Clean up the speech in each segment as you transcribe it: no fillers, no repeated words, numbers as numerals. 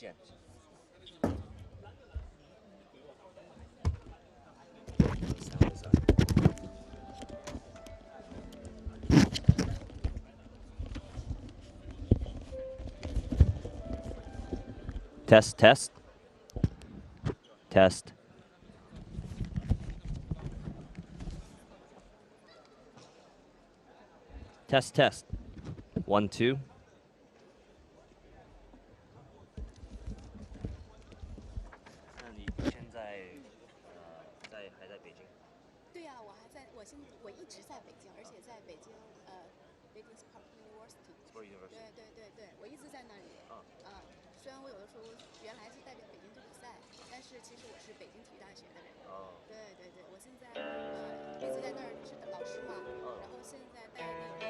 见。Test, test. Test. Test, test. 1, 2. 那你现在还在北京？对呀、我一直在北京，而且在北京Beijing Park University。对，我一直在那里。虽然我有的时候原来是代表北京队比赛，但是其实我是北京体育大学的人。对，我现在一直在那儿是老师嘛，然后现在带那个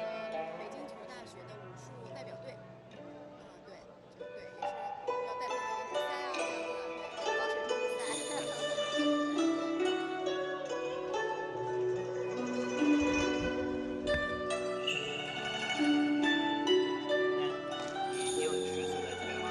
北京体育大学的武术代表队。对，也是要带他们比赛啊，这样子，对，高水平比赛。你有学生在这边吗？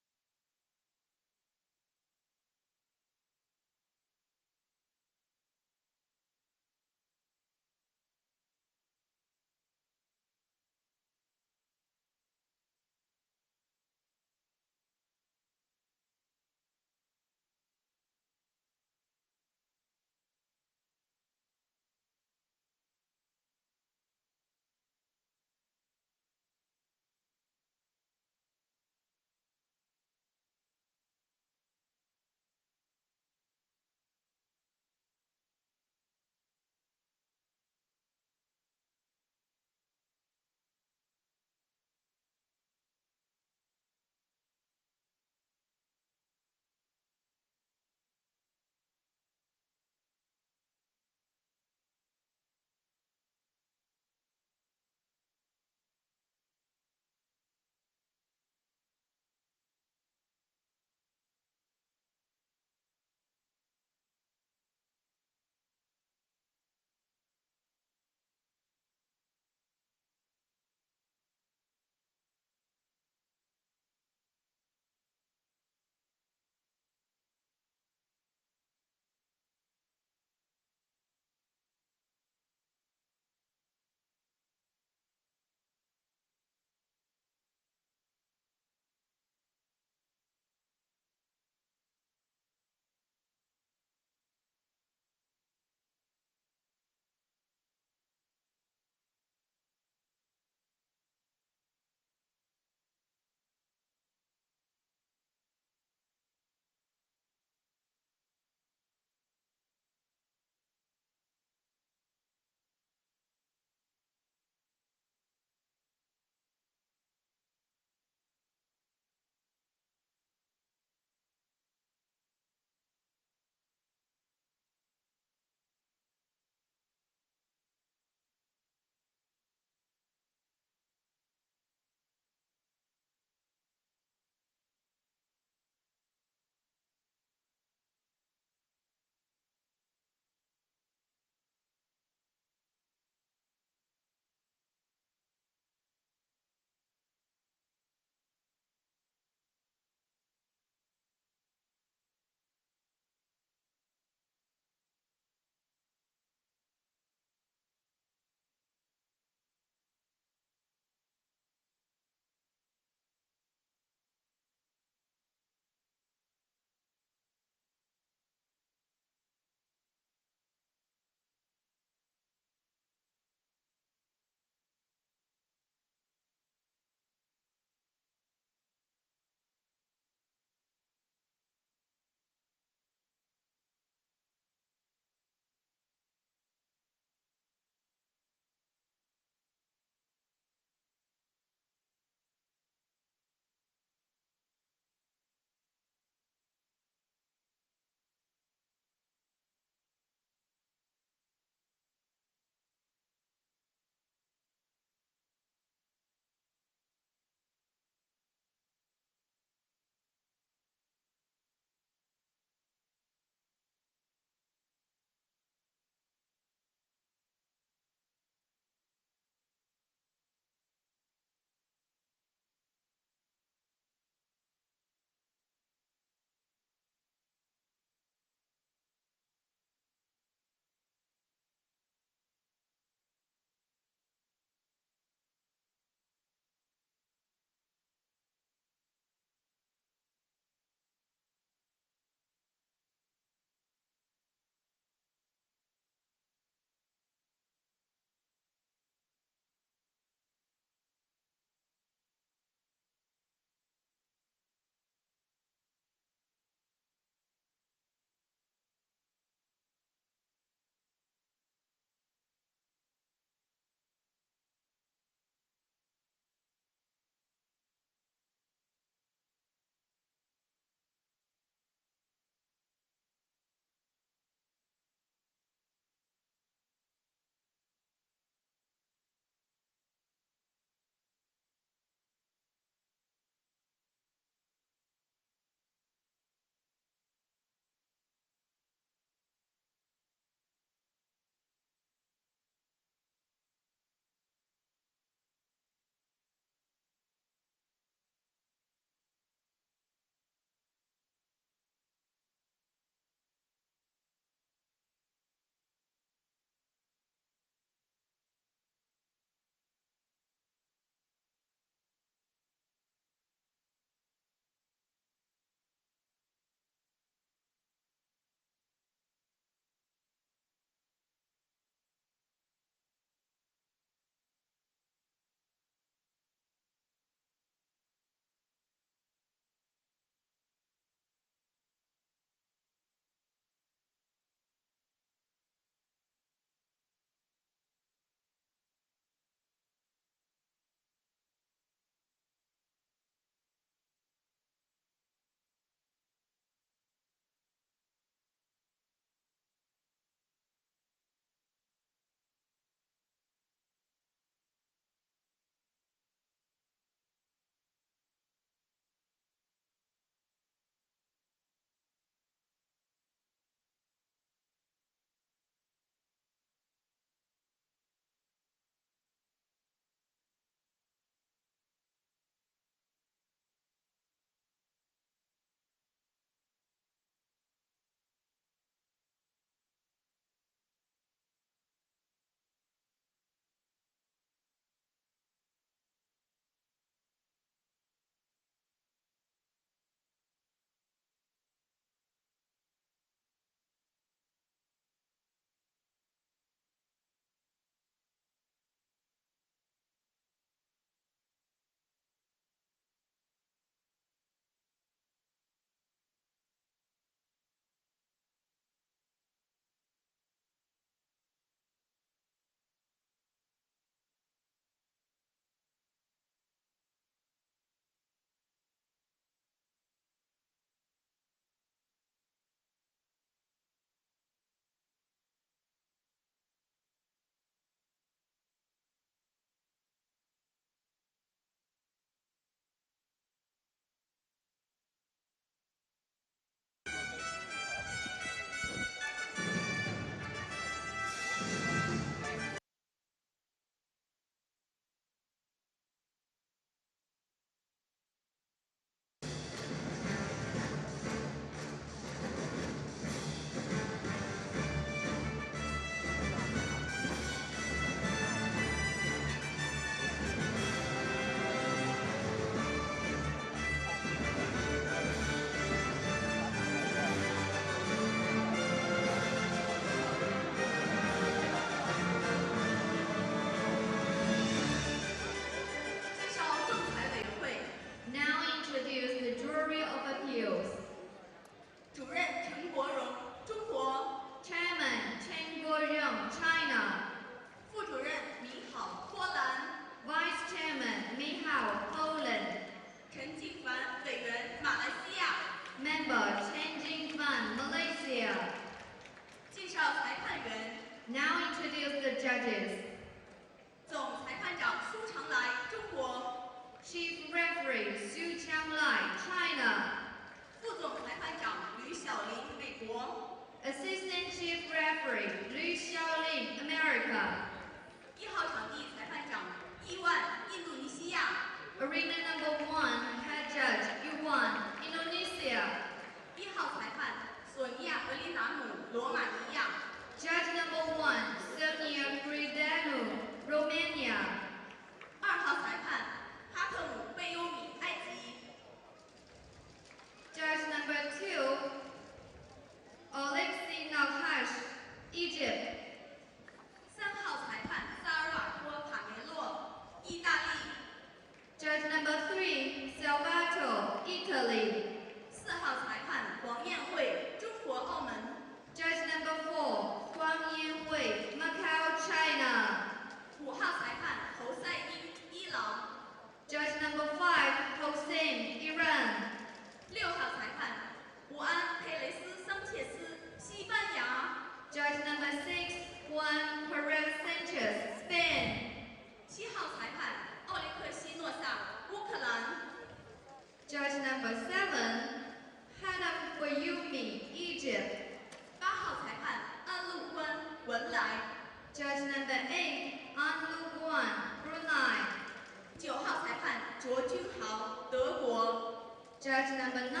Judge number 9,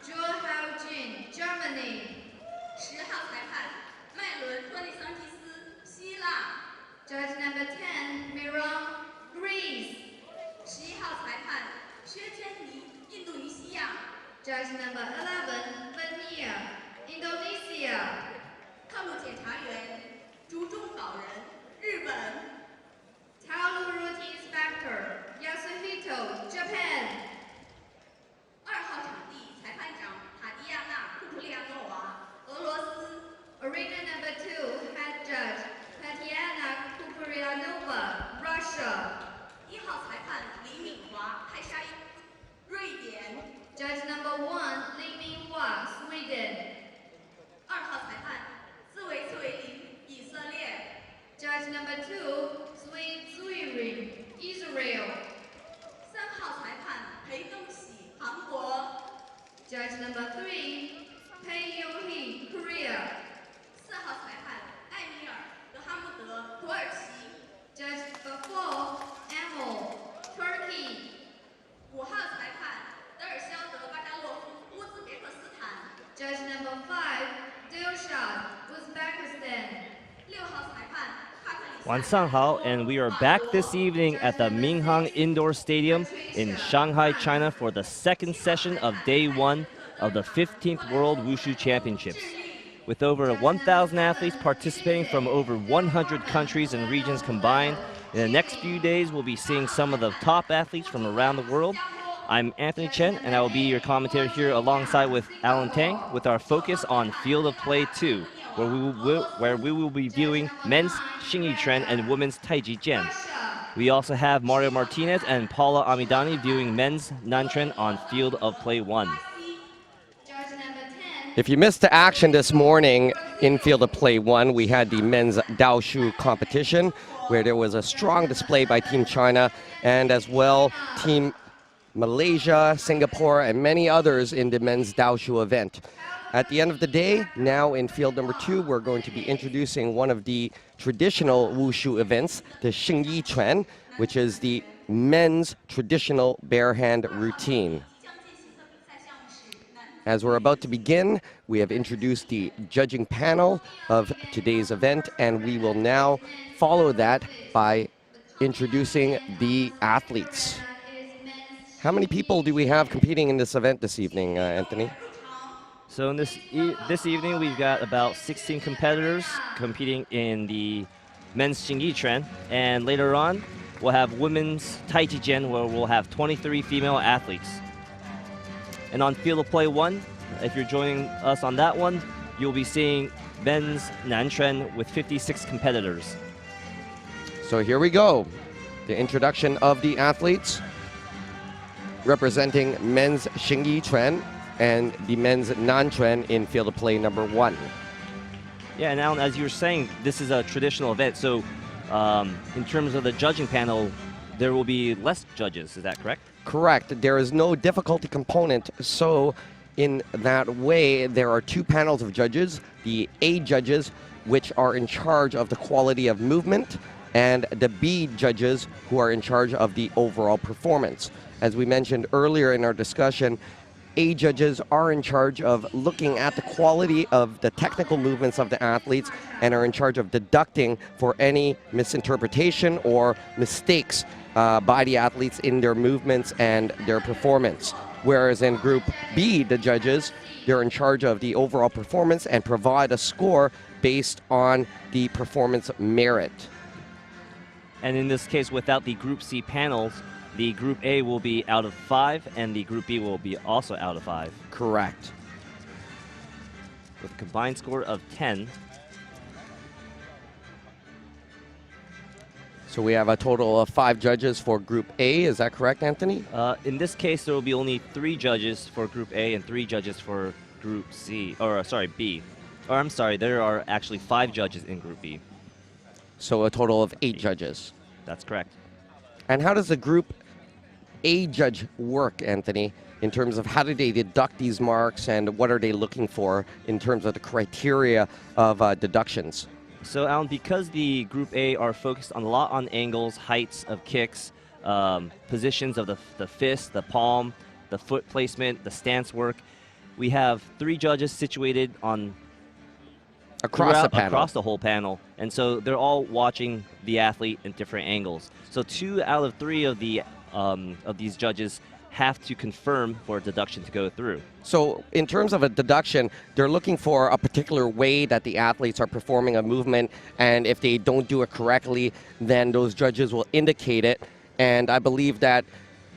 Zhou Haojun, Germany. 10号裁判麦伦托内桑蒂斯，希腊。 Judge number 10, Miron, Greece. 11号裁判薛天尼，印度尼西亚。 Judge number 11, Vania, Indonesia. 套路检查员竹中岛人，日本。 Taolu routine inspector, Yasuhito, Japan. 2号场地裁判长塔迪亚娜·库普利亚诺娃，俄罗斯。 Arena number 2, head judge, Tatiana Kupriyanova, Russia. 1号裁判李敏华，泰沙伊，瑞典。 Judge number 1, Li Minghua, Sweden. 2号裁判斯维茨维林，以色列。 Judge number 2, Sui Zuirin, Israel. 3号裁判裴东喜，韩国。 Judge number 3, Pei Yong-hee, Korea. 4号裁判艾米尔·德哈穆德，土耳其。 Judge number 4, Emil, Turkey. 5号裁判德尔肖德·巴扎洛夫，乌兹别克斯坦。 Judge number 5, Dilshad, Uzbekistan. 6号裁判帕克里。晚上好, and we are back this evening at the Minhang Indoor Stadium in Shanghai, China for the second session of Day 1 of the 15th World Wushu Championships. With over 1,000 athletes participating from over 100 countries and regions combined, in the next few days we'll be seeing some of the top athletes from around the world. I'm Anthony Chen, and I will be your commentator here alongside with Alan Tang with our focus on Field of Play 2, where we will be viewing men's Xingyiquan and women's Taijijian. We also have Mario Martinez and Paula Amidani viewing men's Nanchuan on Field of Play 1. If you missed the action this morning in Field of Play 1, we had the men's Wushu competition where there was a strong display by Team China and as well Team Malaysia, Singapore, and many others in the men's Wushu event. At the end of the day, now in field number 2, we're going to be introducing one of the traditional Wushu events, the Xingyiquan, which is the men's traditional bare hand routine. As we're about to begin, we have introduced the judging panel of today's event, and we will now follow that by introducing the athletes. How many people do we have competing in this event this evening, Anthony? So in this evening, we've got about 16 competitors competing in the men's Xingyiquan, and later on, we'll have women's Taijijian, where we'll have 23 female athletes. And on Field of Play 1, if you're joining us on that one, you'll be seeing men's Nanchuan with 56 competitors. So here we go. The introduction of the athletes representing men's Xingyiquan and the men's Nanchuan in Field of Play number 1. Yeah, and Alan, as you were saying, this is a traditional event, so in terms of the judging panel, there will be less judges, is that correct? Correct. There is no difficulty component, so in that way, there are 2 panels of judges, the A judges, which are in charge of the quality of movement, and the B judges, who are in charge of the overall performance. As we mentioned earlier in our discussion, A judges are in charge of looking at the quality of the technical movements of the athletes and are in charge of deducting for any misinterpretation or mistakes by the athletes in their movements and their performance. Whereas in Group B, the judges, they're in charge of the overall performance and provide a score based on the performance merit. And in this case, without the Group C panels, the Group A will be out of 5, and the Group B will be also out of 5. Correct. With a combined score of 10. So we have a total of 5 judges for Group A, is that correct, Anthony? In this case, there will be only 3 judges for Group A and 3 judges for Group C, or sorry, B. Or I'm sorry, there are actually 5 judges in Group B. So a total of 8 judges. That's correct. And how does the Group A judge work, Anthony, in terms of how do they deduct these marks and what are they looking for in terms of the criteria of deductions? So, Alan, because the Group A are focused a lot on angles, heights of kicks, positions of the fist, the palm, the foot placement, the stance work. We have 3 judges situated on across the whole panel, and so they're all watching the athlete in different angles. So 2 out of 3 of these judges have to confirm for a deduction to go through. So in terms of a deduction, they're looking for a particular way that the athletes are performing a movement, and if they don't do it correctly, then those judges will indicate it. And I believe that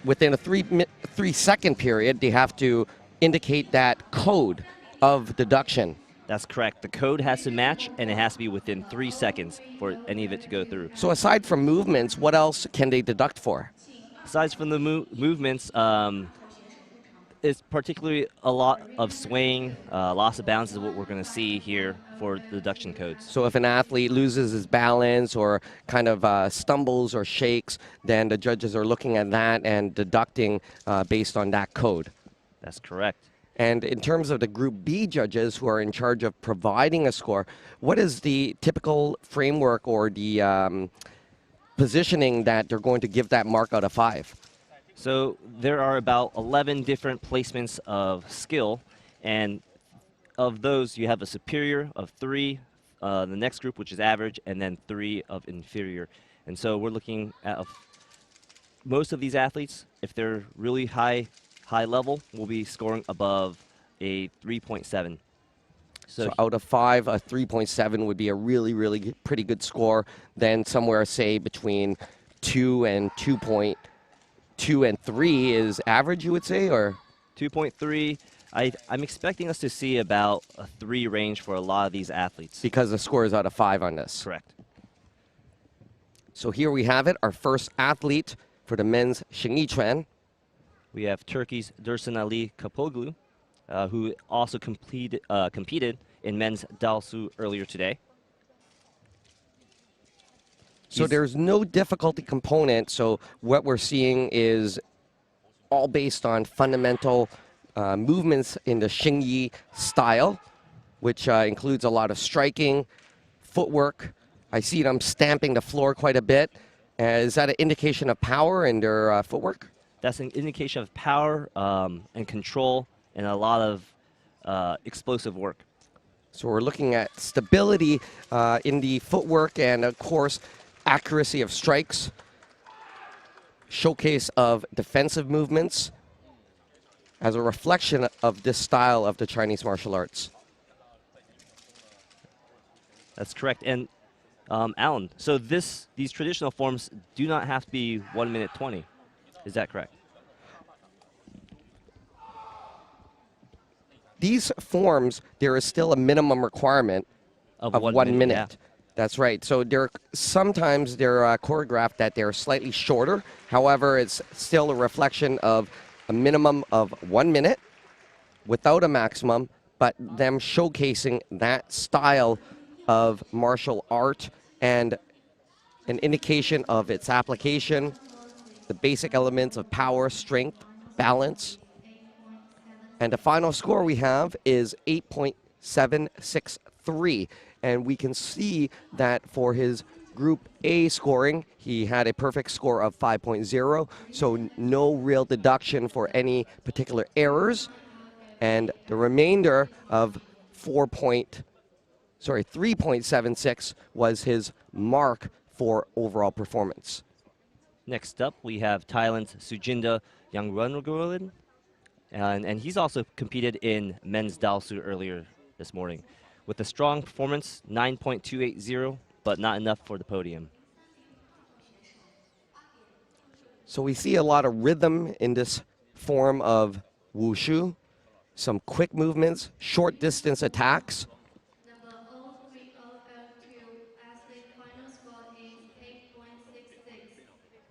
within a 3-second period, they have to indicate that code of deduction. That's correct. The code has to match, and it has to be within 3 seconds for any of it to go through. So aside from movements, what else can they deduct for? Aside from the movements, it's particularly a lot of swaying, loss of balance is what we're going to see here for the deduction codes. So if an athlete loses his balance or kind of stumbles or shakes, then the judges are looking at that and deducting based on that code. That's correct. And in terms of the Group B judges who are in charge of providing a score, what is the typical framework or the positioning that they're going to give that mark out of 5? So there are about 11 different placements of skill, and of those you have a superior of 3, the next group which is average, and then 3 of inferior. And so we're looking at most of these athletes, if they're really high level, will be scoring above a 3.7. So out of 5, a 3.7 would be a really pretty good score. Then somewhere, say, between 2 and 2.2 and 3 is average, you would say, or? 2.3, I'm expecting us to see about a 3 range for a lot of these athletes. Because the score is out of 5 on this. Correct. So here we have it, our first athlete for the men's Xingyiquan. We have Turkey's Dursun Ali Kapoglu, who also competed in men's Taolu earlier today. So there's no difficulty component, so what we're seeing is all based on fundamental movements in the Xingyi style, which includes a lot of striking, footwork. I see them stamping the floor quite a bit. Is that an indication of power in their footwork? That's an indication of power and control and a lot of explosive work. So we're looking at stability in the footwork and, of course, accuracy of strikes, showcase of defensive movements as a reflection of this style of the Chinese martial arts. That's correct. And Alan, so these traditional forms do not have to be 1 minute 20. Is that correct? These forms, there is still a minimum requirement of 1 minute. Yeah. That's right. So sometimes they're choreographed that they're slightly shorter. However, it's still a reflection of a minimum of 1 minute without a maximum, but them showcasing that style of martial art and an indication of its application, the basic elements of power, strength, balance. And the final score we have is 8.763. And we can see that for his Group A scoring, he had a perfect score of 5.0. So no real deduction for any particular errors. And the remainder of 3.76 was his mark for overall performance. Next up, we have Thailand's Sujinda Yangrangorin. And he's also competed in men's Taolu earlier this morning. With a strong performance, 9.280, but not enough for the podium. So we see a lot of rhythm in this form of Wushu. Some quick movements, short distance attacks.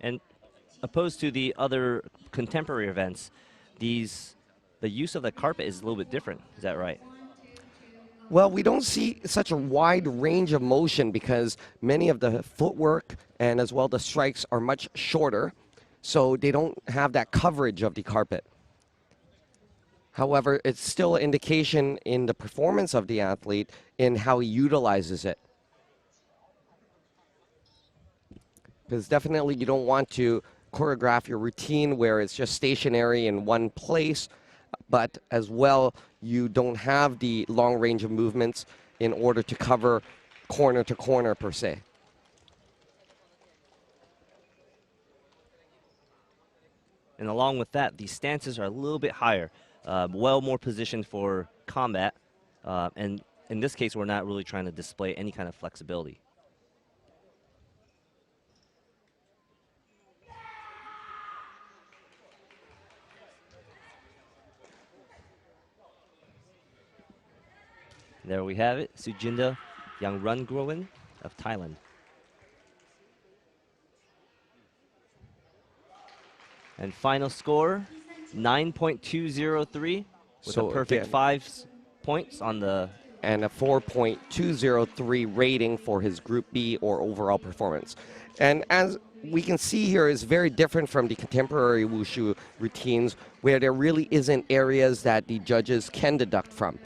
And opposed to the other contemporary events, the use of the carpet is a little bit different. Is that right? Well, we don't see such a wide range of motion because many of the footwork and as well the strikes are much shorter, so they don't have that coverage of the carpet. However, it's still an indication in the performance of the athlete in how he utilizes it. Because definitely you don't want to choreograph your routine where it's just stationary in one place, but as well, you don't have the long range of movements in order to cover corner to corner per se. And along with that, the stances are a little bit higher, well more positioned for combat. And in this case, we're not really trying to display any kind of flexibility. There we have it, Sujinda Yangrungroen of Thailand. And final score, 9.203 with So a perfect again, 5 points on the... And a 4.203 rating for his Group B or overall performance. And as we can see here, is very different from the contemporary Wushu routines where there really isn't areas that the judges can deduct from.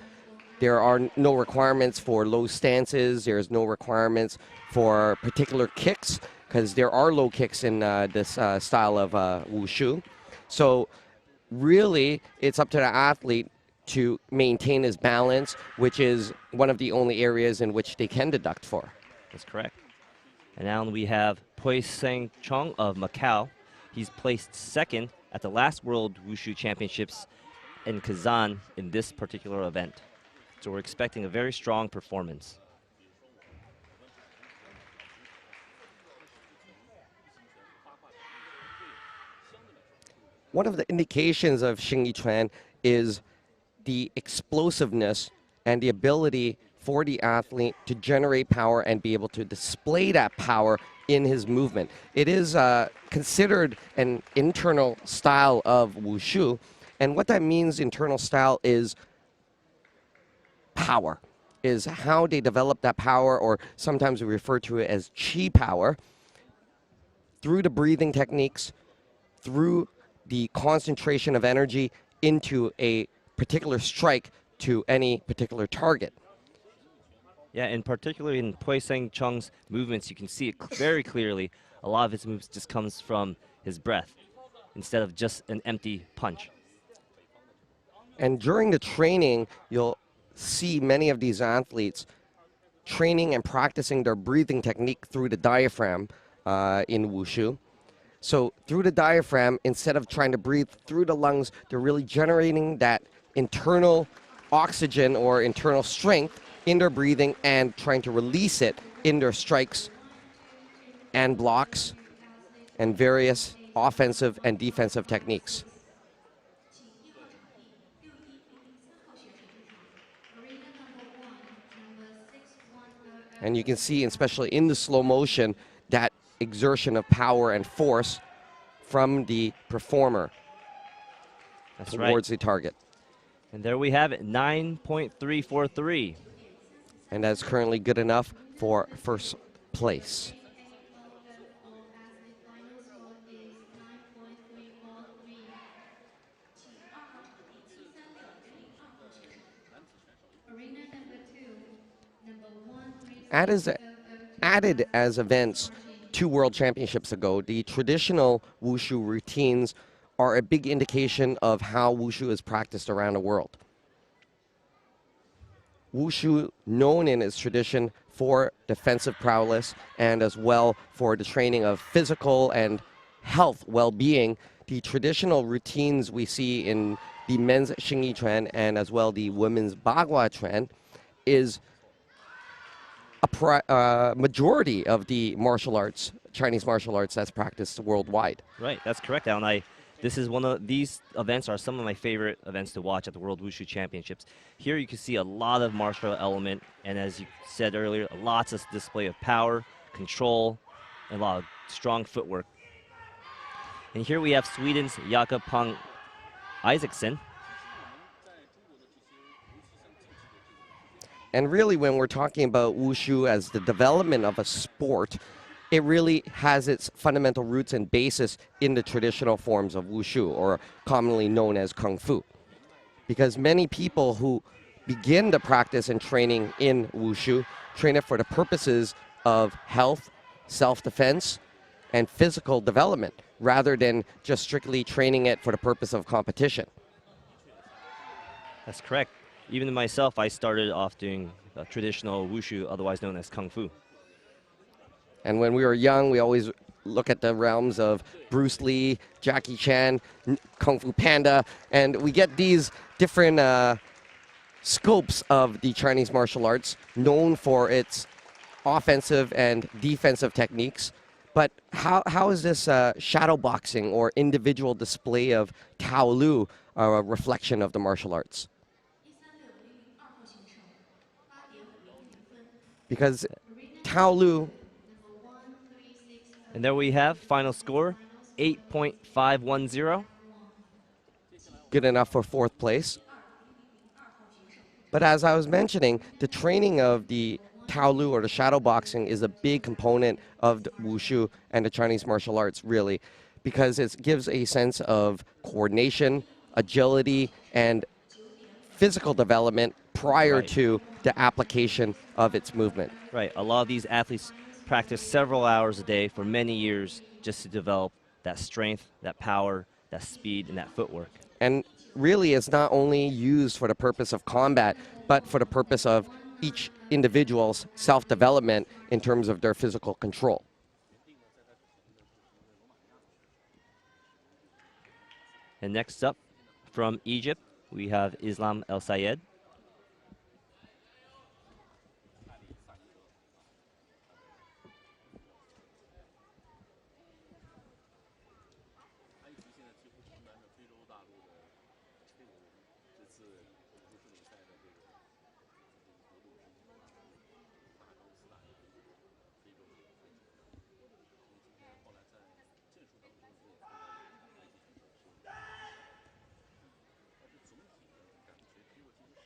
There are no requirements for low stances. There's no requirements for particular kicks because there are low kicks in this style of Wushu. So really, it's up to the athlete to maintain his balance, which is one of the only areas in which they can deduct for. That's correct. And now we have Pui Seng Chong of Macau. He's placed second at the last World Wushu Championships in Kazan in this particular event. So we're expecting a very strong performance. One of the indications of Xingyiquan is the explosiveness and the ability for the athlete to generate power and be able to display that power in his movement. It is considered an internal style of Wushu, and what that means, internal style, is power, is how they develop that power, or sometimes we refer to it as chi power, through the breathing techniques, through the concentration of energy into a particular strike to any particular target. Yeah, and particularly in Pui Seng Chong's movements, you can see it very clearly. A lot of his moves just comes from his breath instead of just an empty punch. And during the training, you'll see many of these athletes training and practicing their breathing technique through the diaphragm in Wushu. So through the diaphragm, instead of trying to breathe through the lungs, they're really generating that internal oxygen or internal strength in their breathing and trying to release it in their strikes and blocks and various offensive and defensive techniques. And you can see, especially in the slow motion, that exertion of power and force from the performer towards the target. And there we have it, 9.343. And that's currently good enough for first place. Added as events 2 World Championships ago, the traditional Wushu routines are a big indication of how Wushu is practiced around the world. Wushu, known in its tradition for defensive prowess and as well for the training of physical and health well-being, the traditional routines we see in the men's Xingyiquan and as well the women's Bagua-chuan is a majority of the martial arts, Chinese martial arts, that's practiced worldwide. Right, that's correct, Alan. This is these events are some of my favorite events to watch at the World Wushu Championships. Here you can see a lot of martial element, and as you said earlier, lots of display of power, control, and a lot of strong footwork. And here we have Sweden's Jakob Pang Isaacson. And really, when we're talking about Wushu as the development of a sport, it really has its fundamental roots and basis in the traditional forms of Wushu, or commonly known as Kung Fu. Because many people who begin the practice and training in Wushu train it for the purposes of health, self-defense, and physical development, rather than just strictly training it for the purpose of competition. That's correct. Even myself, I started off doing traditional Wushu, otherwise known as Kung Fu. And when we were young, we always look at the realms of Bruce Lee, Jackie Chan, Kung Fu Panda, and we get these different scopes of the Chinese martial arts, known for its offensive and defensive techniques. But how is this shadow boxing or individual display of Taolu a reflection of the martial arts? Because Taolu... And there we have final score, 8.510. Good enough for 4th place. But as I was mentioning, the training of the Taolu or the shadow boxing is a big component of the Wushu and the Chinese martial arts, really, because it gives a sense of coordination, agility, and physical development prior to the application of its movement. Right. A lot of these athletes practice several hours a day for many years just to develop that strength, that power, that speed, and that footwork. And really, it's not only used for the purpose of combat, but for the purpose of each individual's self-development in terms of their physical control. And next up, from Egypt, we have Islam El Sayed.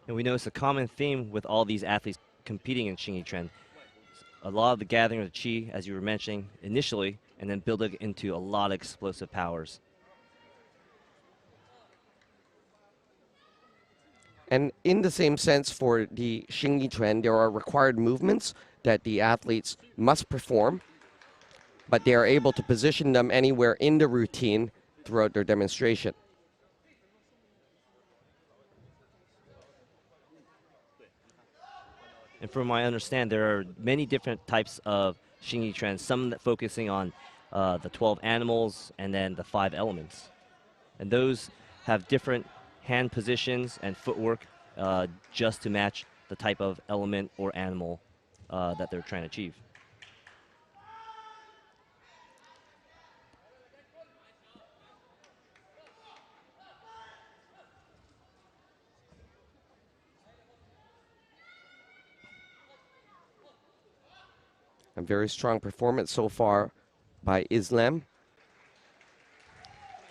And we notice a common theme with all these athletes competing in Xingyiquan. A lot of the gathering of the qi, as you were mentioning initially, and then building into a lot of explosive powers. And in the same sense, for the Xingyiquan, there are required movements that the athletes must perform, but they are able to position them anywhere in the routine throughout their demonstration. And from what I understand, there are many different types of Xingyiquan, some that focusing on the 12 animals and then the 5 elements. And those have different hand positions and footwork just to match the type of element or animal that they're trying to achieve. A very strong performance so far by Islam,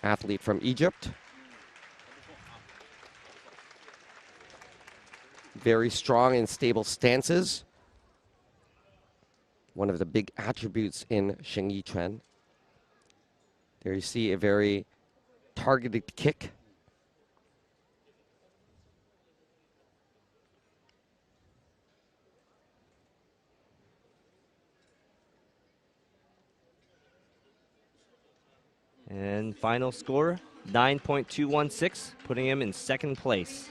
athlete from Egypt. Very strong and stable stances. One of the big attributes in Xingyiquan. There you see a very targeted kick. And final score, 9.216, putting him in 2nd place.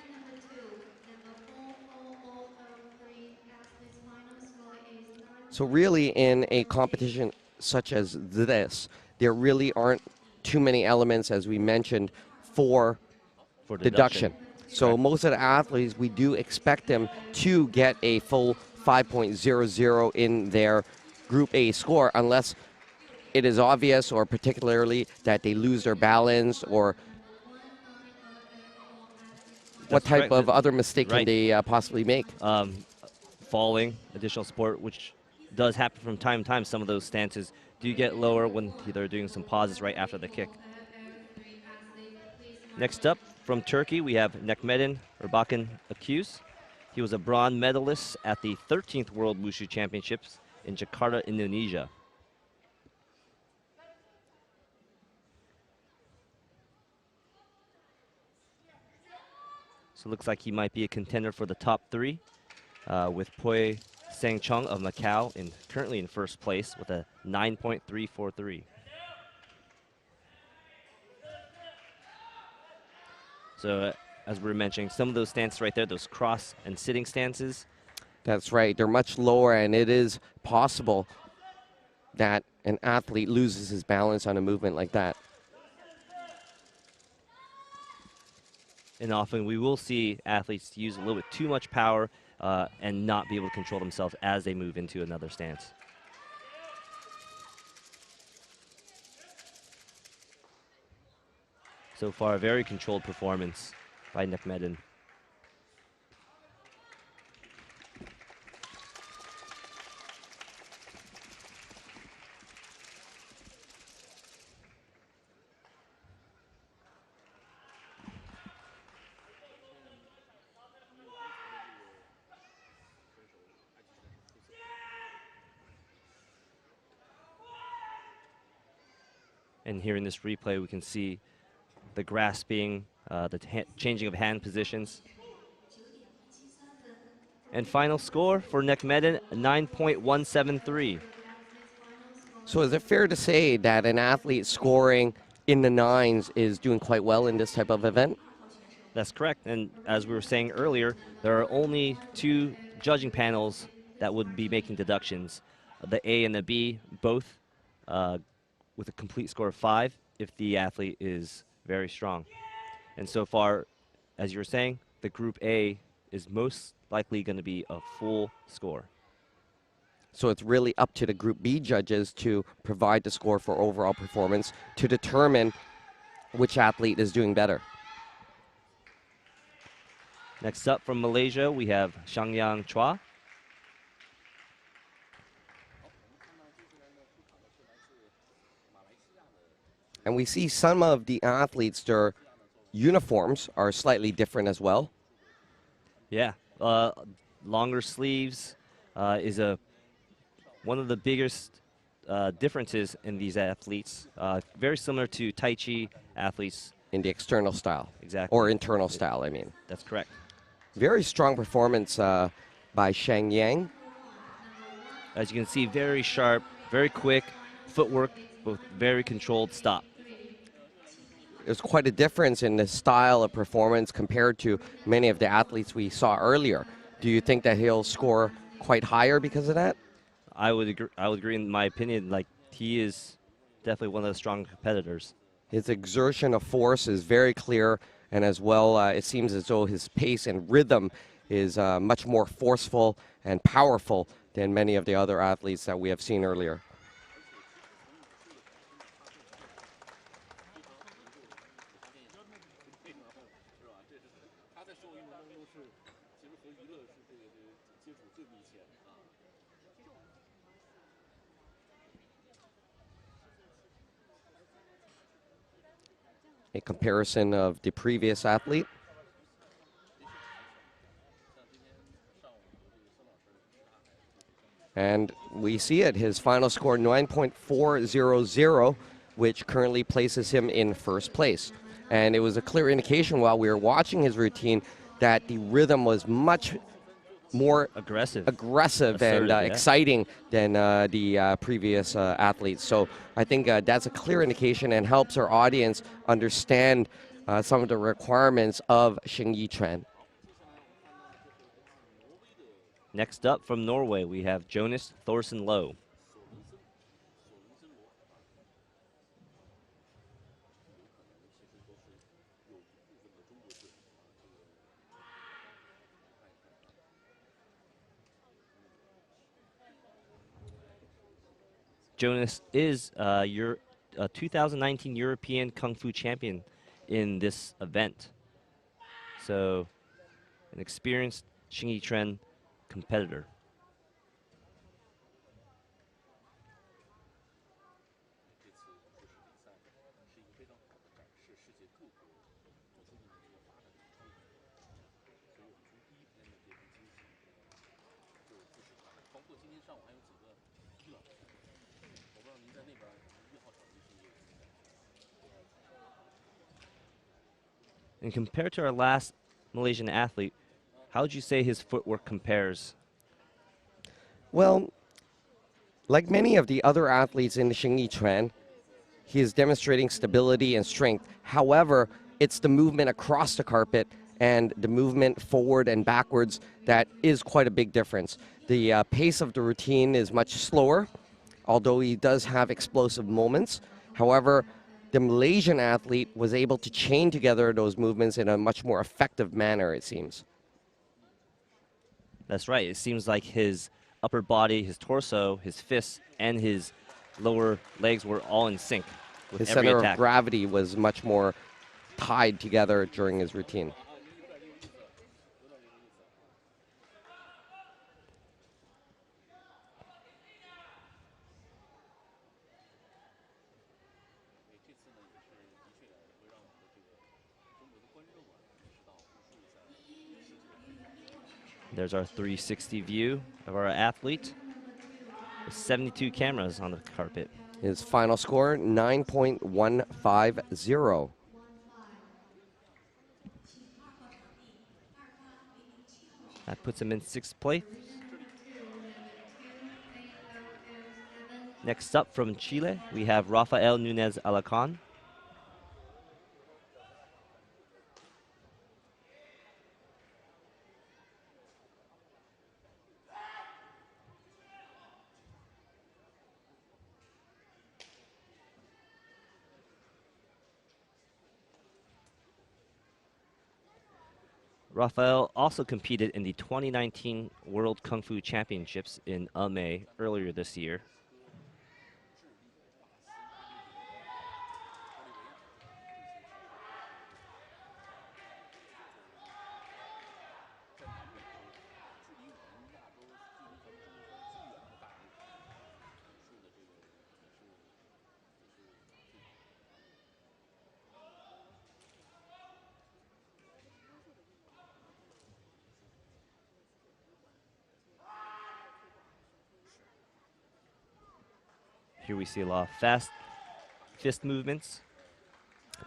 So really, in a competition such as this, there really aren't too many elements, as we mentioned, for deduction. So most of the athletes, we do expect them to get a full 5.00 in their Group A score, unless it is obvious or particularly that they lose their balance or what type of other mistake can they possibly make? Falling, additional support, which does happen from time to time. Some of those stances do get lower when they're doing some pauses right after the kick. Next up, from Turkey, we have Nekmedin Erbakan Akuz. He was a bronze medalist at the 13th World Wushu Championships in Jakarta, Indonesia. So it looks like he might be a contender for the top 3, with Poi Sang Chung of Macau currently in 1st place with a 9.343. So as we were mentioning, some of those stances right there, those cross and sitting stances. That's right. They're much lower, and it is possible that an athlete loses his balance on a movement like that. And often we will see athletes use a little bit too much power and not be able to control themselves as they move into another stance. So far, a very controlled performance by Nagradение. And here in this replay, we can see the grasping, the changing of hand positions. And final score for Nagradение, 9.173. So is it fair to say that an athlete scoring in the 9s is doing quite well in this type of event? That's correct. And as we were saying earlier, there are only 2 judging panels that would be making deductions. The A and the B, both with a complete score of 5 if the athlete is very strong. And so far, as you were saying, the group A is most likely going to be a full score. So it's really up to the group B judges to provide the score for overall performance to determine which athlete is doing better. Next up from Malaysia, we have Shangyang Chua. And we see some of the athletes, their uniforms are slightly different as well. Yeah, longer sleeves is one of the biggest differences in these athletes. Very similar to Tai Chi athletes. In the external style. Exactly. Or internal style, I mean. That's correct. Very strong performance by Shangyang. As you can see, very sharp, very quick footwork, with very controlled stop. There's quite a difference in the style of performance compared to many of the athletes we saw earlier. Do you think that he'll score quite higher because of that? I would agree in my opinion. Like, he is definitely one of the strong competitors. His exertion of force is very clear, and as well, it seems as though his pace and rhythm is much more forceful and powerful than many of the other athletes that we have seen earlier. A comparison of the previous athlete. And we see it, his final score 9.400, which currently places him in first place. And it was a clear indication while we were watching his routine that the rhythm was much more aggressive Assertive, and yeah. exciting than the previous athletes. So I think that's a clear indication and helps our audience understand some of the requirements of Xingyiquan. Next up from Norway, we have Jonas Thorsen Loe. Jonas is a 2019 European Kung Fu champion in this event. So, an experienced Xingyiquan competitor. And compared to our last Malaysian athlete, how would you say his footwork compares? Well, like many of the other athletes in the Xingyiquan, he is demonstrating stability and strength. However, it's the movement across the carpet and the movement forward and backwards that is quite a big difference. The pace of the routine is much slower, although he does have explosive moments. However, the Malaysian athlete was able to chain together those movements in a much more effective manner, it seems. That's right. It seems like his upper body, his torso, his fists, and his lower legs were all in sync with His every center attack. of gravity was much more tied together during his routine. There's our 360 view of our athlete. 72 cameras on the carpet. His final score, 9.150. That puts him in 6th place. Next up from Chile, we have Rafael Nunez Alacan. Rafael also competed in the 2019 World Kung Fu Championships in Ame earlier this year. Here we see a lot of fast fist movements.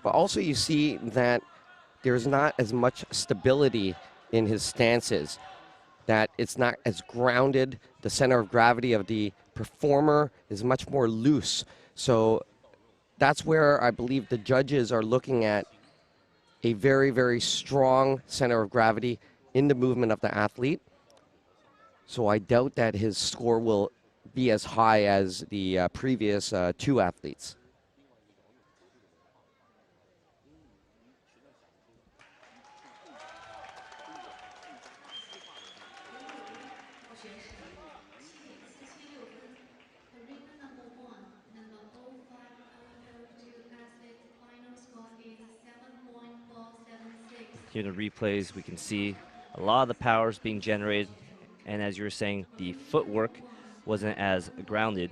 But also you see that there's not as much stability in his stances, that it's not as grounded. The center of gravity of the performer is much more loose. So that's where I believe the judges are looking at a very, very strong center of gravity in the movement of the athlete. So I doubt that his score will be as high as the previous two athletes. Here in the replays, we can see a lot of the powers being generated. And as you were saying, the footwork wasn't as grounded.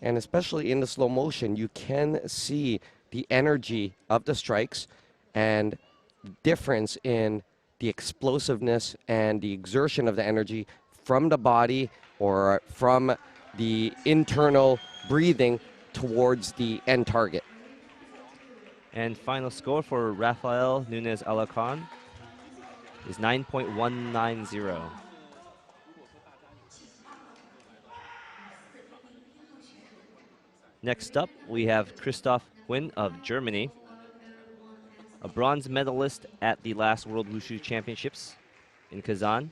And especially in the slow motion, you can see the energy of the strikes and difference in the explosiveness and the exertion of the energy from the body or from the internal breathing towards the end target. And final score for Rafael Nunez Alacan is 9.190. Next up, we have Christoph Huynh of Germany, a bronze medalist at the last World Wushu Championships in Kazan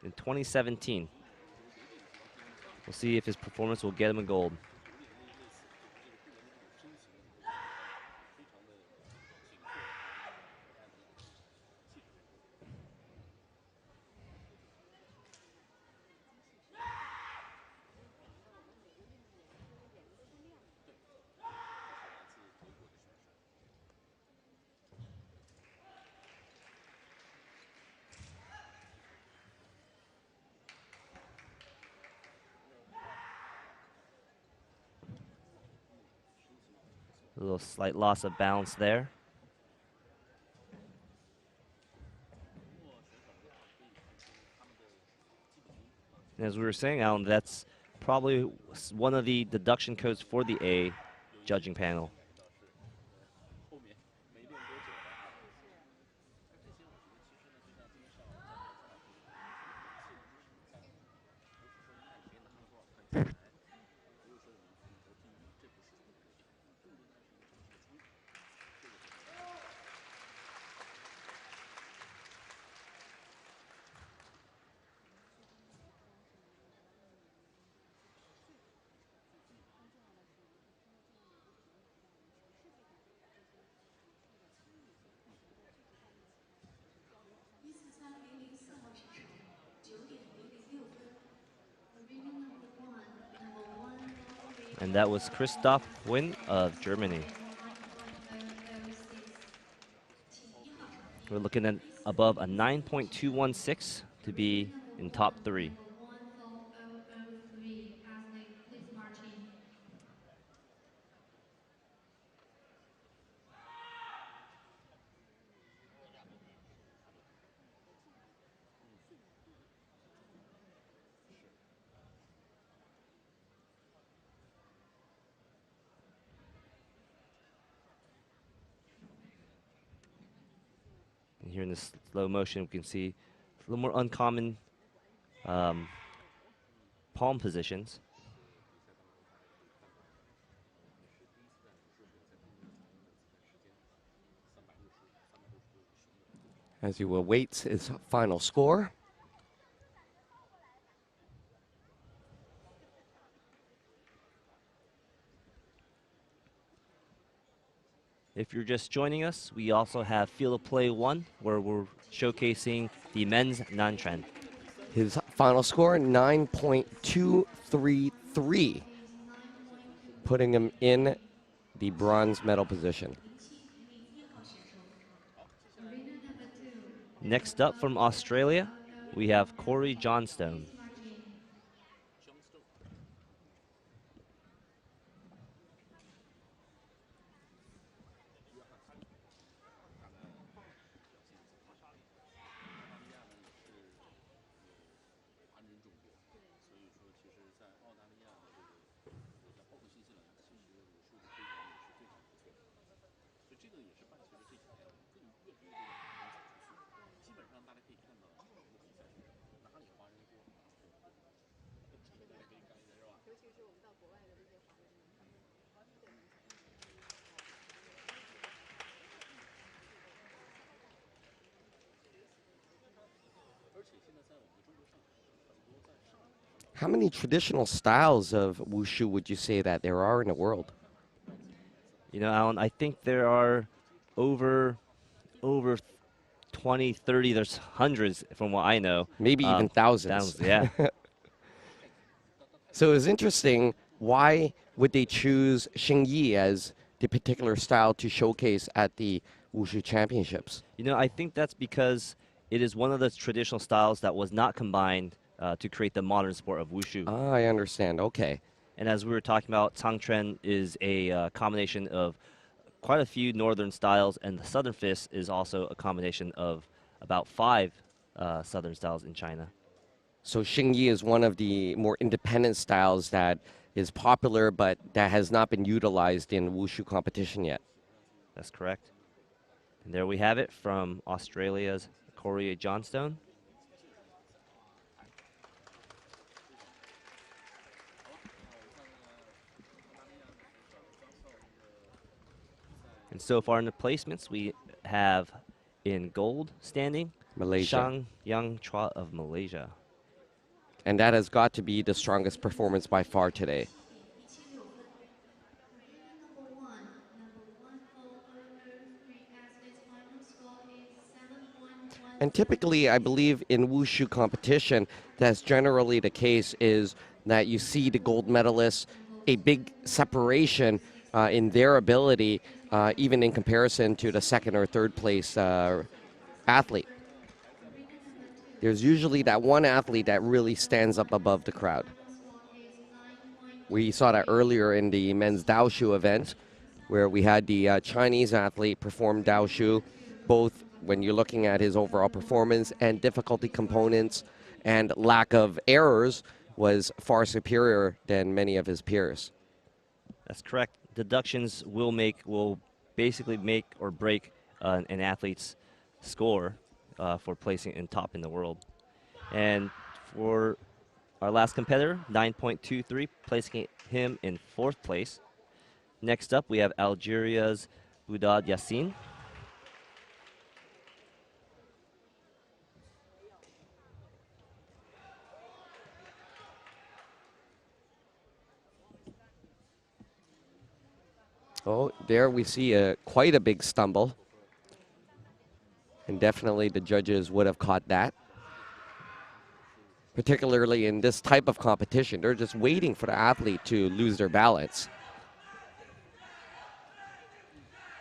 in 2017. We'll see if his performance will get him a gold. A little slight loss of balance there. And as we were saying, Alan, that's probably one of the deduction codes for the A judging panel. And that was Christoph Wynn of Germany. We're looking at above a 9.216 to be in top 3. And here in this slow motion, we can see a little more uncommon palm positions. As he awaits his final score. If you're just joining us, we also have Field of Play 1, where we're showcasing the men's Nanchuan. His final score, 9.233, putting him in the bronze medal position. Next up from Australia, we have Corey Johnstone. How many traditional styles of Wushu would you say that there are in the world? You know, Alan, I think there are over 20, 30, there's hundreds from what I know. Maybe even thousands. Yeah. So it was interesting, why would they choose Xing Yi as the particular style to showcase at the Wushu Championships? You know, I think that's because it is one of the traditional styles that was not combined to create the modern sport of Wushu. Ah, I understand. Okay. And as we were talking about, Tangchuan is a combination of quite a few northern styles, and the southern fist is also a combination of about 5 southern styles in China. So Xing Yi is one of the more independent styles that is popular, but that has not been utilized in Wushu competition yet. That's correct. And there we have it from Australia's Corey Johnstone. And so far in the placements, we have in gold standing, Malaysia. Shangyang Chua of Malaysia. And that has got to be the strongest performance by far today. And typically, I believe in Wushu competition, that's generally the case, is that you see the gold medalists, a big separation in their ability, even in comparison to the second or third place athlete. There's usually that one athlete that really stands up above the crowd. We saw that earlier in the men's Daoshu event, where we had the Chinese athlete perform Daoshu, both when you're looking at his overall performance and difficulty components and lack of errors, was far superior than many of his peers. That's correct. Deductions will basically make or break an athlete's score for placing in top in the world. And for our last competitor, 9.23, placing him in 4th place. Next up, we have Algeria's Boudad Yassin. Oh, there we see quite a big stumble. And definitely the judges would have caught that. particularly in this type of competition. They're just waiting for the athlete to lose their balance.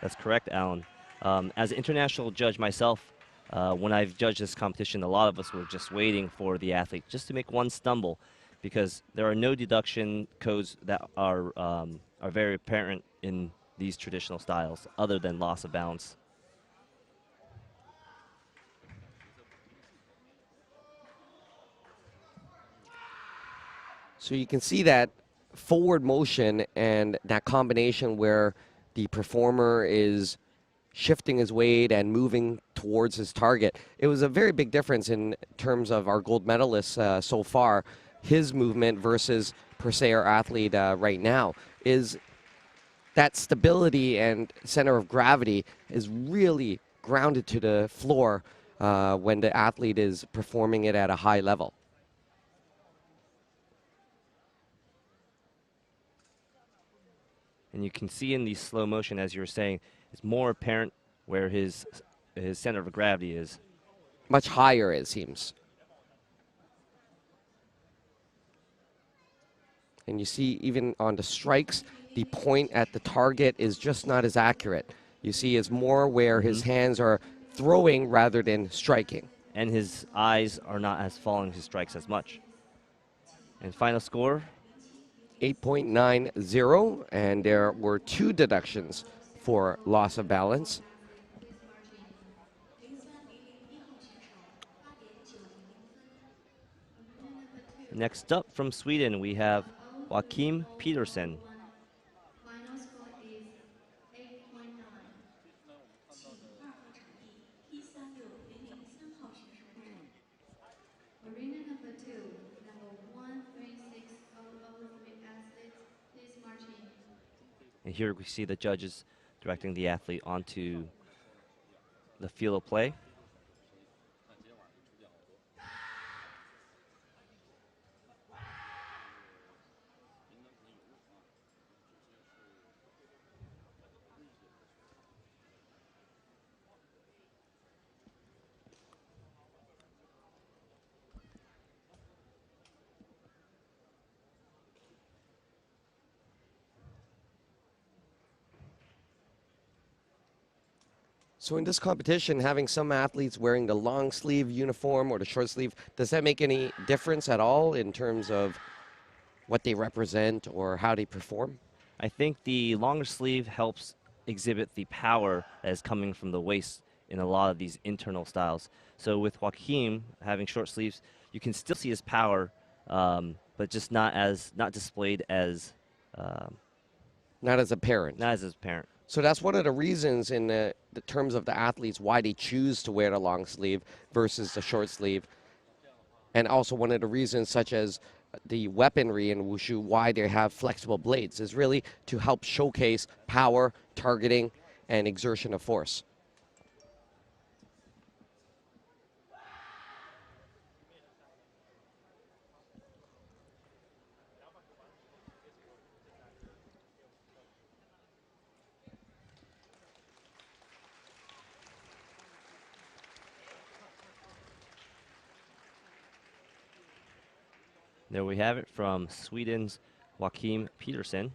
That's correct, Alan. As an international judge myself, when I've judged this competition, a lot of us were just waiting for the athlete just to make one stumble, because there are no deduction codes that are very apparent in these traditional styles other than loss of balance. So you can see that forward motion and that combination where the performer is shifting his weight and moving towards his target. It was a very big difference in terms of our gold medalists so far. His movement versus, per se, our athlete right now is that stability and center of gravity is really grounded to the floor when the athlete is performing it at a high level. And you can see in the slow motion, as you were saying, it's more apparent where his center of gravity is. Much higher, it seems. And you see even on the strikes, the point at the target is just not as accurate. You see it's more where his hands are throwing rather than striking. And his eyes are not as following his strikes as much. And final score? 8.90, and there were 2 deductions for loss of balance. Next up from Sweden, we have Joakim Petersen. Final score is 8.9. Arena number 2, number 136003 athletes, please march in. And here we see the judges directing the athlete onto the field of play. So in this competition, having some athletes wearing the long sleeve uniform or the short sleeve, does that make any difference at all in terms of what they represent or how they perform? I think the longer sleeve helps exhibit the power that is coming from the waist in a lot of these internal styles. So with Joakim having short sleeves, you can still see his power, but just not displayed as not as apparent. Not as apparent. So that's one of the reasons in the terms of the athletes why they choose to wear the long sleeve versus the short sleeve. And also one of the reasons, such as the weaponry in Wushu, why they have flexible blades, is really to help showcase power, targeting, and exertion of force. There we have it from Sweden's Joakim Petersen.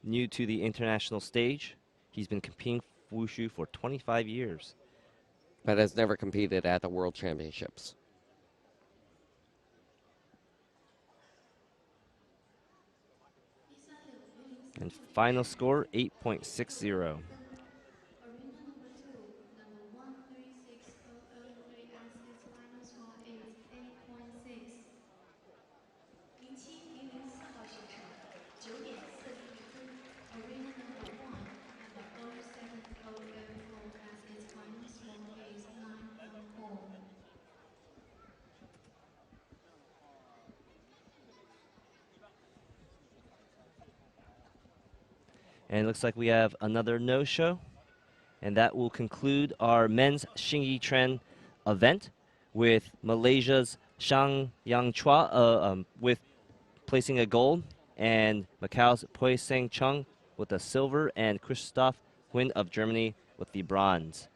New to the international stage, he's been competing Wushu for 25 years. But has never competed at the World Championships. And final score, 8.60. And it looks like we have another no-show. And that will conclude our men's Xingyiquan event with Malaysia's Shang Yang Chua with placing a gold, and Macau's Pui Seng Chung with a silver, and Christoph Huynh of Germany with the bronze.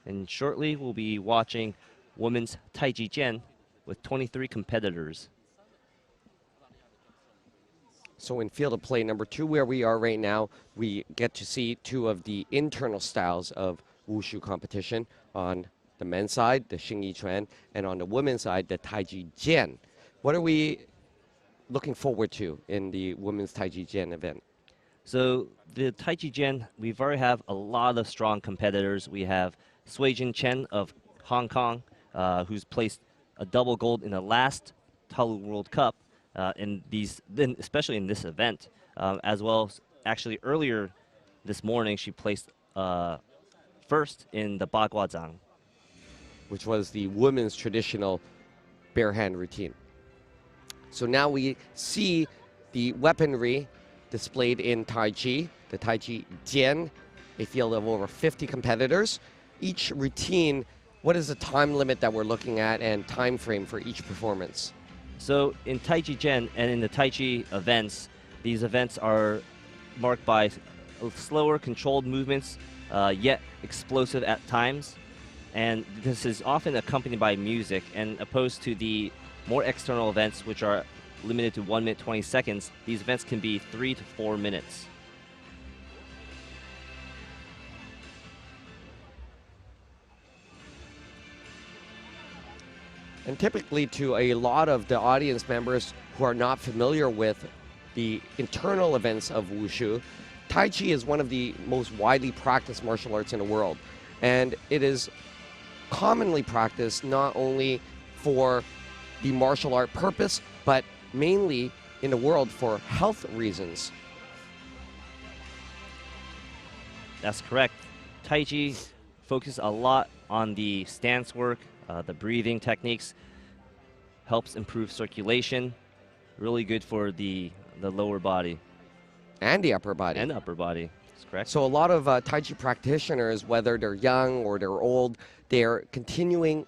And shortly, we'll be watching women's Taijijian with 23 competitors. So in field of play number 2, where we are right now, we get to see 2 of the internal styles of Wushu competition. On the men's side, the Xingyiquan, and on the women's side, the Taijijian. What are we looking forward to in the women's Taijijian event? So the Taijijian, we've already have a lot of strong competitors. We have Suijin Chen of Hong Kong, who's placed a double gold in the last Taolu World Cup, especially in this event, as well as actually earlier this morning she placed first in the Baguazhang, which was the women's traditional bare hand routine. So now we see the weaponry displayed in Tai Chi, the Taijijian, a field of over 50 competitors. Each routine, what is the time limit that we're looking at and time frame for each performance? So in Taijijian and in the Tai Chi events, these events are marked by slower, controlled movements, yet explosive at times. And this is often accompanied by music, and opposed to the more external events, which are limited to 1 minute 20 seconds, these events can be 3 to 4 minutes. And typically, to a lot of the audience members who are not familiar with the internal events of Wushu, Tai Chi is one of the most widely practiced martial arts in the world. And it is commonly practiced not only for the martial art purpose, but mainly in the world for health reasons. That's correct. Tai Chi focuses a lot on the stance work, the breathing techniques, helps improve circulation, really good for the lower body. And the upper body. And the upper body, that's correct. So a lot of Tai Chi practitioners, whether they're young or they're old, they're continuing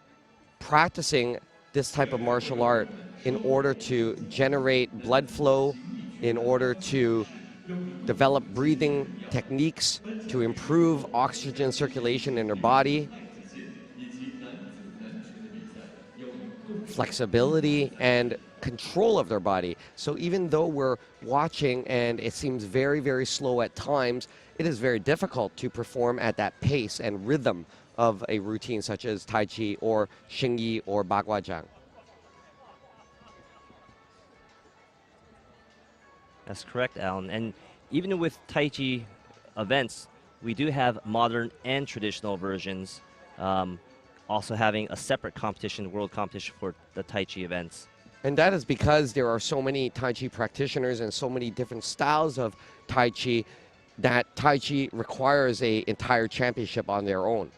practicing this type of martial art in order to generate blood flow, in order to develop breathing techniques, to improve oxygen circulation in their body, flexibility, and control of their body. So even though we're watching and it seems very, very slow at times, it is very difficult to perform at that pace and rhythm of a routine such as Tai Chi or Xingyi or Baguazhang. That's correct, Alan. And even with Tai Chi events, we do have modern and traditional versions, also having a separate competition, world competition for the Tai Chi events. And that is because there are so many Tai Chi practitioners and so many different styles of Tai Chi that Tai Chi requires an entire championship on their own.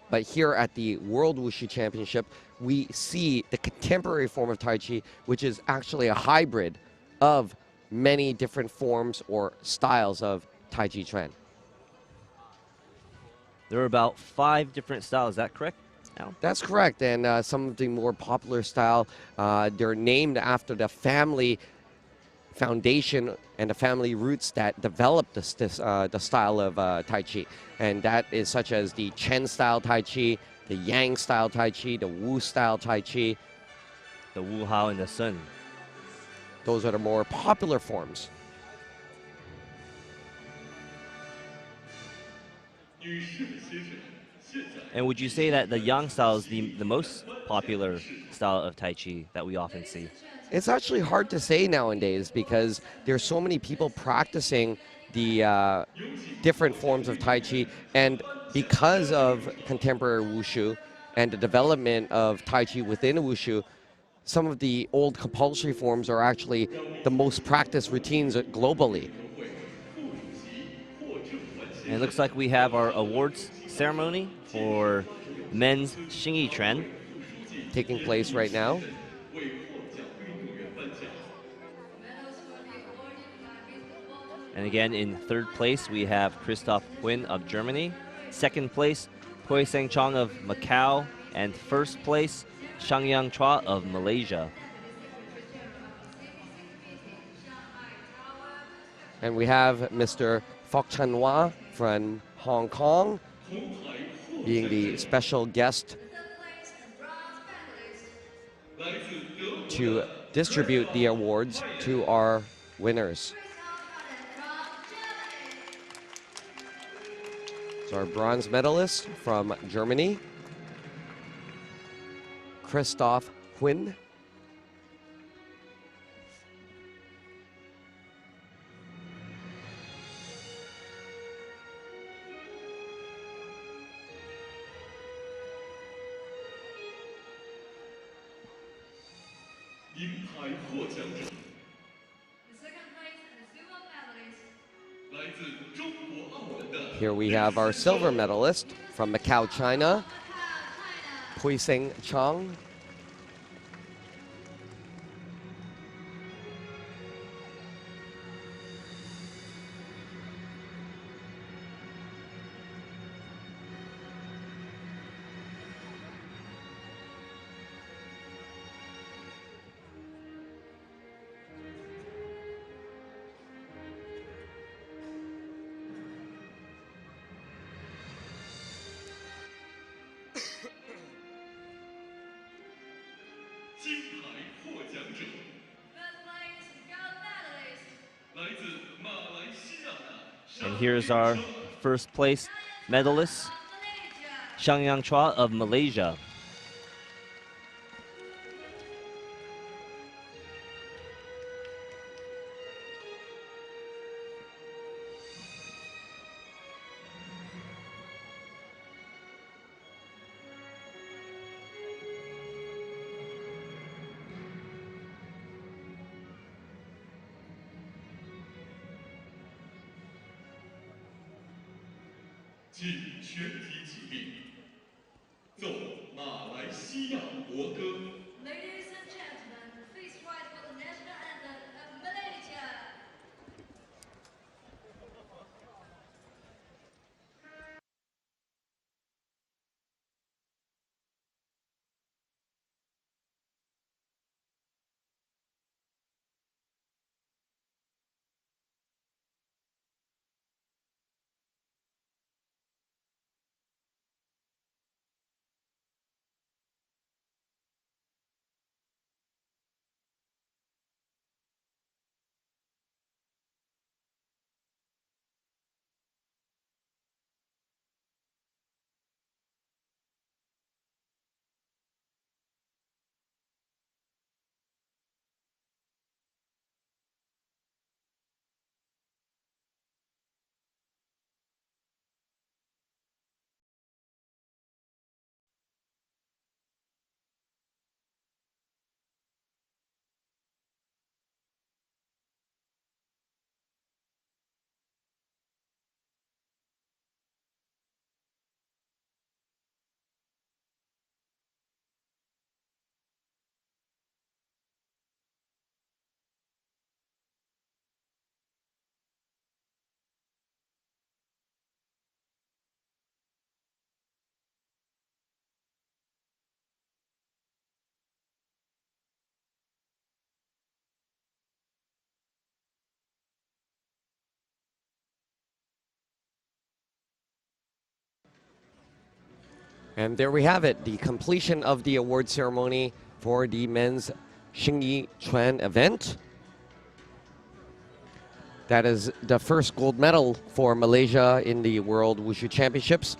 But here at the World Wushu Championship, we see the contemporary form of Tai Chi, which is actually a hybrid of many different forms or styles of Tai Chi Chuan. There are about 5 different styles, is that correct, Al? That's correct, and some of the more popular style, they're named after the family foundation and the family roots that developed the style of Tai Chi. And that is such as the Chen style Tai Chi, the Yang style Tai Chi, the Wu style Tai Chi. The Wu Hao and the Sun. Those are the more popular forms. And would you say that the Yang style is the most popular style of Tai Chi that we often see? It's actually hard to say nowadays because there's so many people practicing the different forms of Tai Chi, and because of contemporary Wushu and the development of Tai Chi within Wushu, some of the old compulsory forms are actually the most practiced routines globally. And it looks like we have our awards ceremony for men's Xingyiquan taking place right now. And again, in 3rd place, we have Christoph Quinn of Germany. 2nd place, Hui Seng Chong of Macau. And 1st place, Shangyang Chua of Malaysia. And we have Mr. Fok Chan Hua from Hong Kong being the special guest to distribute the awards to our winners. So our bronze medalist from Germany, Christoph Huynh. Here we have our silver medalist from Macau, China, Puiseng Chang. And here's our first place medalist, Xiangyang Chua of Malaysia. Ladies and gentlemen, please rise for the national anthem of Malaysia. And there we have it, the completion of the award ceremony for the men's Xingyiquan event. That is the first gold medal for Malaysia in the World Wushu Championships.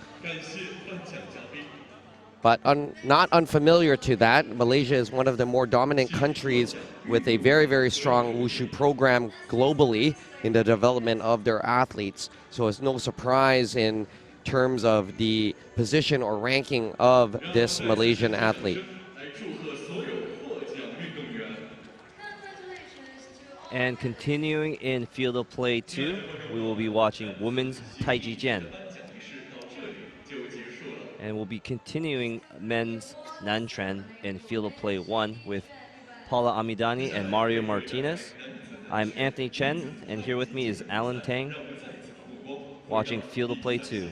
But not unfamiliar to that, Malaysia is one of the more dominant countries with a very, very strong Wushu program globally in the development of their athletes. So it's no surprise in terms of the position or ranking of this Malaysian athlete. And continuing in field of play 2, we will be watching women's Taijijian. And we'll be continuing men's Nanchuan in field of play 1 with Paula Amidani and Mario Martinez. I'm Anthony Chen, and here with me is Alan Tang, watching field of play 2.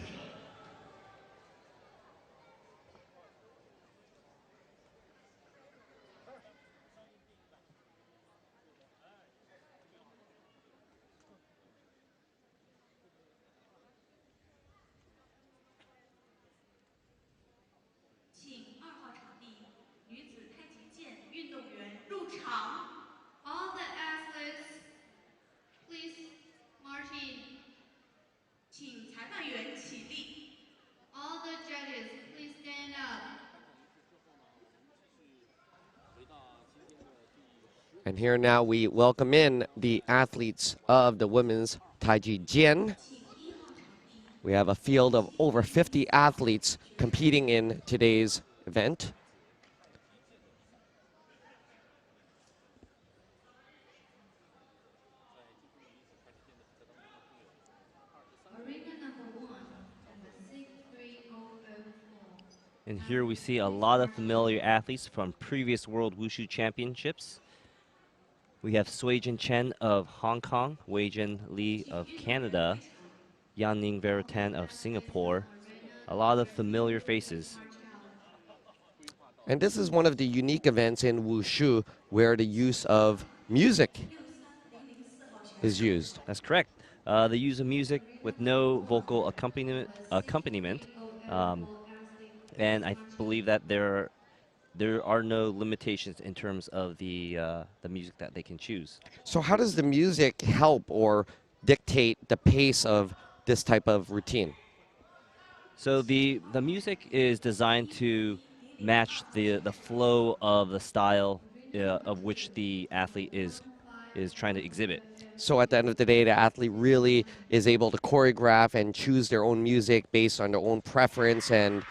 And here now we welcome in the athletes of the women's Taijijian. We have a field of over 50 athletes competing in today's event. And here we see a lot of familiar athletes from previous World Wushu Championships. We have Suijin Chen of Hong Kong, Weijin Li of Canada, Yanning Veritan of Singapore. A lot of familiar faces. And this is one of the unique events in Wushu where the use of music is used. That's correct. The use of music with no vocal accompaniment. And I believe that there are no limitations in terms of the music that they can choose. So how does the music help or dictate the pace of this type of routine? So the music is designed to match the flow of the style of which the athlete is trying to exhibit. So at the end of the day, the athlete really is able to choreograph and choose their own music based on their own preference and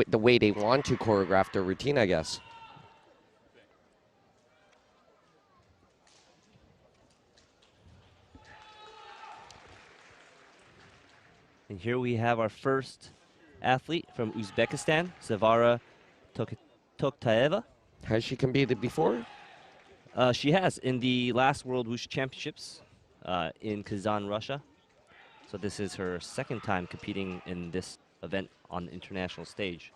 the way they want to choreograph their routine, I guess. And here we have our first athlete from Uzbekistan, Zavara Toktaeva. Has she competed before? She has in the last World Wushu Championships in Kazan, Russia. So this is her second time competing in this event on the international stage.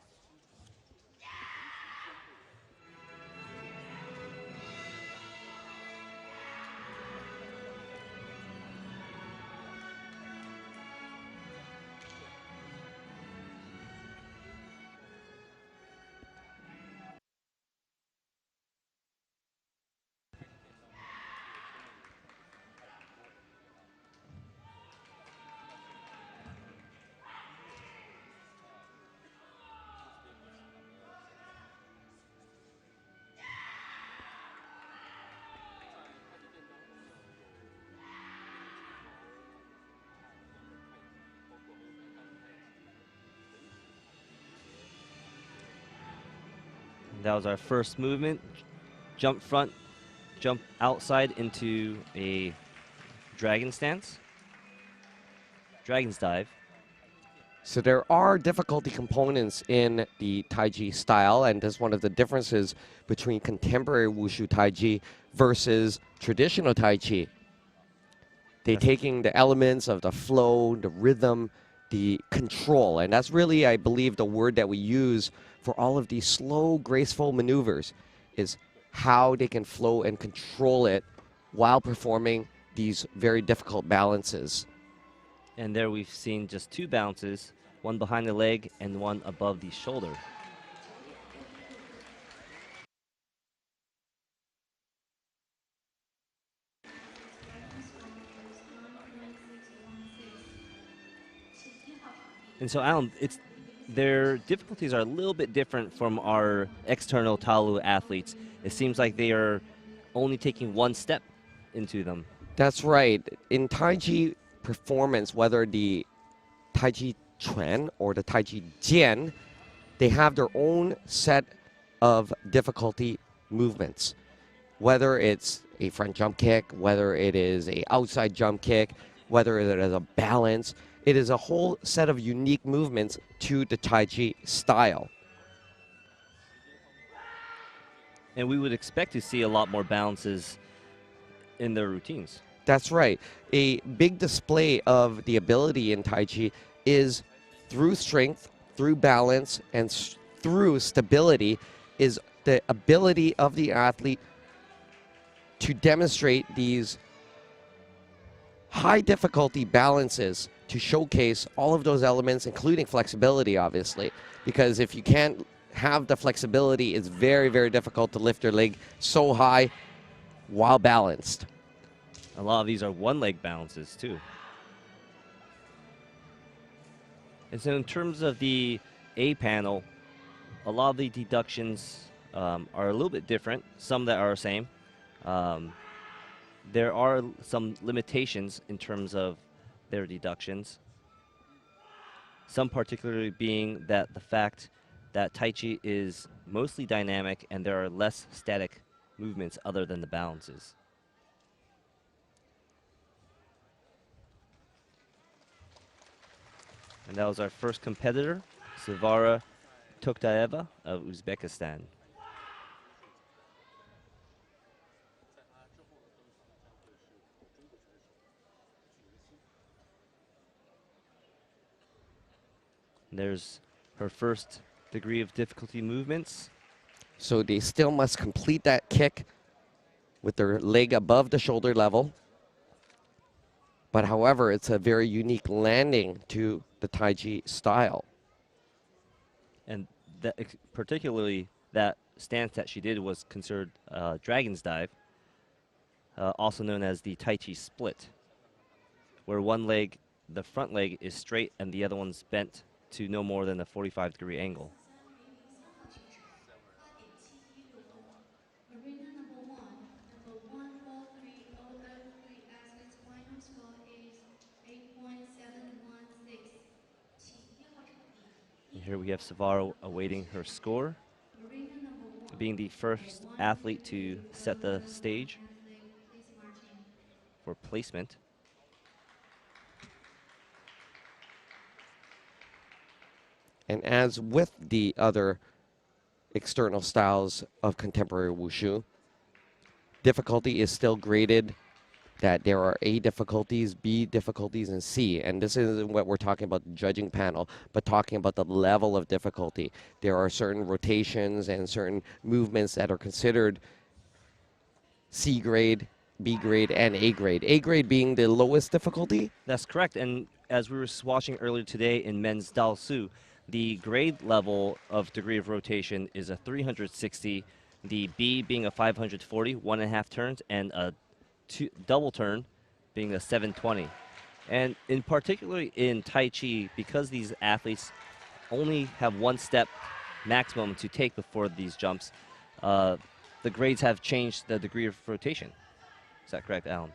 That was our first movement. Jump front, jump outside into a dragon stance. Dragon's dive. So there are difficulty components in the Taiji style, and that's one of the differences between contemporary Wushu Taiji versus traditional Taiji. They're taking the elements of the flow, the rhythm, the control, and that's really, I believe, the word that we use for all of these slow, graceful maneuvers is how they can flow and control it while performing these very difficult balances. And there we've seen just two bounces, one behind the leg and one above the shoulder. And so, Alan, their difficulties are a little bit different from our external Taolu athletes. It seems like they are only taking one step into them. That's right. In Taiji performance, whether the Taijiquan or the Taijijian, they have their own set of difficulty movements. Whether it's a front jump kick, whether it is an outside jump kick, whether it is a balance, it is a whole set of unique movements to the Taiji style. And we would expect to see a lot more balances in their routines. That's right. A big display of the ability in Taiji is through strength, through balance, and through stability is the ability of the athlete to demonstrate these high difficulty balances to showcase all of those elements, including flexibility, obviously. Because if you can't have the flexibility, it's very, very difficult to lift your leg so high while balanced. A lot of these are one-leg balances, too. And so in terms of the A panel, a lot of the deductions are a little bit different, some that are the same. There are some limitations in terms of their deductions. Some particularly being that the fact that Tai Chi is mostly dynamic and there are less static movements other than the balances. And that was our first competitor, Sevara Toktaeva of Uzbekistan. There's her first degree of difficulty movements. So they still must complete that kick with their leg above the shoulder level. But however, it's a very unique landing to the Tai Chi style. And that, particularly that stance that she did was considered dragon's dive, also known as the Tai Chi split, where one leg, the front leg, is straight and the other one's bent to no more than a 45-degree angle. And here we have Sevara awaiting her score, being the first athlete to set the stage for placement. And as with the other external styles of contemporary Wushu, difficulty is still graded, that there are A difficulties, B difficulties, and C. And this isn't what we're talking about the judging panel, but talking about the level of difficulty. There are certain rotations and certain movements that are considered C grade, B grade, and A grade. A grade being the lowest difficulty? That's correct. And as we were watching earlier today in men's Dao Su, the grade level of degree of rotation is a 360, the B being a 540, 1.5 turns, and a double turn being a 720. And in particularly in Tai Chi, because these athletes only have one step maximum to take before these jumps, the grades have changed the degree of rotation. Is that correct, Alan?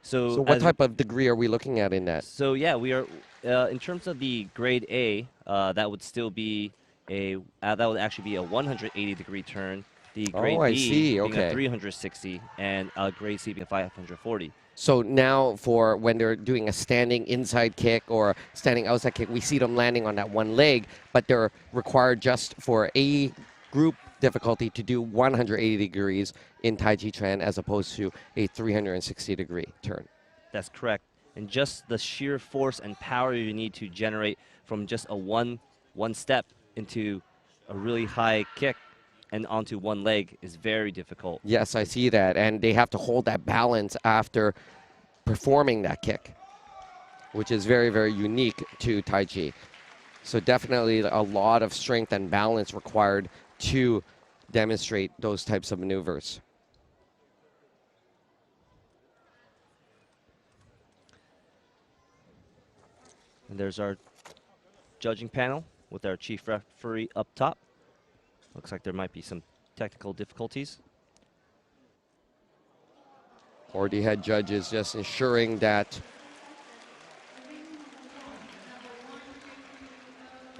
So what type of degree are we looking at in that? So yeah, we are in terms of the grade A, that would still be a that would actually be a 180-degree turn. The grade B being a 360, and grade C being a 540. So now for when they're doing a standing inside kick or standing outside kick, we see them landing on that one leg, but they're required just for A group difficulty to do 180 degrees in Tai Chi Chuan as opposed to a 360-degree turn. That's correct. And just the sheer force and power you need to generate from just a one step into a really high kick and onto one leg is very difficult. Yes, I see that. And they have to hold that balance after performing that kick, which is very, very unique to Tai Chi. So definitely a lot of strength and balance required to demonstrate those types of maneuvers. And there's our judging panel with our chief referee up top. Looks like there might be some technical difficulties. Or the head judges just ensuring that.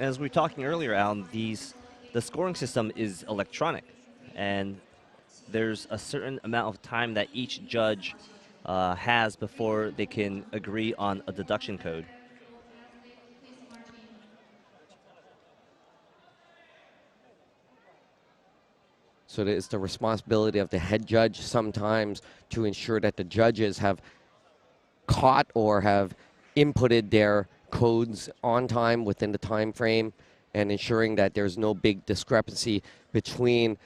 As we were talking earlier, Alan, the scoring system is electronic, and there's a certain amount of time that each judge has before they can agree on a deduction code. So it's the responsibility of the head judge sometimes to ensure that the judges have caught or have inputted their codes on time within the time frame, and ensuring that there's no big discrepancy between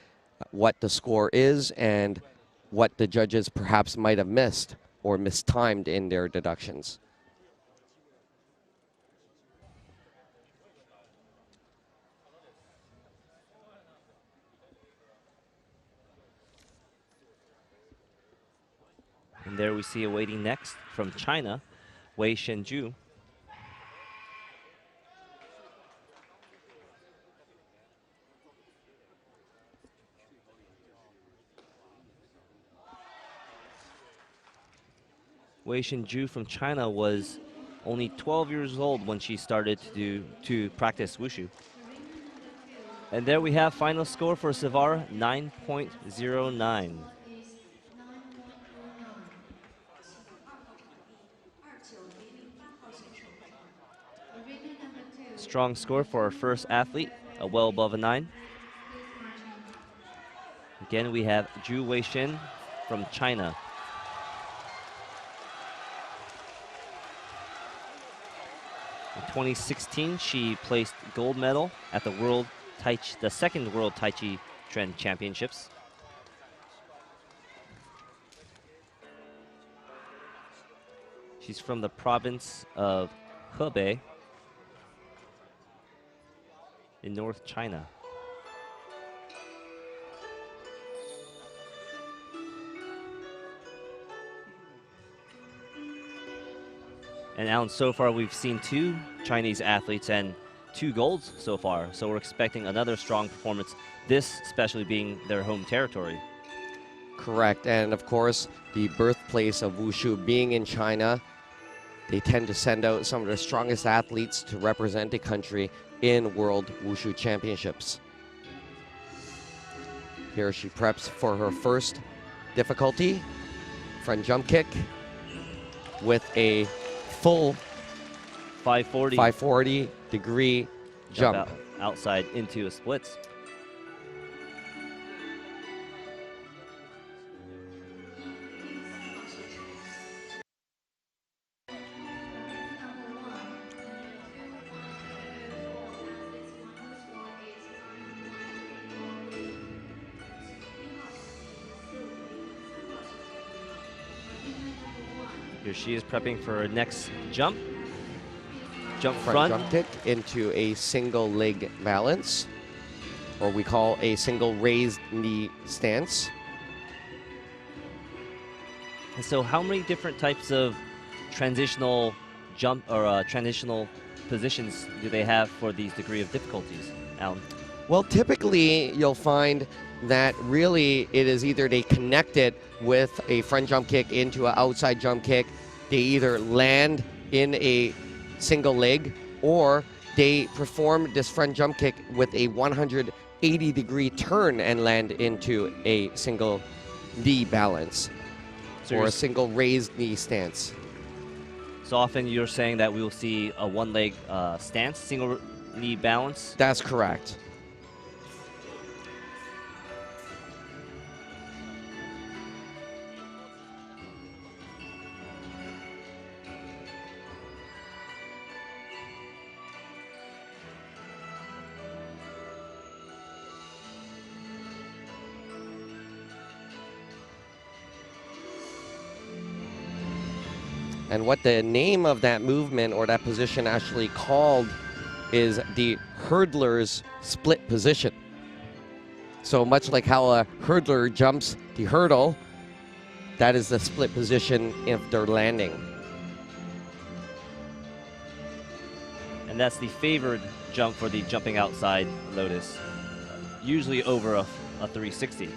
what the score is and what the judges perhaps might have missed or mistimed in their deductions. And there we see awaiting next from China, Wei Shenju. Xingyiquan from China was only 12 years old when she started to practice Wushu. And there we have final score for Savara, 9.09. Strong score for our first athlete, well above a 9. Again, we have Zhu Weixin from China. In 2016, she placed gold medal at the second World Tai Chi Chuan Championships. She's from the province of Hebei in North China. And Alan, so far we've seen 2 Chinese athletes and 2 golds so far. So we're expecting another strong performance, this especially being their home territory. Correct. And of course, the birthplace of Wushu being in China, they tend to send out some of the strongest athletes to represent the country in World Wushu Championships. Here she preps for her first difficulty, front jump kick with a full 540 degree jump. Outside into a splits. Here she is prepping for her next jump. Jump front. Jump kick into a single leg balance, or we call a single raised knee stance. And so how many different types of transitional jump or transitional positions do they have for these degree of difficulties, Alan? Well, typically you'll find that really it is either they connect it with a front jump kick into an outside jump kick. They either land in a single leg, or they perform this front jump kick with a 180 degree turn and land into a single knee balance, or a single raised knee stance. So often you're saying that we will see a one leg stance, single knee balance? That's correct. And what the name of that movement or that position actually called is the hurdler's split position. So much like how a hurdler jumps the hurdle, that is the split position if they're landing. And that's the favored jump for the jumping outside lotus, usually over a 360.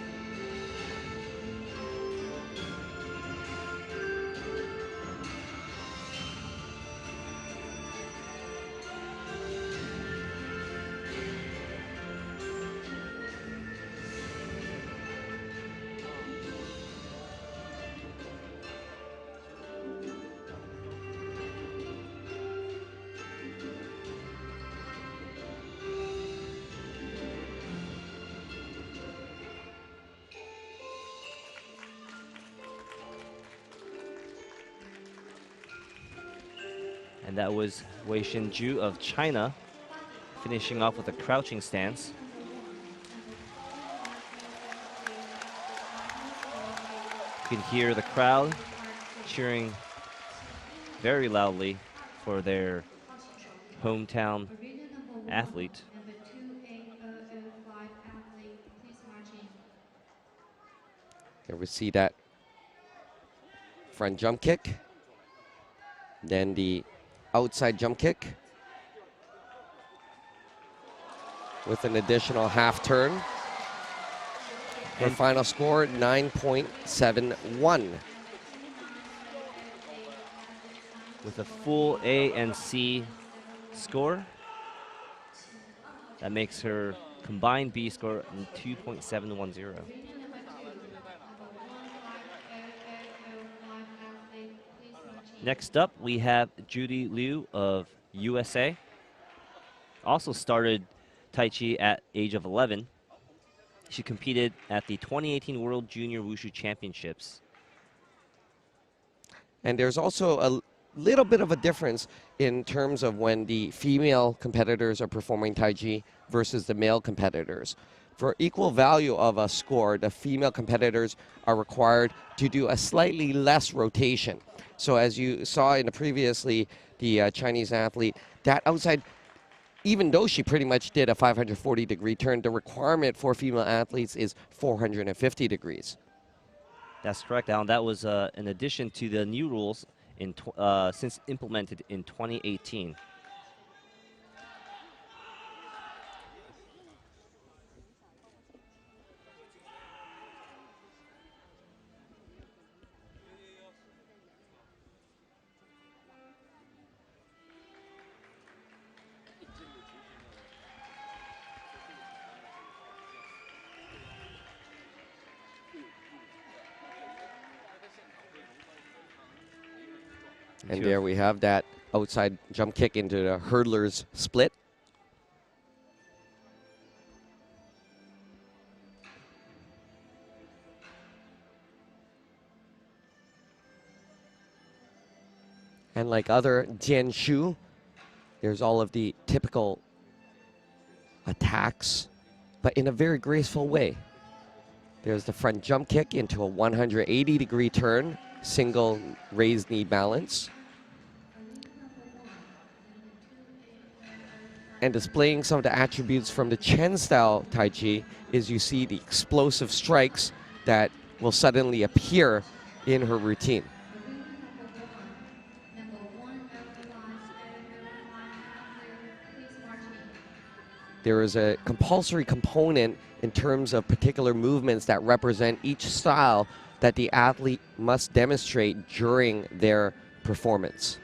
And that was Xingyiquan of China, finishing off with a crouching stance. You can hear the crowd cheering very loudly for their hometown athlete. Here we see that front jump kick, then the outside jump kick with an additional half turn. Her final score, 9.71. with a full A and C score. That makes her combined B score 2.710. Next up, we have Judy Liu of USA. Also started Tai Chi at age of 11. She competed at the 2018 World Junior Wushu Championships. And there's also a little bit of a difference in terms of when the female competitors are performing Tai Chi versus the male competitors. For equal value of a score, the female competitors are required to do a slightly less rotation. So as you saw in the previously, the Chinese athlete, that outside, even though she pretty much did a 540-degree turn, the requirement for female athletes is 450 degrees. That's correct, Alan. That was in addition to the new rules since implemented in 2018. And there we have that outside jump kick into the hurdler's split. And like other jianshu, there's all of the typical attacks, but in a very graceful way. There's the front jump kick into a 180-degree turn, single raised knee balance. And displaying some of the attributes from the Chen style Tai Chi is you see the explosive strikes that will suddenly appear in her routine. There is a compulsory component in terms of particular movements that represent each style that the athlete must demonstrate during their performance.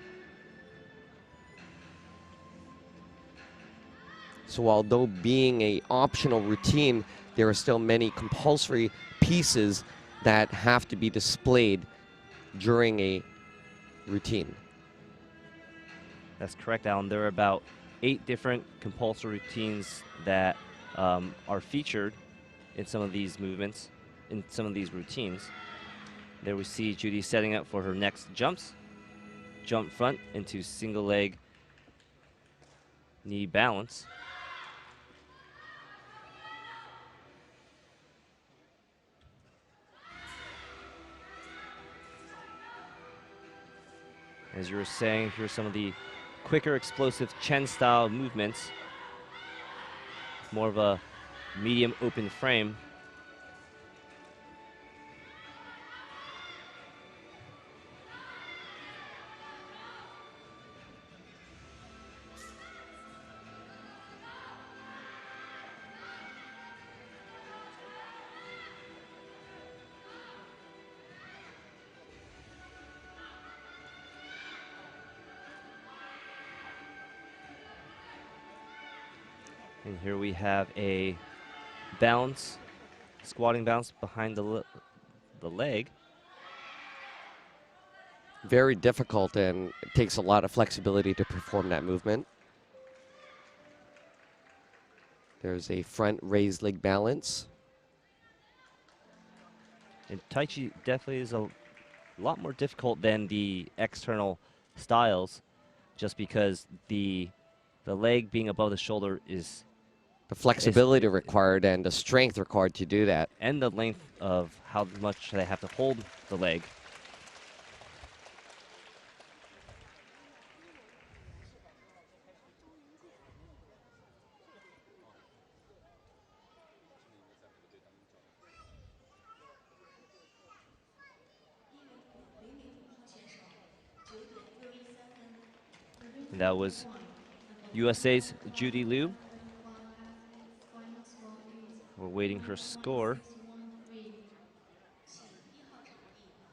So although being an optional routine, there are still many compulsory pieces that have to be displayed during a routine. That's correct, Alan. There are about 8 different compulsory routines that are featured in some of these movements, in some of these routines. There we see Judy setting up for her next jumps. Jump front into single leg knee balance. As you were saying, here's some of the quicker, explosive Chen-style movements. More of a medium open frame. And here we have a bounce, squatting bounce behind the leg. Very difficult, and it takes a lot of flexibility to perform that movement. There's a front raised leg balance. And Tai Chi definitely is a lot more difficult than the external styles, just because the leg being above the shoulder is The flexibility required and the strength required to do that. and the length of how much they have to hold the leg. And that was USA's Judy Liu. We're waiting her score.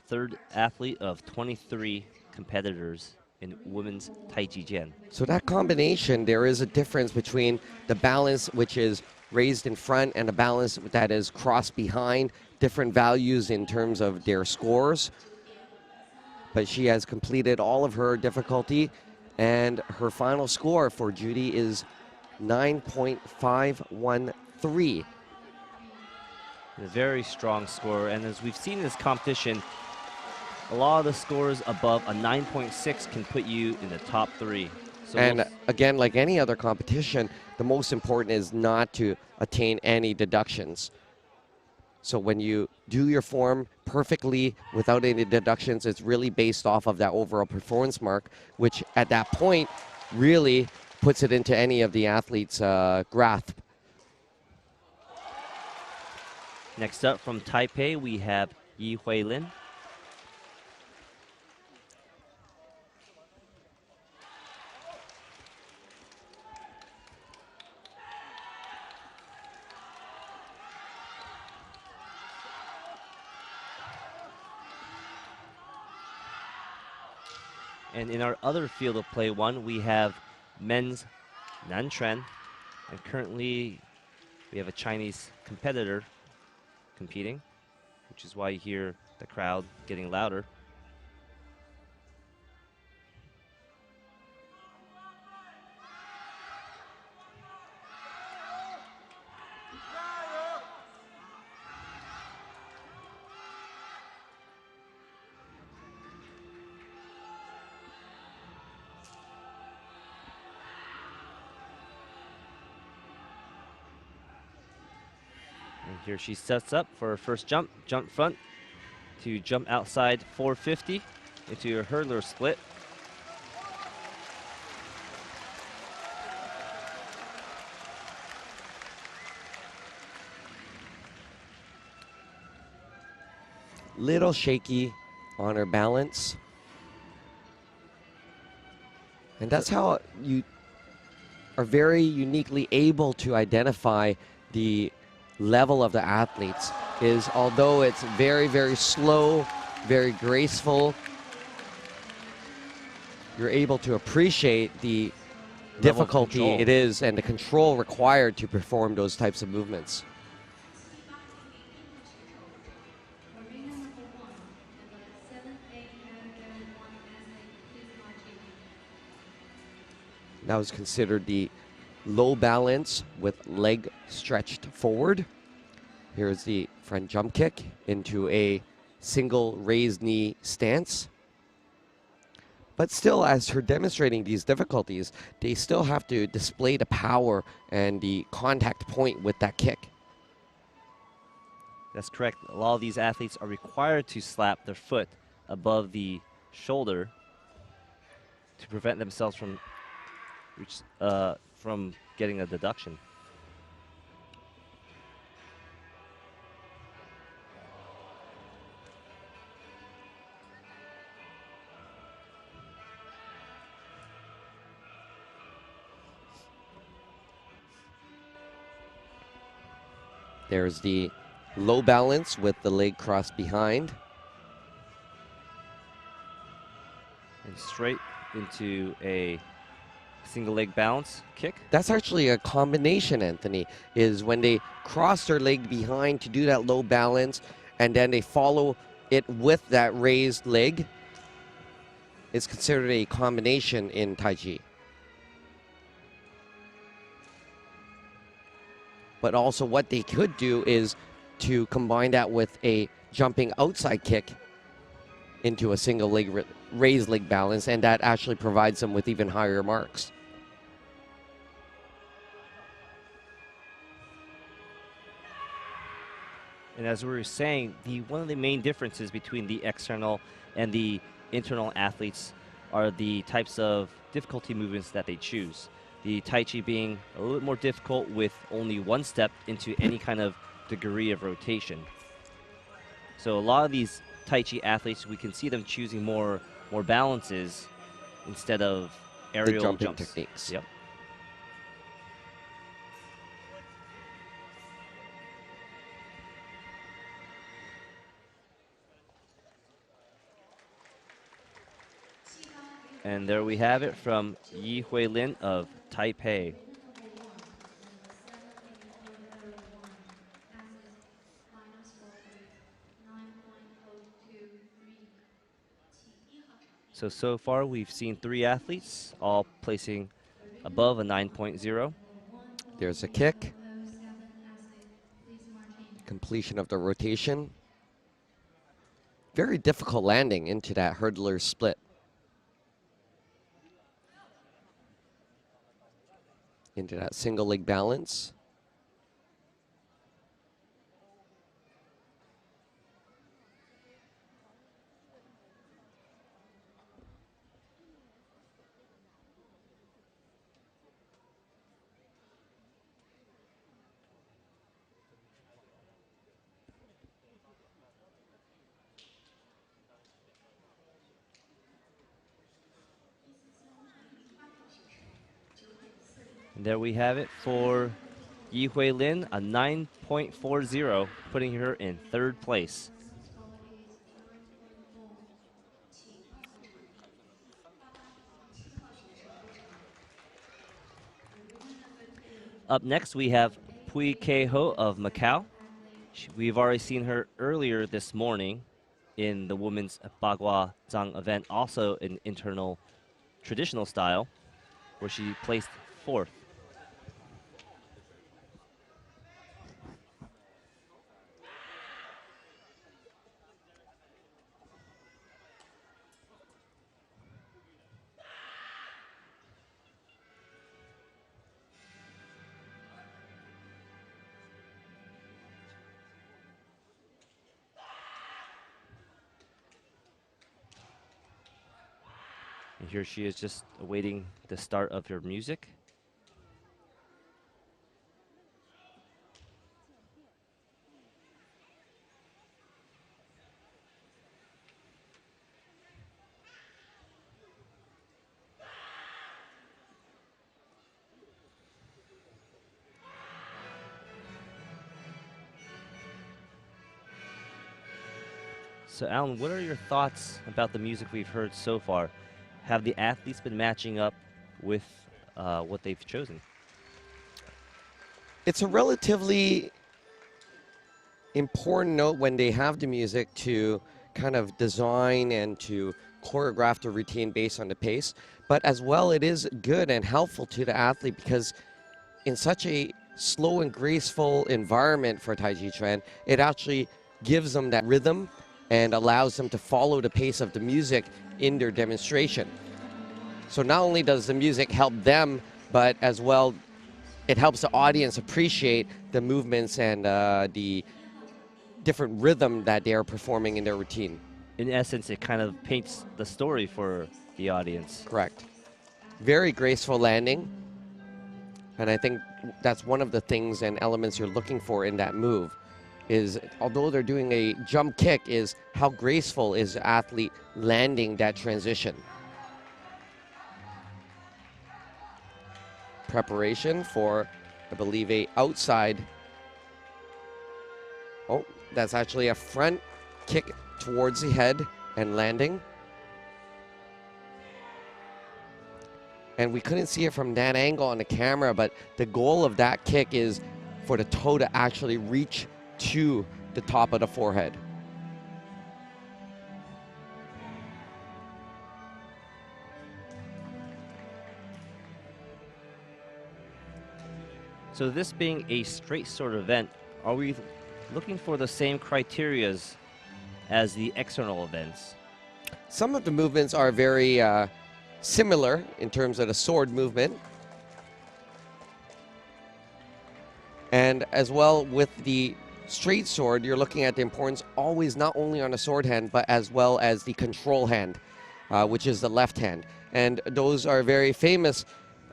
Third athlete of 23 competitors in women's Taijijian. So that combination, there is a difference between the balance which is raised in front and the balance that is crossed behind, different values in terms of their scores. But she has completed all of her difficulty, and her final score for Judy is 9.513. A very strong score, and as we've seen in this competition, a lot of the scores above a 9.6 can put you in the top 3. So And again, like any other competition, the most important is not to attain any deductions. So when you do your form perfectly without any deductions, it's really based off of that overall performance mark, which at that point really puts it into any of the athletes' grasp. Next up from Taipei, we have Yi Huilin. And in our other field of play one, we have men's Nanquan. And currently, we have a Chinese competitor competing, which is why you hear the crowd getting louder. And here she sets up for her first jump front to jump outside 450 into her hurdler split. Little shaky on her balance. And that's how you are very uniquely able to identify the level of the athletes, is although it's very, very slow, very graceful, you're able to appreciate the difficulty it is and the control required to perform those types of movements. That was considered the low balance with leg stretched forward. Here's the front jump kick into a single raised knee stance. But still, as her demonstrating these difficulties, they still have to display the power and the contact point with that kick. That's correct. A lot of these athletes are required to slap their foot above the shoulder to prevent themselves from getting a deduction. There's the low balance with the leg crossed behind. And straight into a single leg bounce kick. That's actually a combination, Anthony, is when they cross their leg behind to do that low balance and then they follow it with that raised leg. It's considered a combination in Taiji. But also what they could do is to combine that with a jumping outside kick into a single leg raised leg balance, and that actually provides them with even higher marks. And as we were saying, one of the main differences between the external and the internal athletes are the types of difficulty movements that they choose. The Tai Chi being a little bit more difficult with only one step into any kind of degree of rotation. So a lot of these Tai Chi athletes, we can see them choosing more balances instead of aerial jumping jumps. techniques. Yep. And there we have it from Yi Huilin of Taipei. So far we've seen 3 athletes, all placing above a 9.0. There's a kick. Completion of the rotation. Very difficult landing into that hurdler split. Into that single leg balance. And there we have it for Yi Huilin, a 9.40, putting her in 3rd place. Up next, we have Pui Keho of Macau. We've already seen her earlier this morning in the women's Bagua Zhang event, also in internal traditional style, where she placed 4th. And here she is just awaiting the start of her music. So Alan, what are your thoughts about the music we've heard so far? Have the athletes been matching up with what they've chosen? It's a relatively important note when they have the music to kind of design and to choreograph the routine based on the pace. But as well, it is good and helpful to the athlete because in such a slow and graceful environment for Taijiquan, it actually gives them that rhythm and allows them to follow the pace of the music in their demonstration. So not only does the music help them, but as well, it helps the audience appreciate the movements and the different rhythm that they are performing in their routine. In essence, it kind of paints the story for the audience. Correct. Very graceful landing. And I think that's one of the things and elements you're looking for in that move is, although they're doing a jump kick, is how graceful is the athlete landing that transition. Preparation for, I believe, a outside. Oh, that's actually a front kick towards the head and landing. And we couldn't see it from that angle on the camera, but the goal of that kick is for the toe to actually reach to the top of the forehead. So this being a straight sword event, are we looking for the same criterias as the external events? Some of the movements are very similar in terms of the sword movement. And as well with the straight sword, you're looking at the importance always not only on the sword hand, but as well as the control hand, which is the left hand. And those are very famous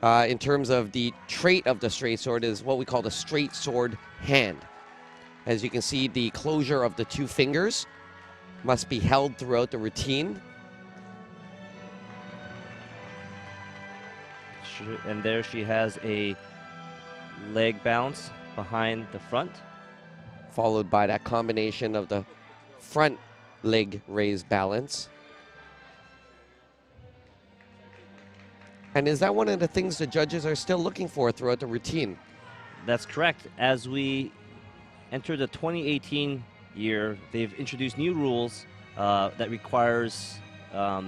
in terms of the trait of the straight sword is what we call the straight sword hand. As you can see, the closure of the 2 fingers must be held throughout the routine. And there she has a leg bounce behind the front. Followed by that combination of the front leg raise balance. And is that one of the things the judges are still looking for throughout the routine? That's correct. As we enter the 2018 year, they've introduced new rules that requires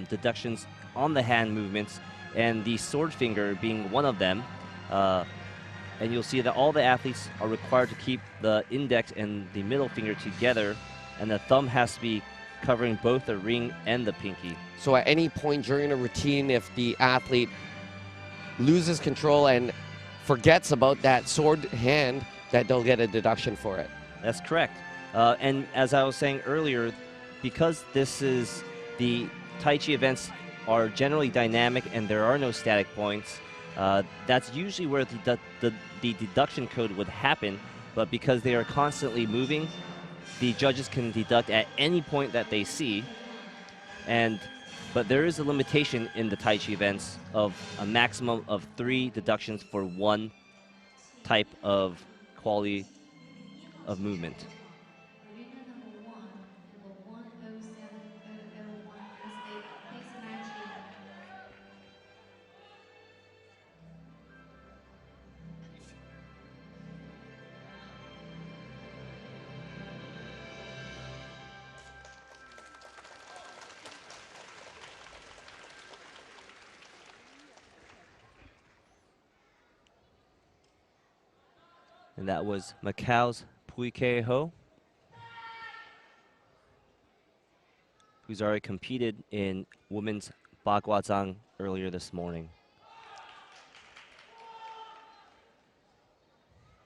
deductions on the hand movements, and the sword finger being one of them. And you'll see that all the athletes are required to keep the index and the middle finger together, and the thumb has to be covering both the ring and the pinky. So at any point during a routine, if the athlete loses control and forgets about that sword hand, that they'll get a deduction for it. That's correct. And as I was saying earlier, because this is the Tai Chi events are generally dynamic and there are no static points, that's usually where the deduction code would happen. But because they are constantly moving, the judges can deduct at any point that they see. But there is a limitation in the Tai Chi events of a maximum of 3 deductions for one type of quality of movement. And that was Macau's Pui Ke Ho, who's already competed in women's Bagua earlier this morning.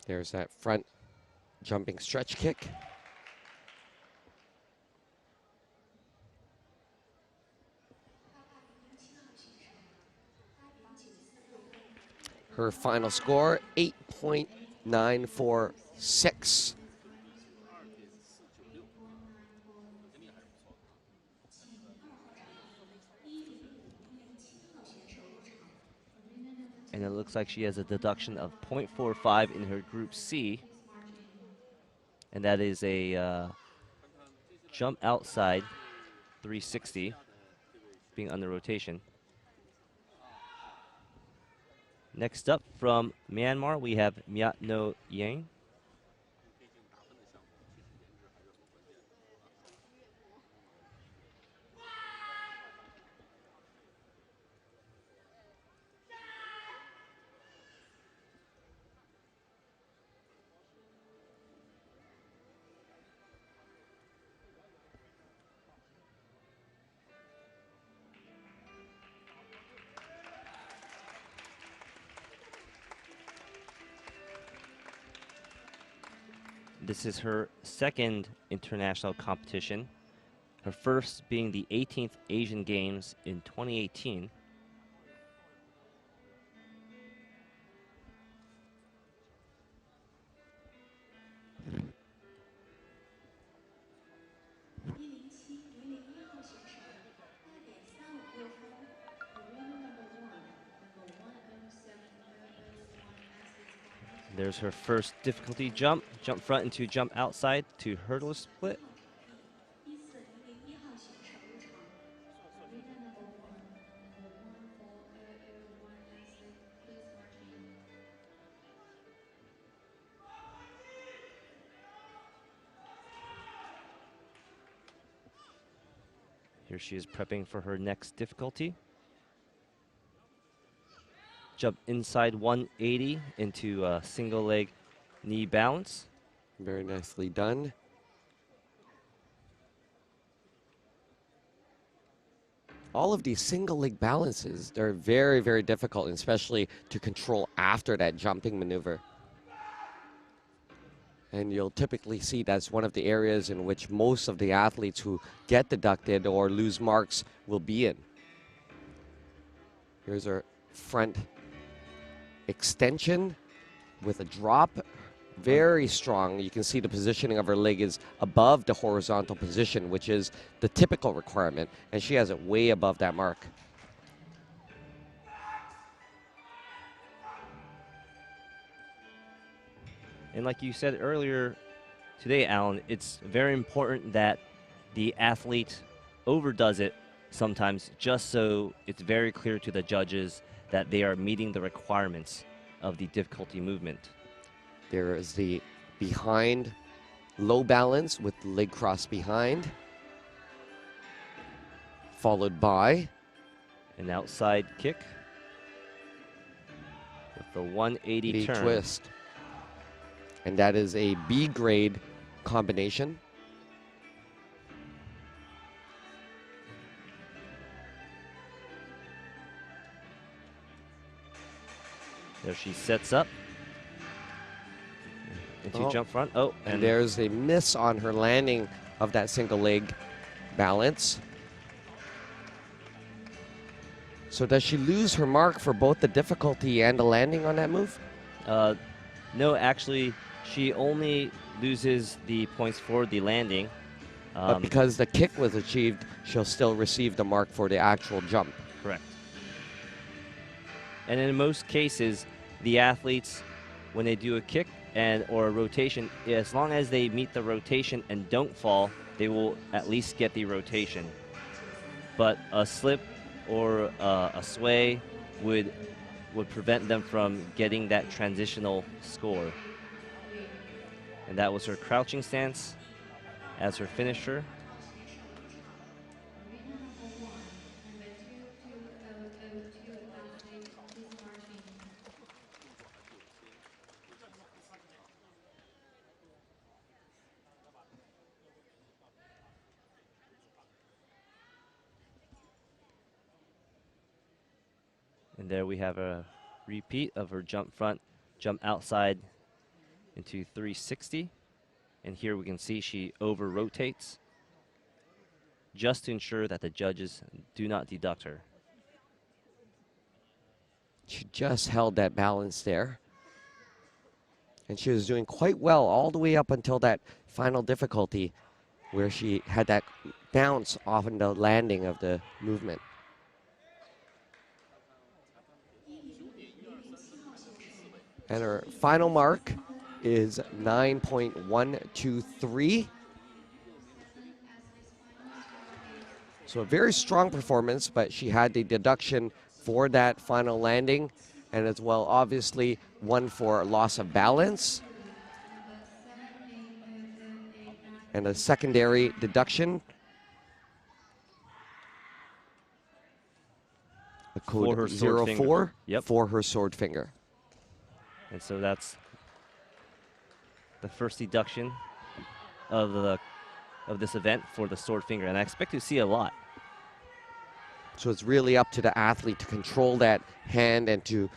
There's that front jumping stretch kick. Her final score, 8.946. And it looks like she has a deduction of 0.45 in her Group C. And that is a jump outside 360, being under rotation. Next up from Myanmar, we have Myat No Yang. This is her second international competition, her first being the 18th Asian Games in 2018. There's her first difficulty jump front into jump outside to hurdle split. Here she is prepping for her next difficulty. Jump inside 180 into a single leg knee balance. Very nicely done. All of these single leg balances, they're very, very difficult, especially to control after that jumping maneuver. And you'll typically see that's one of the areas in which most of the athletes who get deducted or lose marks will be in. Here's our front extension with a drop, very strong. You can see the positioning of her leg is above the horizontal position, which is the typical requirement, and she has it way above that mark. And like you said earlier today, Alan, it's very important that the athlete overdoes it sometimes, just so it's very clear to the judges that they are meeting the requirements of the difficulty movement. There is the behind low balance with the leg cross behind, followed by an outside kick with the 180 the turn. twist. And that is a B grade combination. There she sets up into jump front. Oh, and there's a miss on her landing of that single leg balance. So does she lose her mark for both the difficulty and the landing on that move? No, actually, she only loses the points for the landing. But because the kick was achieved, she'll still receive the mark for the actual jump. Correct. And in most cases, the athletes, when they do a kick or a rotation, as long as they meet the rotation and don't fall, they will at least get the rotation. But a slip or a sway would prevent them from getting that transitional score. And that was her crouching stance as her finisher. And there we have a repeat of her jump front, jump outside into 360. And here we can see she over rotates just to ensure that the judges do not deduct her. She just held that balance there. And she was doing quite well all the way up until that final difficulty where she had that bounce off in the landing of the movement. And her final mark is 9.123. So a very strong performance, but she had the deduction for that final landing, and as well, obviously, one for loss of balance. And a secondary deduction. A code For her sword 04 Yep. for her sword finger. And so that's the first deduction of this event for the sword finger, and I expect to see a lot. So it's really up to the athlete to control that hand and to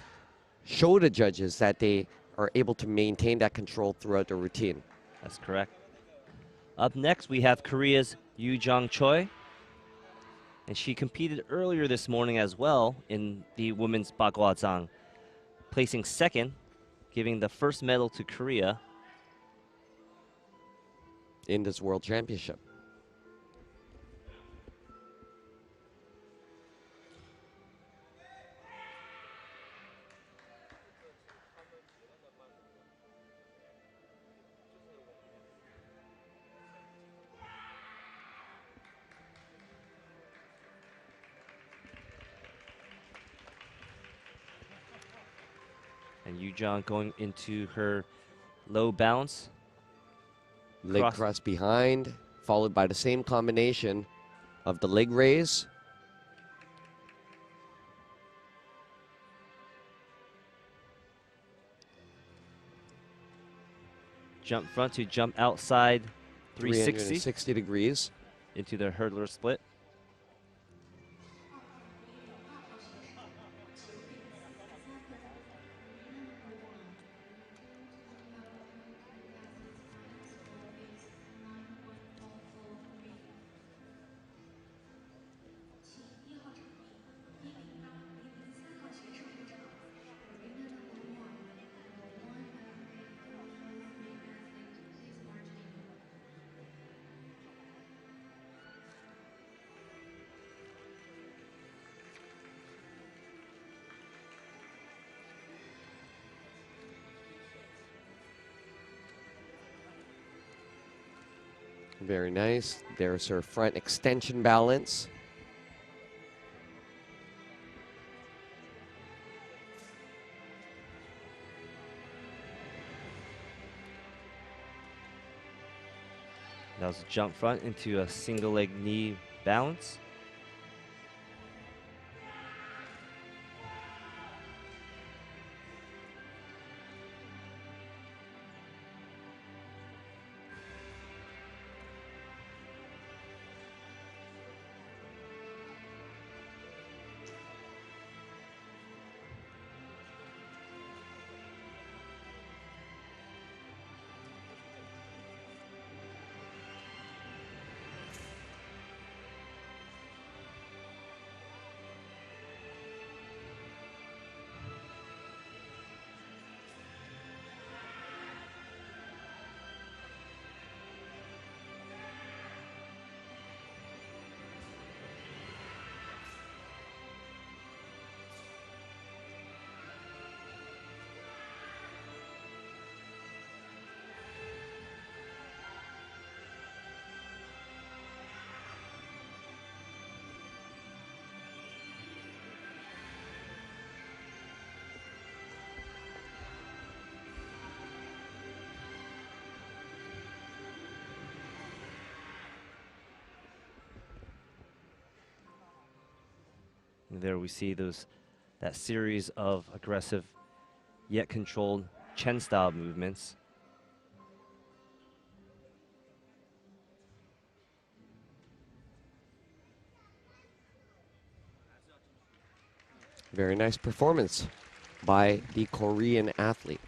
show the judges that they are able to maintain that control throughout the routine. That's correct. Up next, we have Korea's Yoo Jong-choi, and she competed earlier this morning as well in the women's Bagwazang, placing second, giving the first medal to Korea in this World Championship. And Yoo Jong going into her low bounce. Leg cross behind, followed by the same combination of the leg raise. Jump front to jump outside 360 degrees into the hurdler split. Very nice. There's her front extension balance. That was a jump front into a single leg knee balance. There we see that series of aggressive yet controlled Chen style movements. Very nice performance by the Korean athlete.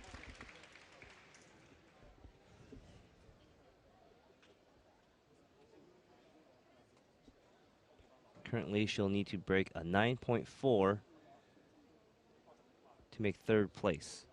Currently, she'll need to break a 9.4 to make third place.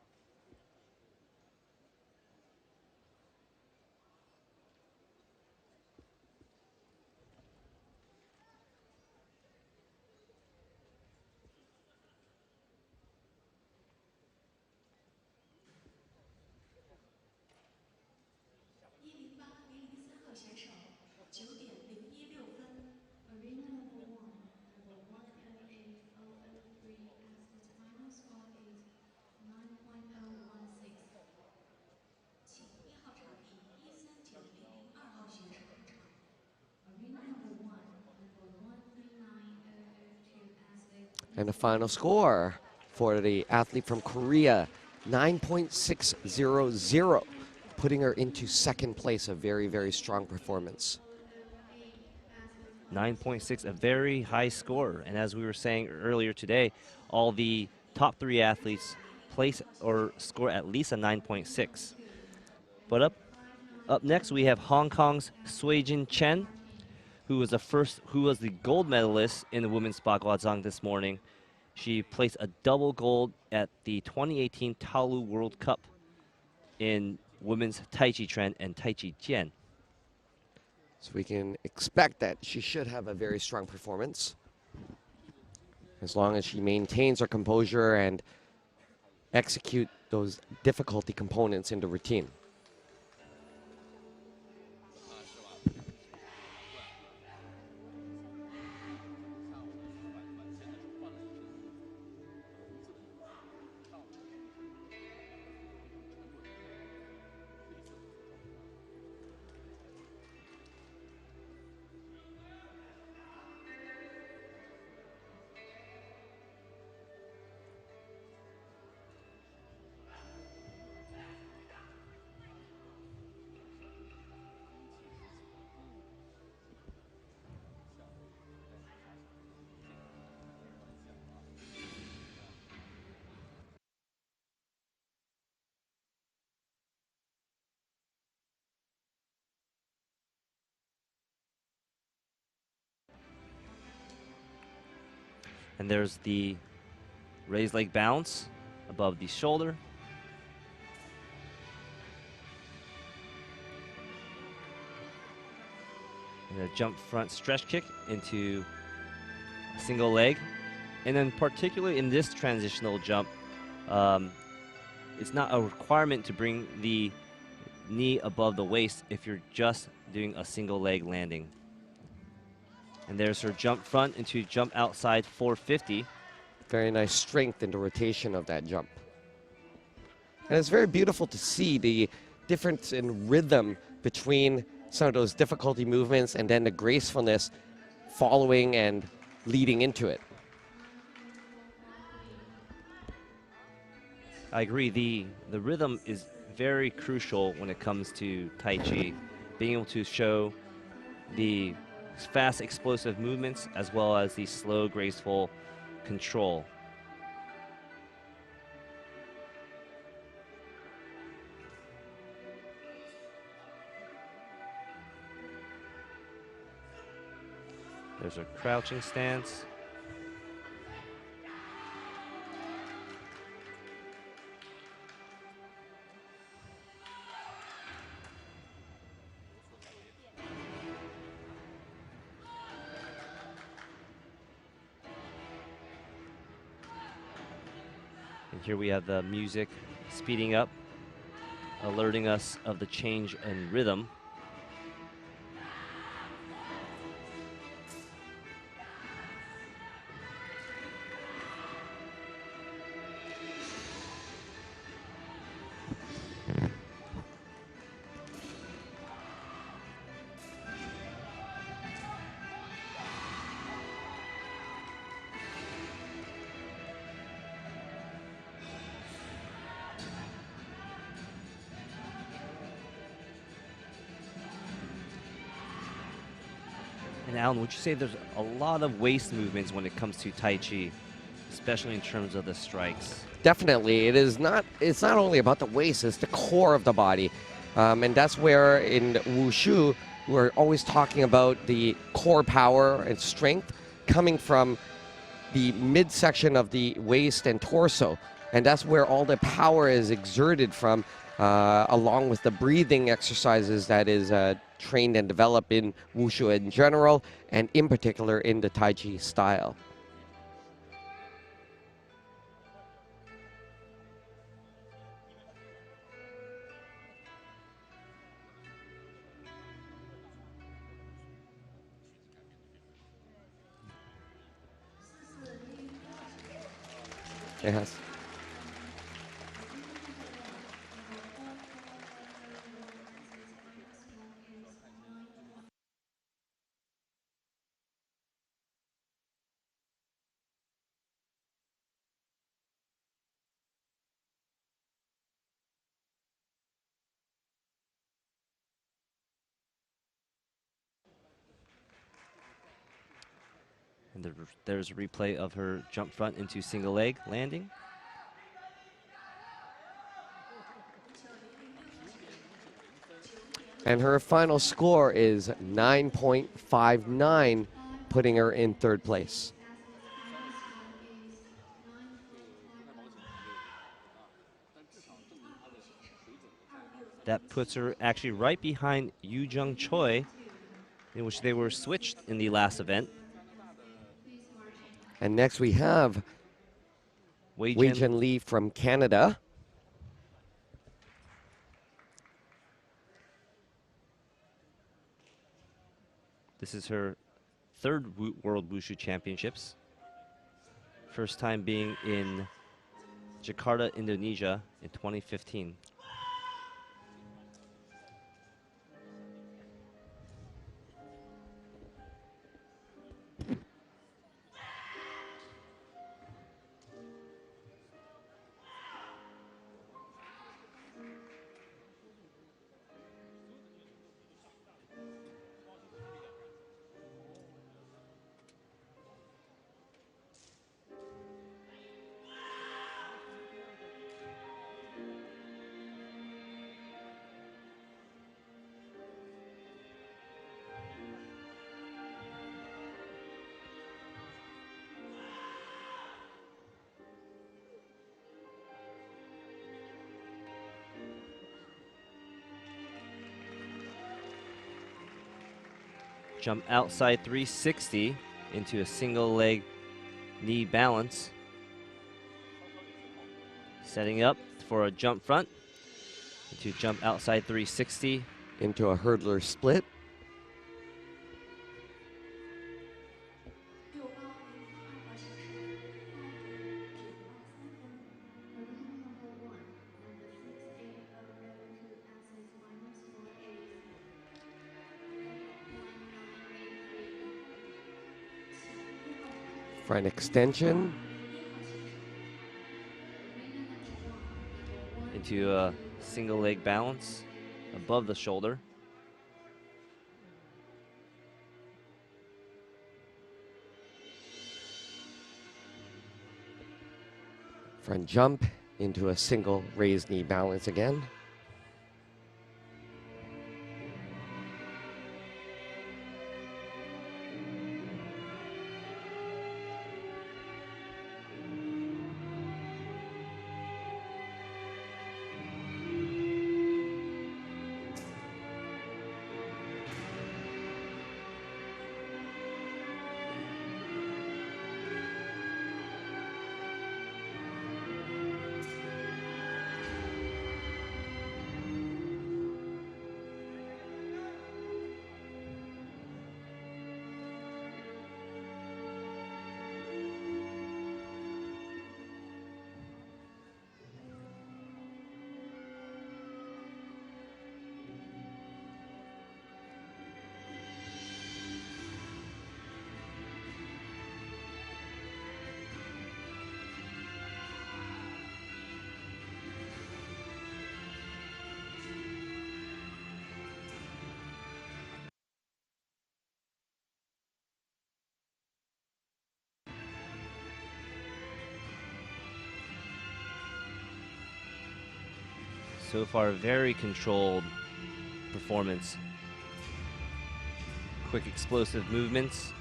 And the final score for the athlete from Korea, 9.600, putting her into second place, a very, very strong performance. 9.6, a very high score. And as we were saying earlier today, all the top 3 athletes place or score at least a 9.6. But up next, we have Hong Kong's Suijin Chen, who was the gold medalist in the women's Bagua this morning. She placed a double gold at the 2018 Taolu World Cup in women's Taichi Chuan and Taijijian. So we can expect that she should have a very strong performance, as long as she maintains her composure and execute those difficulty components in the routine. And there's the raised leg bounce above the shoulder. And a jump front stretch kick into a single leg. And then particularly in this transitional jump, it's not a requirement to bring the knee above the waist if you're just doing a single leg landing. And there's her jump front into jump outside 450. Very nice strength in the rotation of that jump. And it's very beautiful to see the difference in rhythm between some of those difficulty movements and then the gracefulness following and leading into it. I agree. The rhythm is very crucial when it comes to Tai Chi. Being able to show the fast, explosive movements as well as the slow, graceful control. There's a crouching stance. And here we have the music speeding up, alerting us of the change in rhythm. And Alan, would you say there's a lot of waist movements when it comes to Tai Chi, especially in terms of the strikes? Definitely. It's not only about the waist, it's the core of the body. And that's where in Wushu, we're always talking about the core power and strength coming from the midsection of the waist and torso. And that's where all the power is exerted from, along with the breathing exercises that is trained and developed in Wushu in general, and in particular in the Tai Chi style. Yes. And there's a replay of her jump front into single leg landing. And her final score is 9.59, putting her in third place. That puts her actually right behind Yu Jung Choi, in which they were switched in the last event. And next we have Wei Jin Lee from Canada. This is her third World Wushu Championships. First time being in Jakarta, Indonesia in 2015. Jump outside 360 into a single leg knee balance. Setting up for a jump front into jump outside 360. Into a hurdler split. Front extension. Into a single leg balance above the shoulder. Front jump into a single raised knee balance again. So far, very controlled performance. Quick, explosive movements.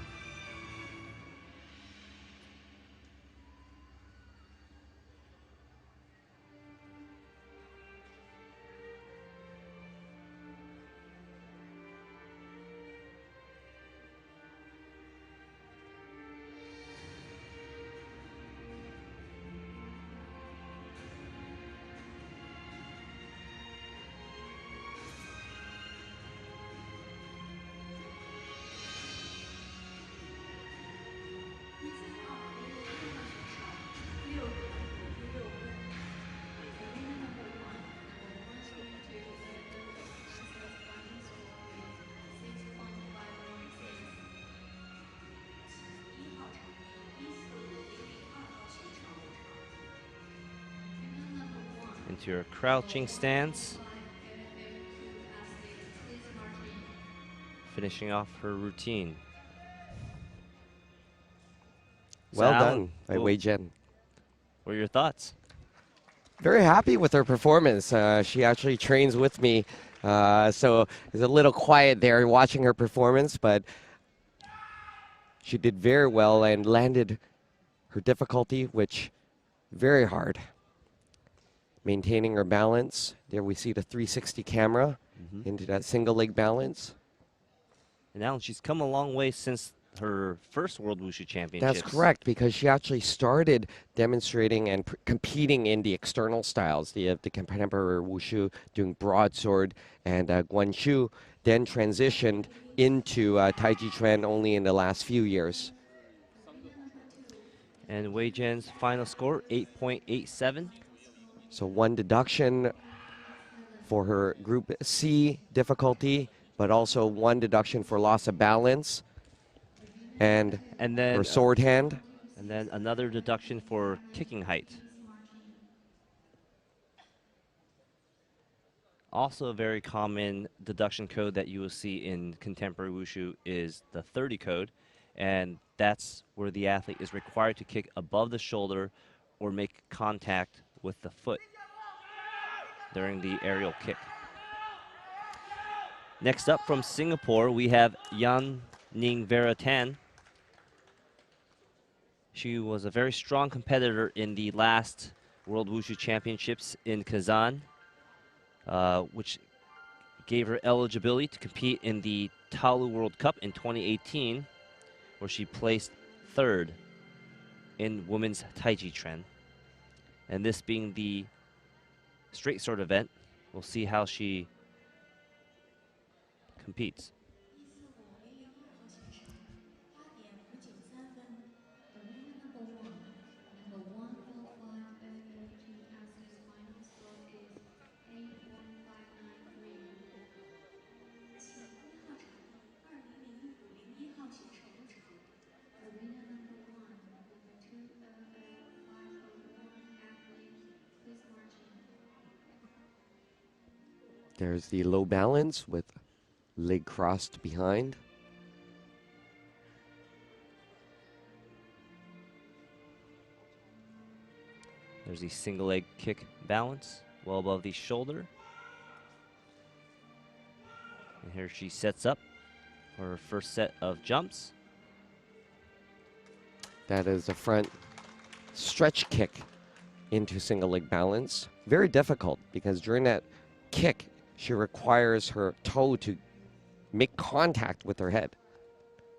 Into your crouching stance. Finishing off her routine. Well Alan, done by Wei Jen. What are your thoughts? Very happy with her performance. She actually trains with me, so it's a little quiet there watching her performance, but she did very well and landed her difficulty, which very hard. Maintaining her balance. There we see the 360 camera into that single leg balance. And Alan, she's come a long way since her first World Wushu Championships. That's correct, because she actually started demonstrating and competing in the external styles, the contemporary Wushu, doing broadsword and Guanshu, then transitioned into Taiji Chuan only in the last few years. And Wei Jen's final score, 8.87. So one deduction for her Group C difficulty, but also one deduction for loss of balance and then her sword hand. And then another deduction for kicking height. Also a very common deduction code that you will see in contemporary Wushu is the 30 code, and that's where the athlete is required to kick above the shoulder or make contact with the foot during the aerial kick. Next up from Singapore, we have Yan Ning Vera Tan. She was a very strong competitor in the last World Wushu Championships in Kazan, which gave her eligibility to compete in the Taolu World Cup in 2018, where she placed third in women's Taiji Chuan. And this being the straight sword event, we'll see how she competes. There's the low balance with leg crossed behind. There's the single leg kick balance, well above the shoulder. And here she sets up for her first set of jumps. That is a front stretch kick into single leg balance. Very difficult because during that kick, she requires her toe to make contact with her head.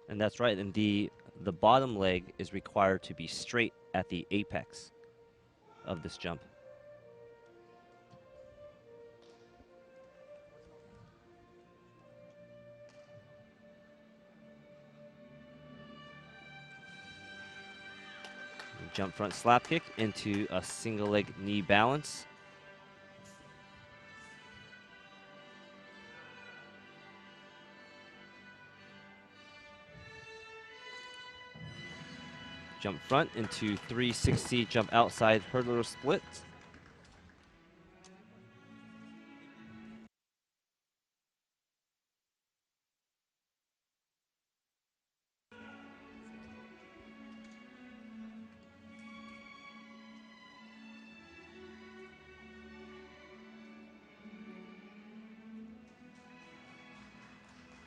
And that's right, and the bottom leg is required to be straight at the apex of this jump. Jump front slap kick into a single leg knee balance. Jump front into 360 jump outside hurdler split.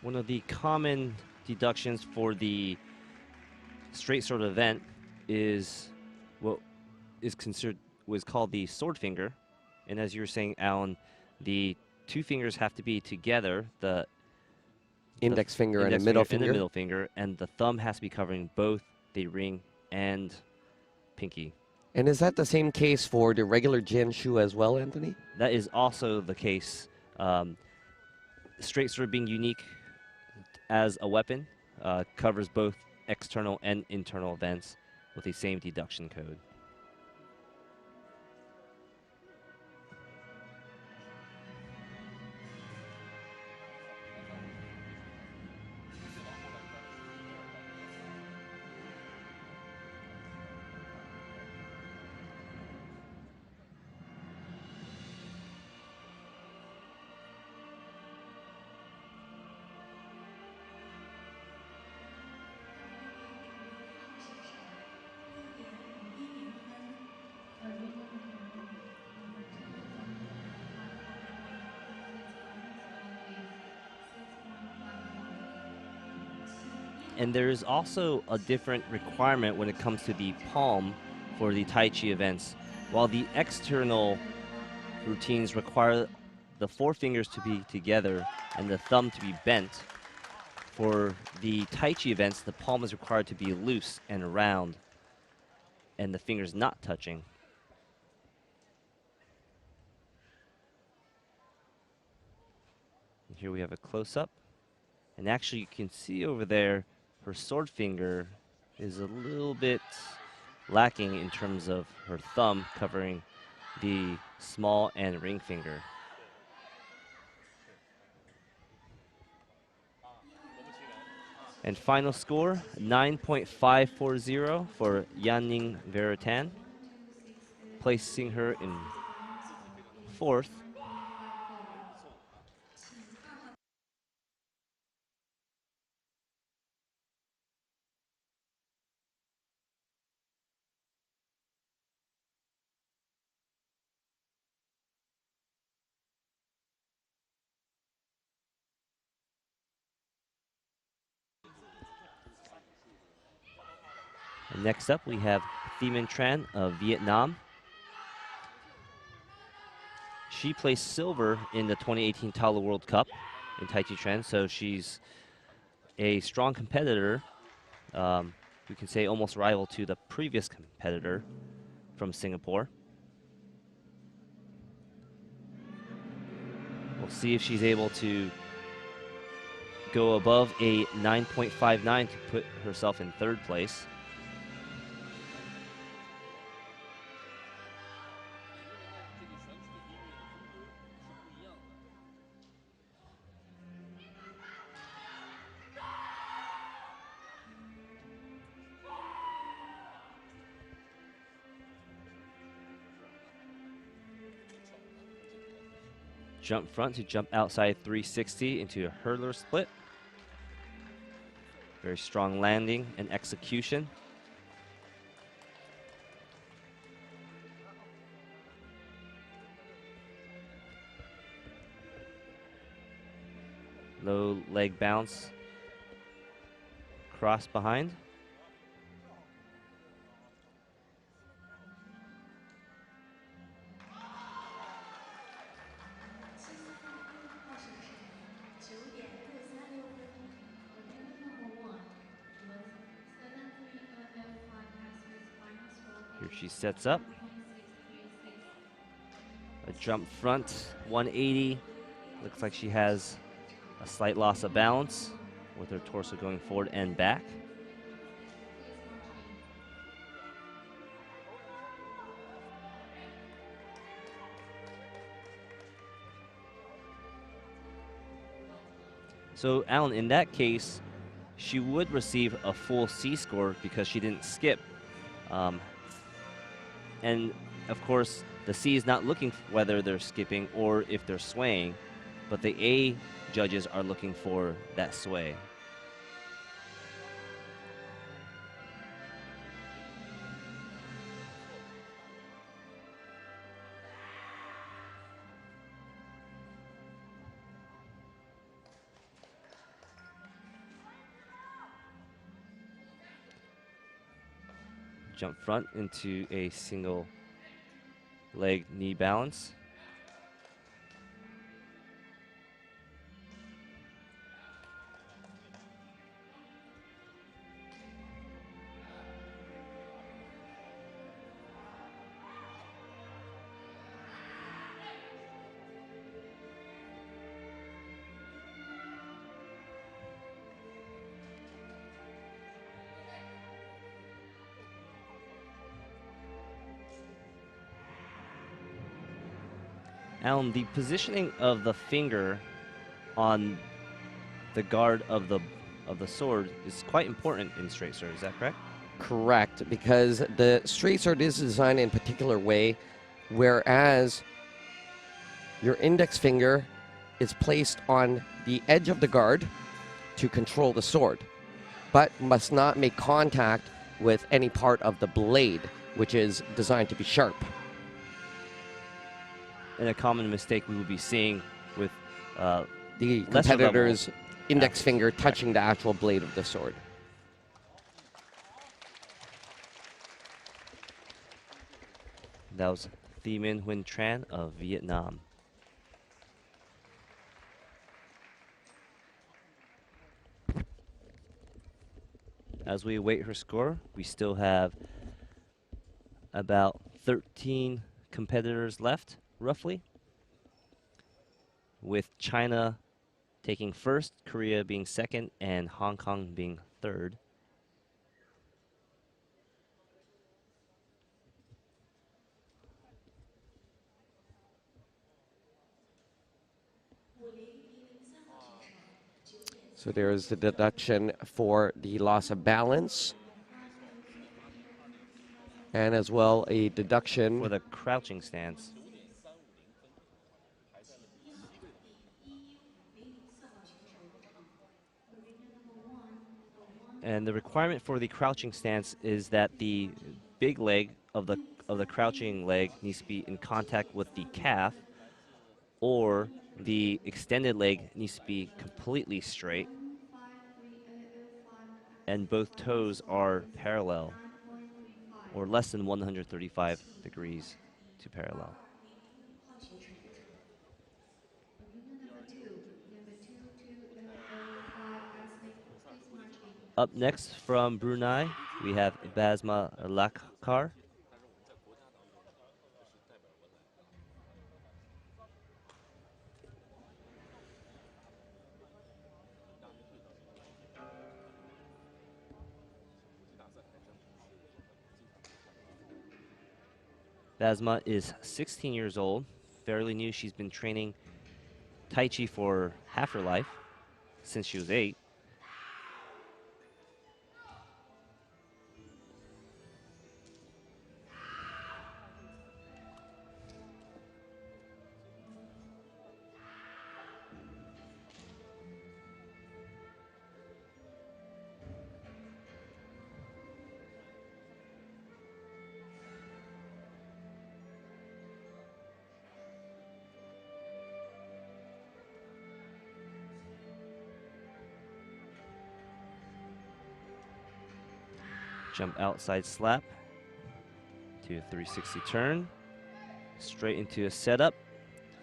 One of the common deductions for the straight sword event is what was called the sword finger. And as you were saying, Alan, the two fingers have to be together, the Index finger and the middle finger. And the middle finger, and the thumb has to be covering both the ring and pinky. And is that the same case for the regular jianshu as well, Anthony? That is also the case. Straight sword being unique as a weapon covers both external and internal events with the same deduction code. And there is also a different requirement when it comes to the palm for the Tai Chi events. While the external routines require the four fingers to be together and the thumb to be bent, for the Tai Chi events, the palm is required to be loose and round and the fingers not touching. And here we have a close-up. And actually you can see over there her sword finger is a little bit lacking in terms of her thumb covering the small and ring finger. And final score, 9.540 for Yanning Veritan, placing her in fourth. And next up, we have Thi Minh Tran of Vietnam. She placed silver in the 2018 Taolu World Cup in Tai Chi Chuan, so she's a strong competitor. We can say almost rival to the previous competitor from Singapore. We'll see if she's able to go above a 9.59 to put herself in third place. jump front to jump outside 360 into a hurdler split. Very strong landing and execution. Low leg bounce. Cross behind. Here she sets up. A jump front, 180. Looks like she has a slight loss of balance with her torso going forward and back. So, Alan, in that case, she would receive a full C score because she didn't skip. And of course, the C is not looking whether they're skipping or if they're swaying, but the A judges are looking for that sway. Jump front into a single leg knee balance. Alan, the positioning of the finger on the guard of the sword is quite important in straight sword. Is that correct? Correct, because the straight sword is designed in a particular way, whereas your index finger is placed on the edge of the guard to control the sword, but must not make contact with any part of the blade, which is designed to be sharp. And a common mistake we will be seeing with the competitor's index finger touching the actual blade of the sword. That was Thi Minh Huynh Tran of Vietnam. As we await her score, we still have about 13 competitors left, roughly, with China taking first, Korea being second, and Hong Kong being third. So there is the deduction for the loss of balance, and as well a deduction for the crouching stance. And the requirement for the crouching stance is that the big leg of the crouching leg needs to be in contact with the calf, or the extended leg needs to be completely straight, and both toes are parallel, or less than 135 degrees to parallel. Up next from Brunei, we have Basma Lakhar. Basma is 16 years old, fairly new. She's been training Tai Chi for half her life, since she was 8. jump outside slap to a 360 turn, straight into a setup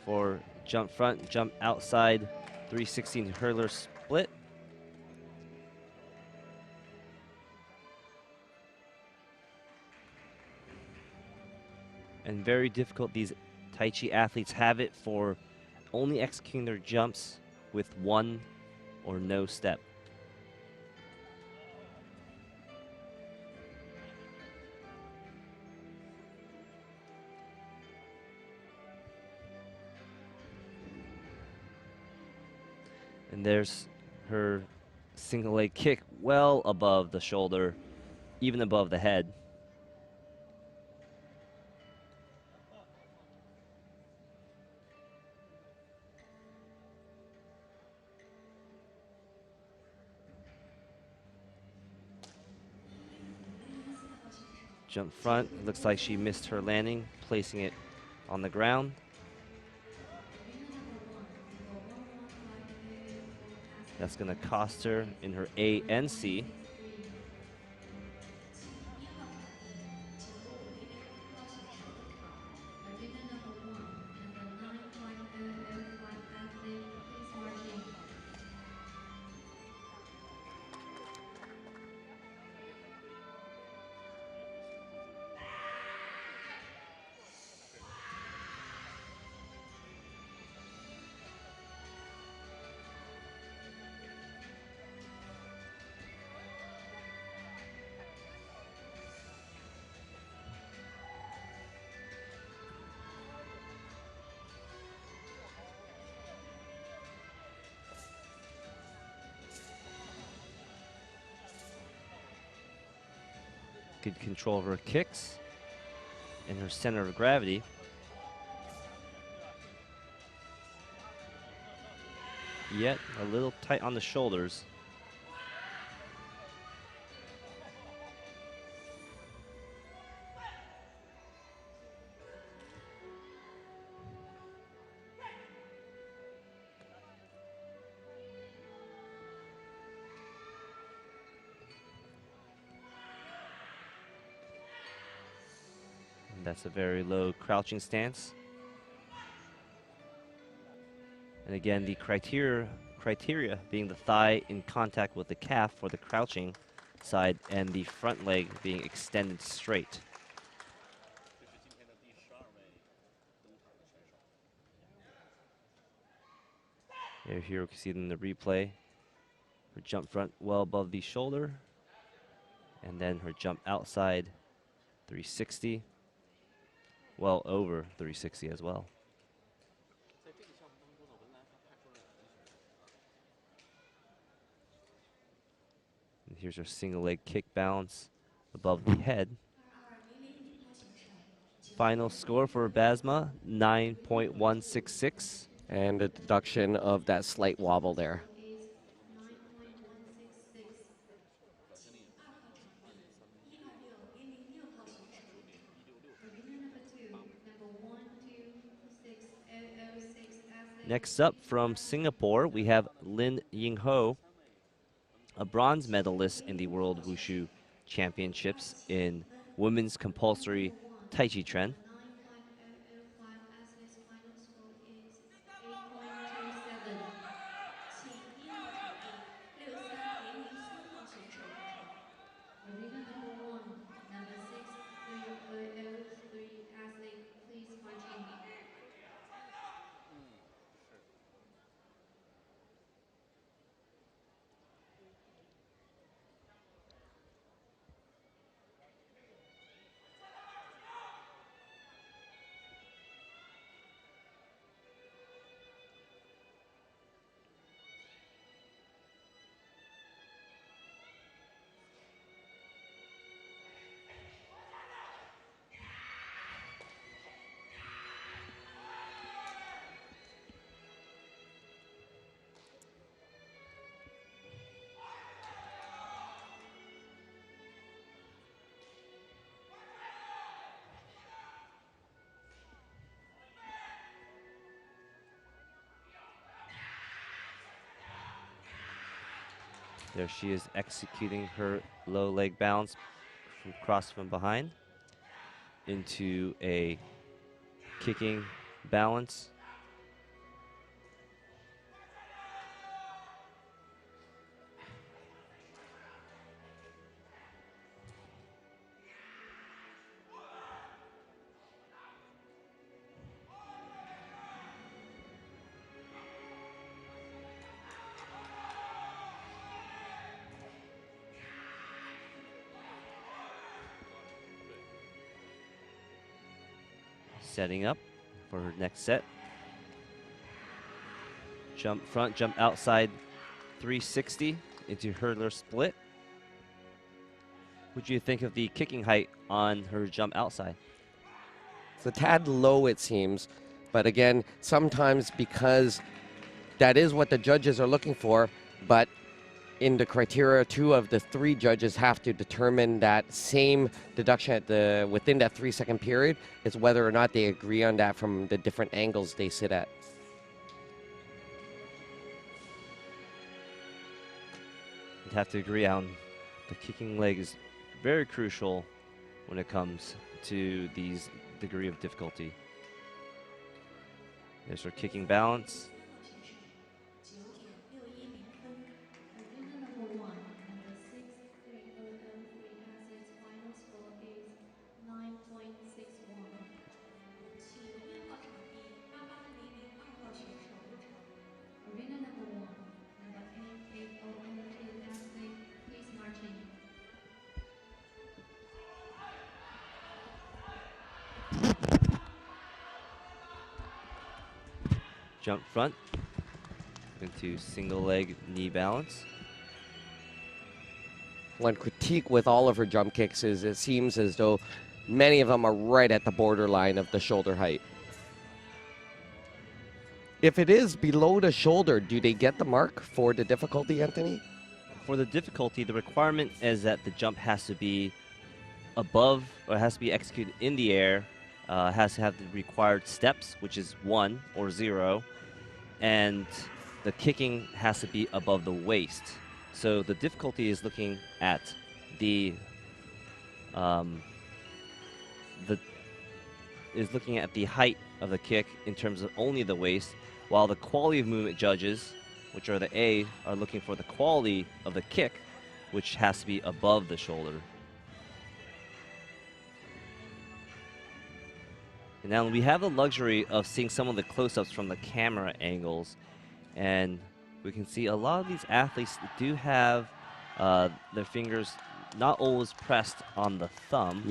for jump front, jump outside, 360 into hurler split. And very difficult, these Tai Chi athletes have it for only executing their jumps with one or no step. And there's her single leg kick well above the shoulder, even above the head. Jump front, it looks like she missed her landing, placing it on the ground. That's gonna cost her in her A and C. Good control of her kicks and her center of gravity. Yet a little tight on the shoulders. That's a very low crouching stance. And again, the criteria being the thigh in contact with the calf for the crouching side and the front leg being extended straight. Here we can see it in the replay. Her jump front well above the shoulder. And then her jump outside, 360. Well over 360 as well. And here's her single leg kick balance above the head. Final score for Basma, 9.166. And a deduction of that slight wobble there. Next up from Singapore, we have Lin Yingho, a bronze medalist in the World Wushu Championships in women's compulsory Tai Chi Chuan. There she is executing her low leg balance, from cross from behind into a kicking balance. Setting up for her next set. Jump front, jump outside 360 into hurdler split. What do you think of the kicking height on her jump outside? It's a tad low, it seems. But again, sometimes because that is what the judges are looking for, but in the criteria, 2 of the 3 judges have to determine that same deduction within that 3-second period. It's whether or not they agree on that from the different angles they sit at. You'd have to agree on the kicking leg is very crucial when it comes to these degree of difficulty. There's her kicking balance. Jump front into single leg knee balance. One critique with all of her jump kicks is it seems as though many of them are right at the borderline of the shoulder height. If it is below the shoulder, do they get the mark for the difficulty, Anthony? For the difficulty, the requirement is that the jump has to be above, or has to be executed in the air, has to have the required steps, which is 1 or 0, and the kicking has to be above the waist. So the difficulty is looking at the height of the kick in terms of only the waist, while the quality of movement judges, which are the A, are looking for the quality of the kick, which has to be above the shoulder. And now we have the luxury of seeing some of the close-ups from the camera angles, and we can see a lot of these athletes do have their fingers not always pressed on the thumb,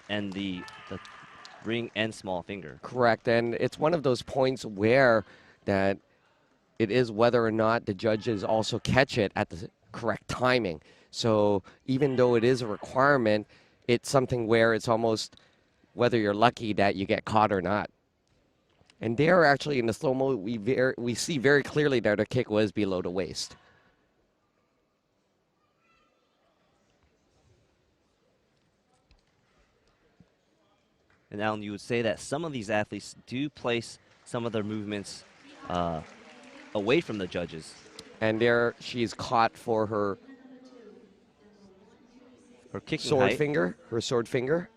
and the ring and small finger. Correct, and it's one of those points where that it is whether or not the judges also catch it at the correct timing. So even though it is a requirement, it's something where it's almost whether you're lucky that you get caught or not. And there, actually, in the slow-mo, we see very clearly that her kick was below the waist. And Alan, you would say that some of these athletes do place some of their movements away from the judges. And there, she's caught for her kicking sword height. finger, her sword finger.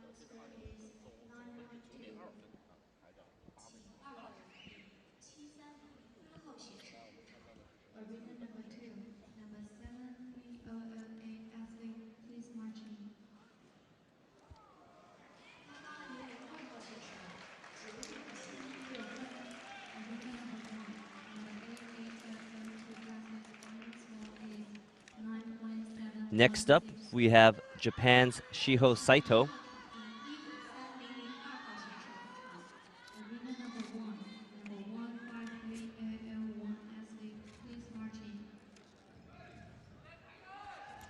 Next up, we have Japan's Shiho Saito.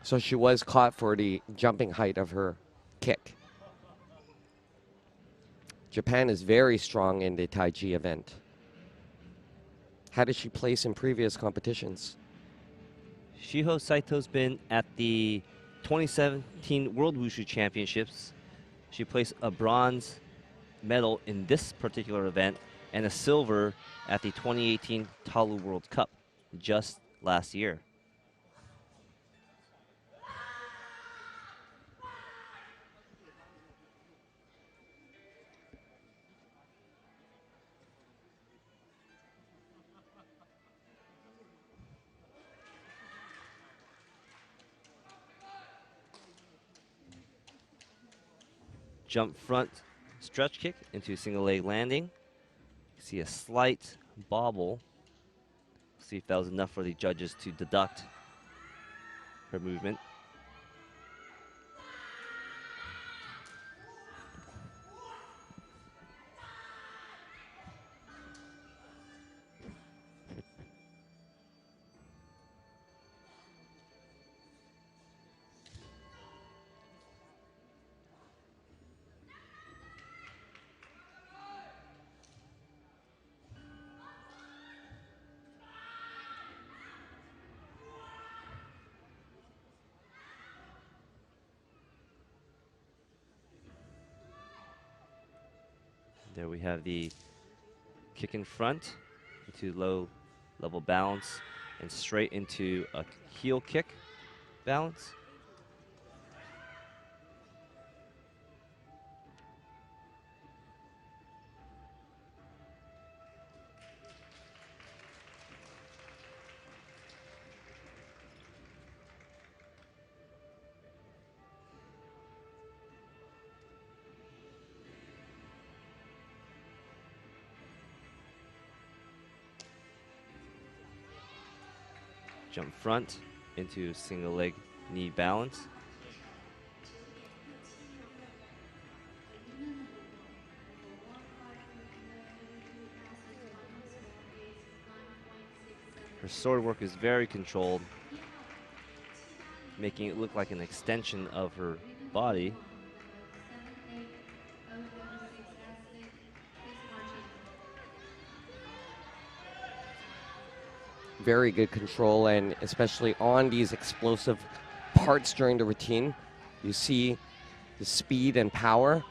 So she was caught for the jumping height of her kick. Japan is very strong in the Taiji event. How did she place in previous competitions? Shiho Saito's been at the 2017 World Wushu Championships. She placed a bronze medal in this particular event and a silver at the 2018 Taolu World Cup just last year. jump front stretch kick into a single leg landing. See a slight bobble. See if that was enough for the judges to deduct her movement. There we have the kick in front into low level balance and straight into a heel kick balance. Jump front into single leg knee balance. Her sword work is very controlled, making it look like an extension of her body. Very good control, and especially on these explosive parts during the routine, you see the speed and power,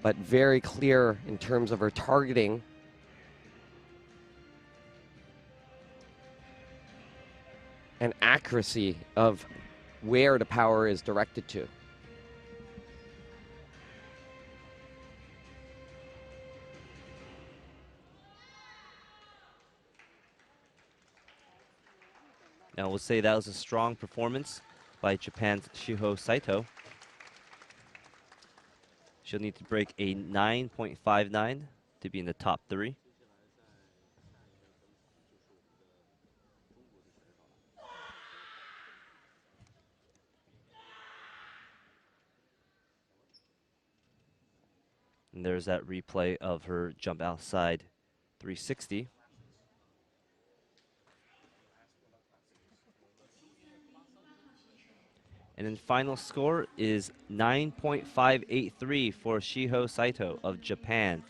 but very clear in terms of her targeting. And accuracy of where the power is directed to. Now we'll say that was a strong performance by Japan's Shiho Saito. She'll need to break a 9.59 to be in the top 3. And there's that replay of her jump outside 360. And then final score is 9.583 for Shiho Saito of Japan.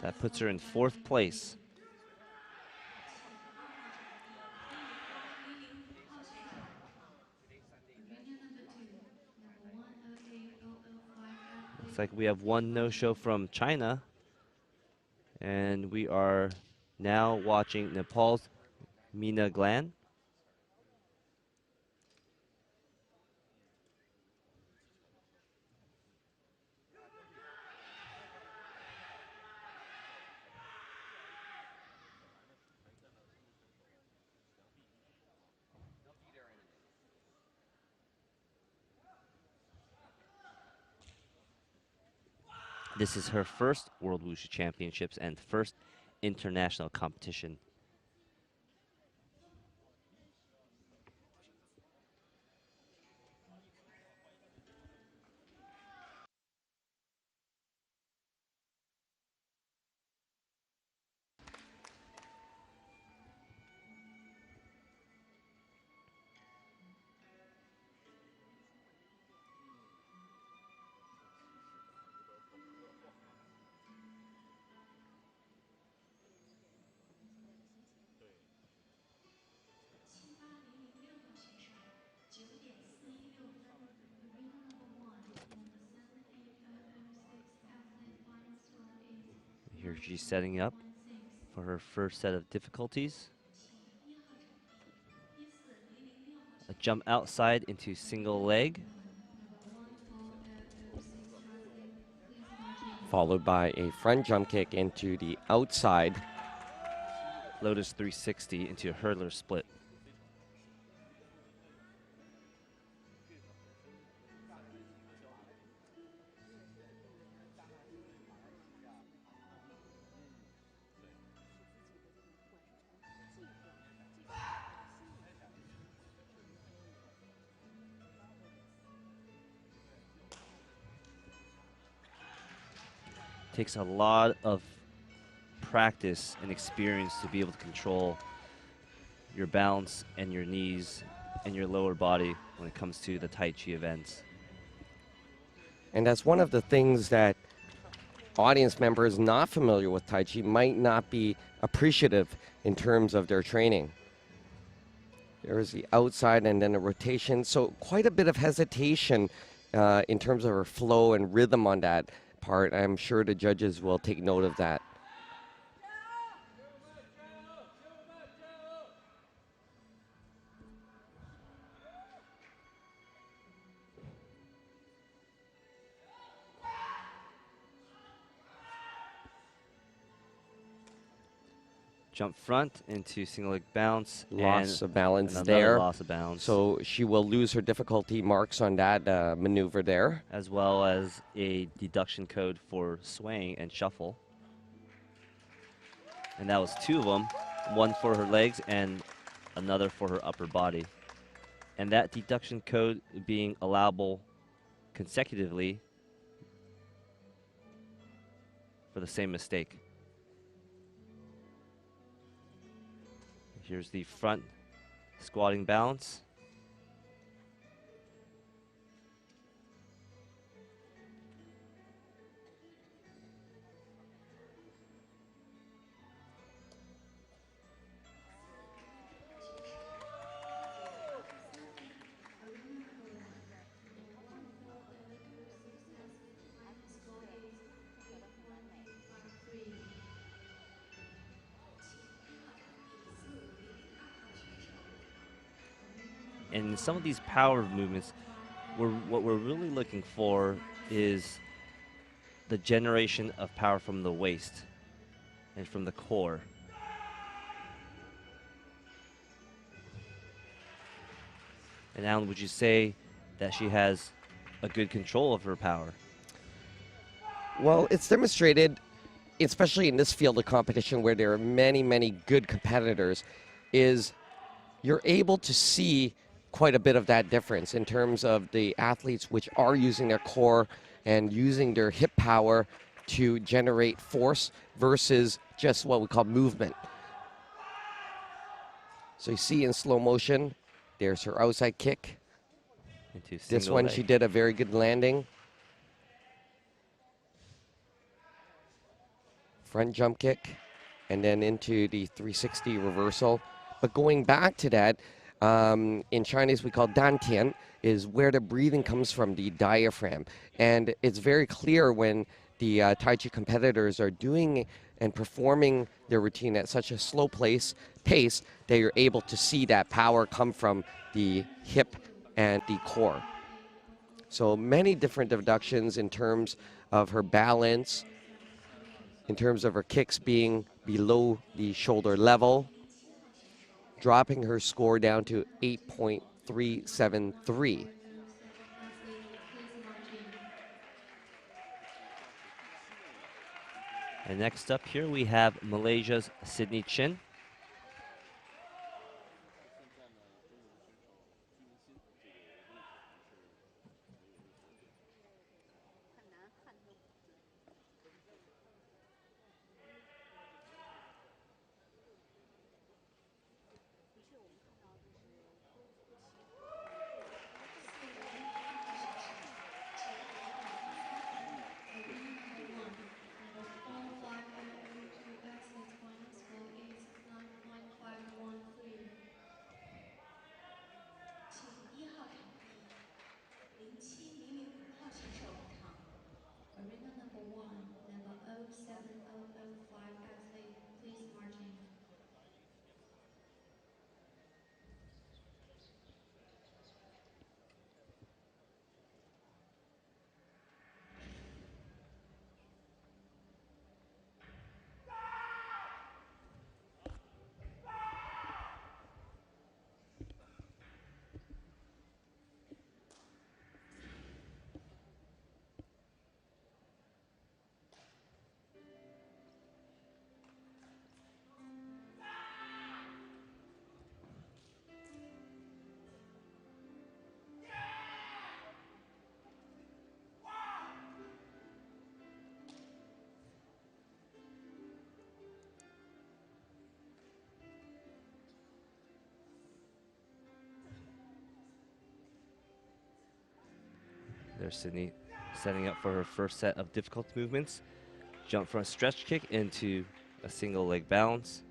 That puts her in 4th place. Looks like we have one no-show from China. And we are now watching Nepal's Mina Glan. This is her first World Wushu Championships and first international competition. Here she's setting up for her first set of difficulties. A jump outside into single leg. Followed by a front jump kick into the outside. Lotus 360 into a hurdler split. takes a lot of practice and experience to be able to control your balance and your knees and your lower body when it comes to the Tai Chi events. And that's one of the things that audience members not familiar with Tai Chi might not be appreciative in terms of their training. There's the outside and then a rotation. So quite a bit of hesitation in terms of her flow and rhythm on that part. I'm sure the judges will take note of that. Jump front into single leg bounce. Loss of balance another there. Loss of balance. So she will lose her difficulty marks on that maneuver there. As well as a deduction code for swaying and shuffle. And that was 2 of them. One for her legs and another for her upper body. And that deduction code being allowable consecutively for the same mistake. Here's the front squatting balance. And some of these power movements, what we're really looking for is the generation of power from the waist and from the core. And Alan, would you say that she has a good control of her power? Well, it's demonstrated, especially in this field of competition where there are many, many good competitors, is you're able to see quite a bit of that difference in terms of the athletes which are using their core and using their hip power to generate force versus just what we call movement. So you see in slow motion, there's her outside kick. This one, she did a very good landing. Front jump kick, and then into the 360 reversal. But going back to that, in Chinese we call dantian, is where the breathing comes from, the diaphragm. And it's very clear when the Tai Chi competitors are doing and performing their routine at such a slow pace that you're able to see that power come from the hip and the core. So many different deductions in terms of her balance, in terms of her kicks being below the shoulder level, dropping her score down to 8.373. And next up here we have Malaysia's Sydney Chin. There's Sydney setting up for her first set of difficult movements. Jump from a stretch kick into a single leg balance.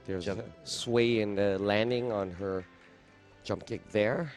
There's a sway in the landing on her jump kick there.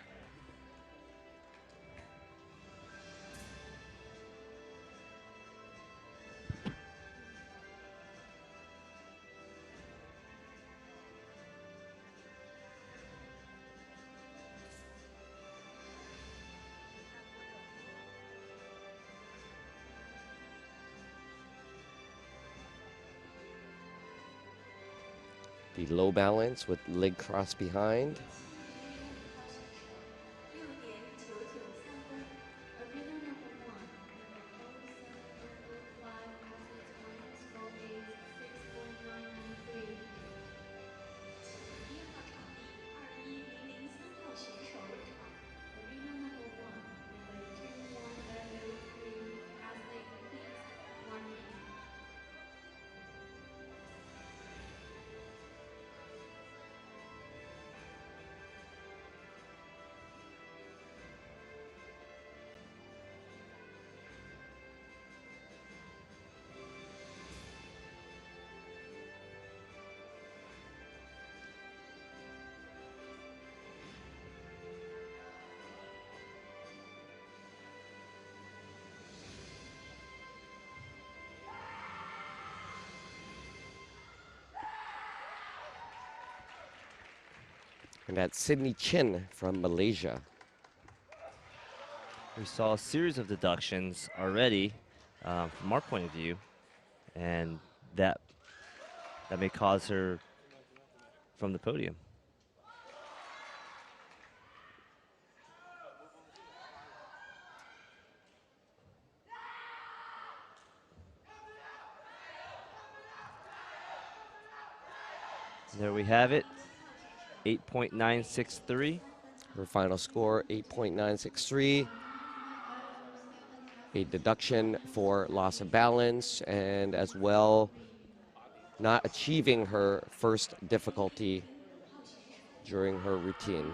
The low balance with leg cross behind. And that's Sydney Chin from Malaysia. We saw a series of deductions already from our point of view, and that may cause her from the podium. There we have it, 8.963. Her final score, 8.963. A deduction for loss of balance, and as well, not achieving her first difficulty during her routine.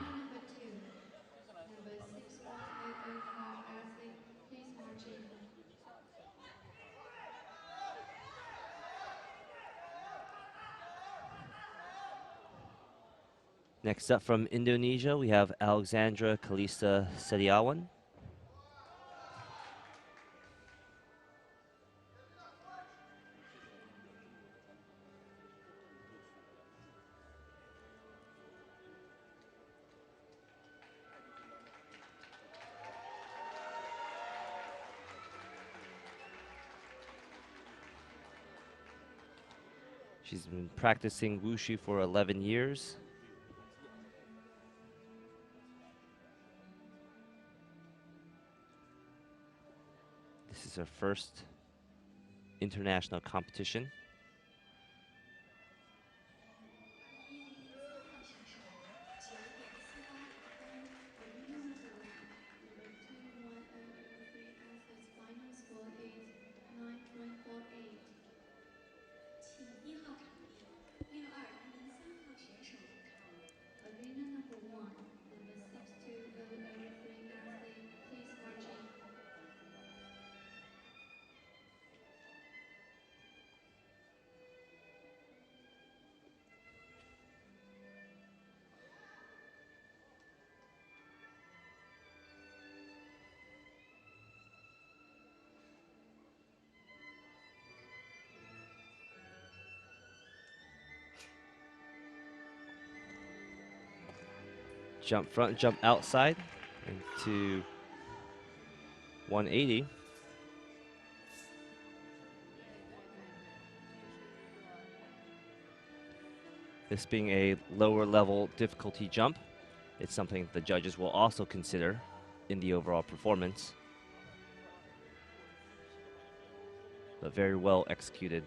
Next up from Indonesia, we have Alexandra Kalista Setiawan. She's been practicing Wushu for 11 years. This is her first international competition. jump front, jump outside into 180. This being a lower level difficulty jump, it's something the judges will also consider in the overall performance. But very well executed.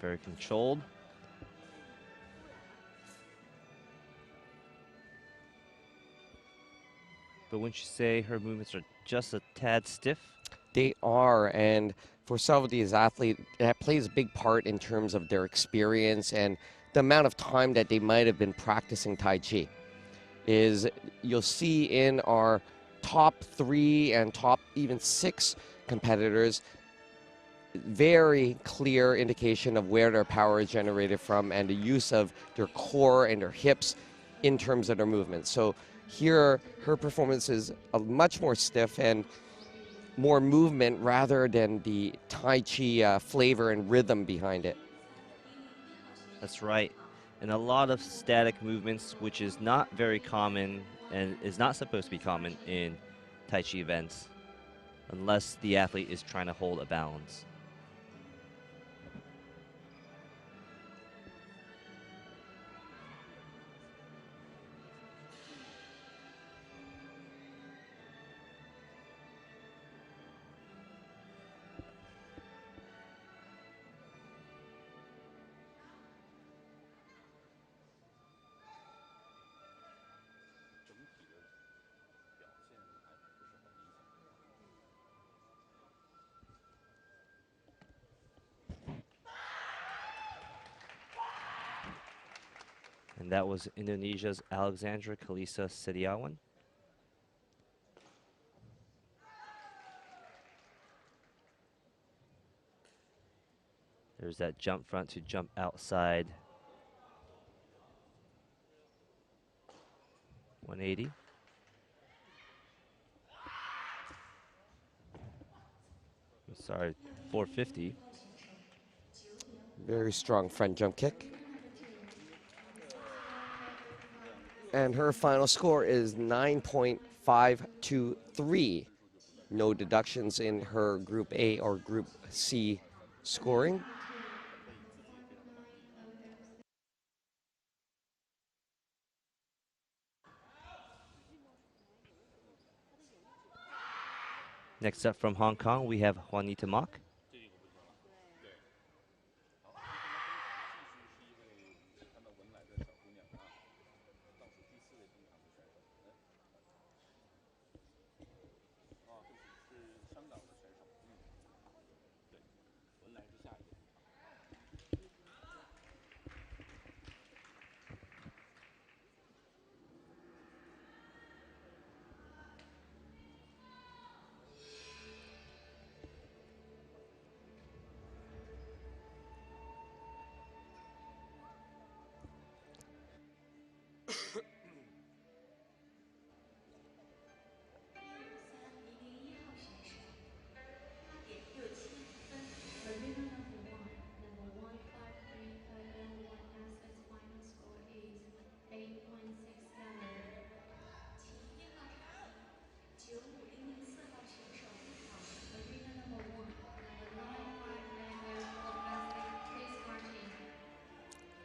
Very controlled. But wouldn't you say her movements are just a tad stiff? They are, and for some of these athletes, that plays a big part in terms of their experience and the amount of time that they might have been practicing Tai Chi. You'll see in our top 3 and top even 6 competitors, very clear indication of where their power is generated from and the use of their core and their hips in terms of their movement. So here, her performance is much more stiff and more movement rather than the Tai Chi flavor and rhythm behind it. That's right. And a lot of static movements, which is not very common and is not supposed to be common in Tai Chi events, unless the athlete is trying to hold a balance. And that was Indonesia's Alexandra Kalisa Setiawan. There's that jump front to jump outside. 180. Sorry, 450. Very strong front jump kick. And her final score is 9.523. No deductions in her Group A or Group C scoring. Next up from Hong Kong, we have Juanita Mock.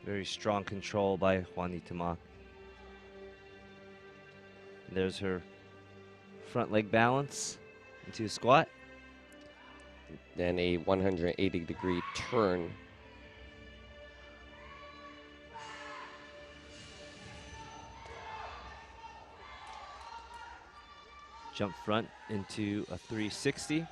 Very strong control by Juanita Mock. There's her front leg balance into a squat. Then a 180-degree turn. Jump front into a 360.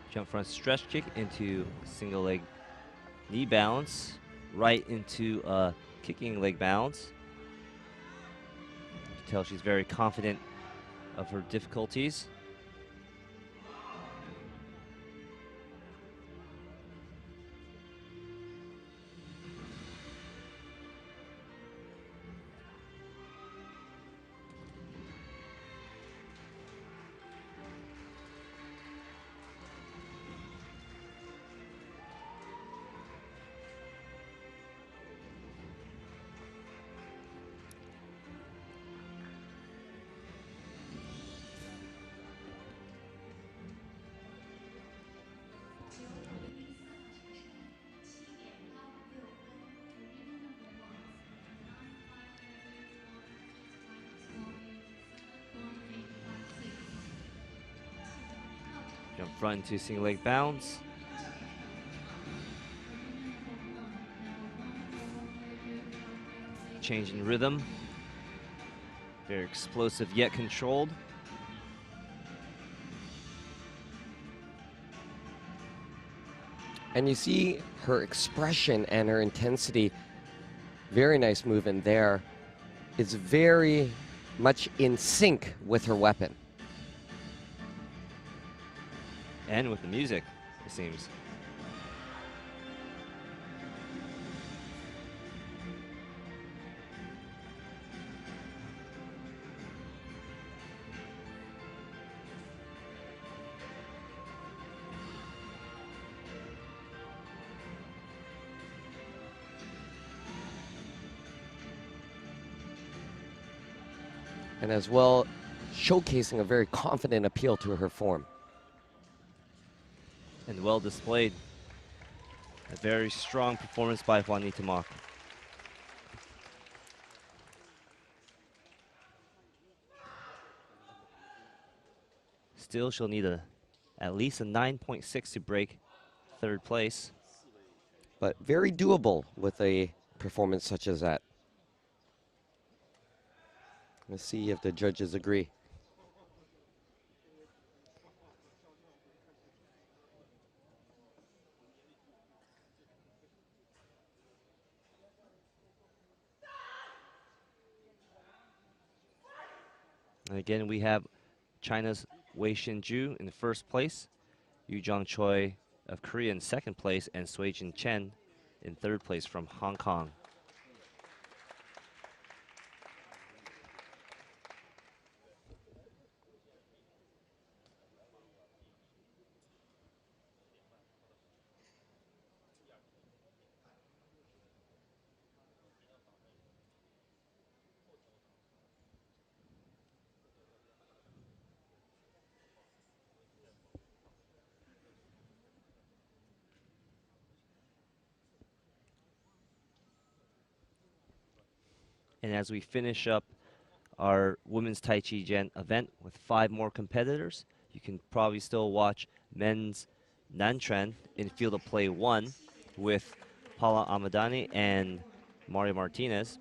Jump front stretch kick into single leg knee balance, right into a kicking leg balance. You can tell she's very confident of her difficulties. Jump front into single leg bounce. Change in rhythm. Very explosive yet controlled. And you see her expression and her intensity. Very nice movement there. It's very much in sync with her weapon. And with the music, it seems. And as well, showcasing a very confident appeal to her form. And well displayed. A very strong performance by Juanita Mock. Still, she'll need at least a 9.6 to break third place. But very doable with a performance such as that. Let's see if the judges agree. And again, we have China's Wei Xinju in first place, Yu Zhang Choi of Korea in second place, and Sui Jin Chen in third place from Hong Kong. And as we finish up our women's Taijijian event with 5 more competitors, you can probably still watch men's Nanchuan in field of play 1 with Paula Amadani and Mario Martinez.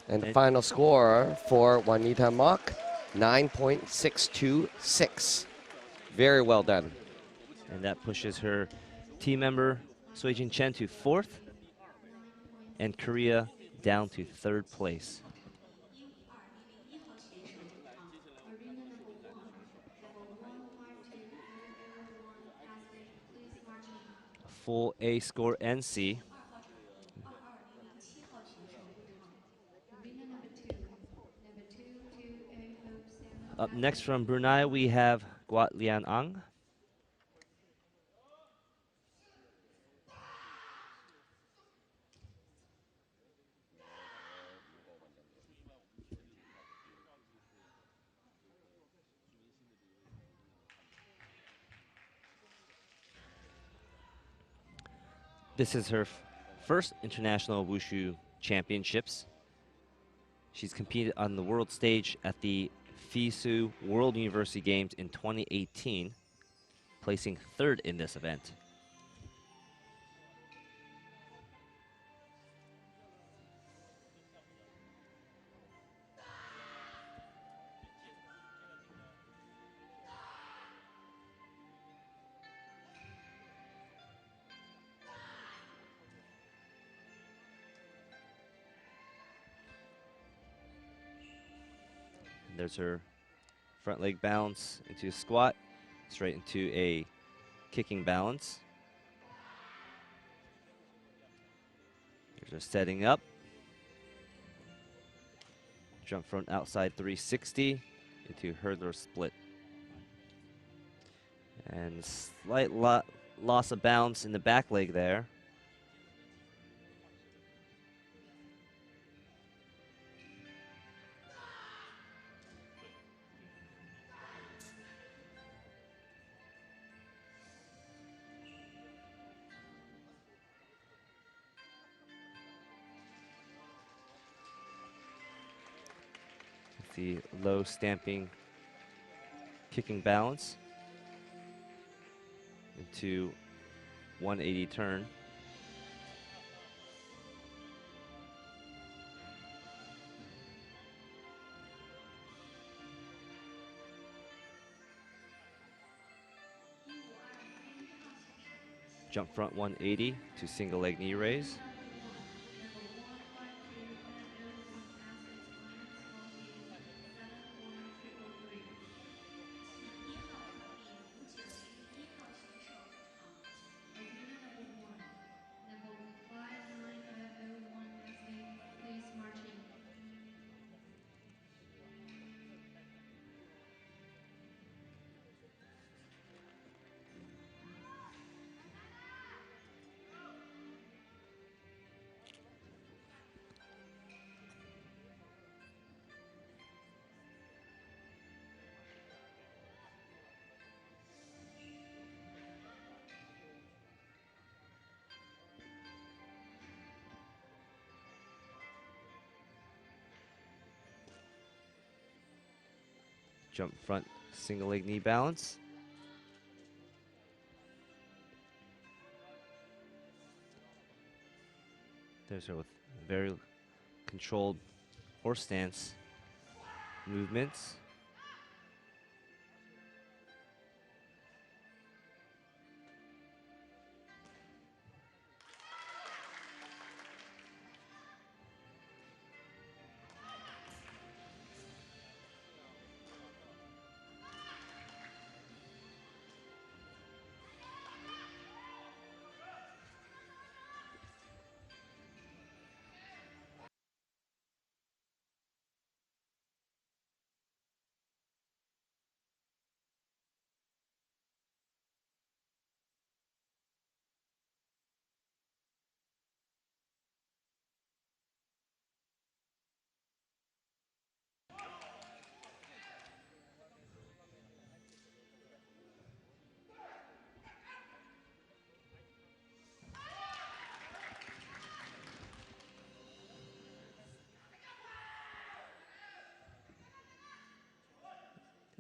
And final score for Juanita Mock, 9.626. Very well done. And that pushes her team member Suijin Chen to 4th, and Korea down to 3rd place. A full A score NC. Up next from Brunei, we have Guat Lian Ang. This is her first international Wushu championships. She's competed on the world stage at the FISU World University Games in 2018, placing 3rd in this event. There's her front leg bounce into a squat, straight into a kicking balance. Here's her setting up. Jump front outside 360 into hurdler split. And slight loss of bounce in the back leg there. The low stamping kicking balance into 180 turn. Jump front 180 to single leg knee raise. Jump front single leg knee balance. There's her with very controlled horse stance movements.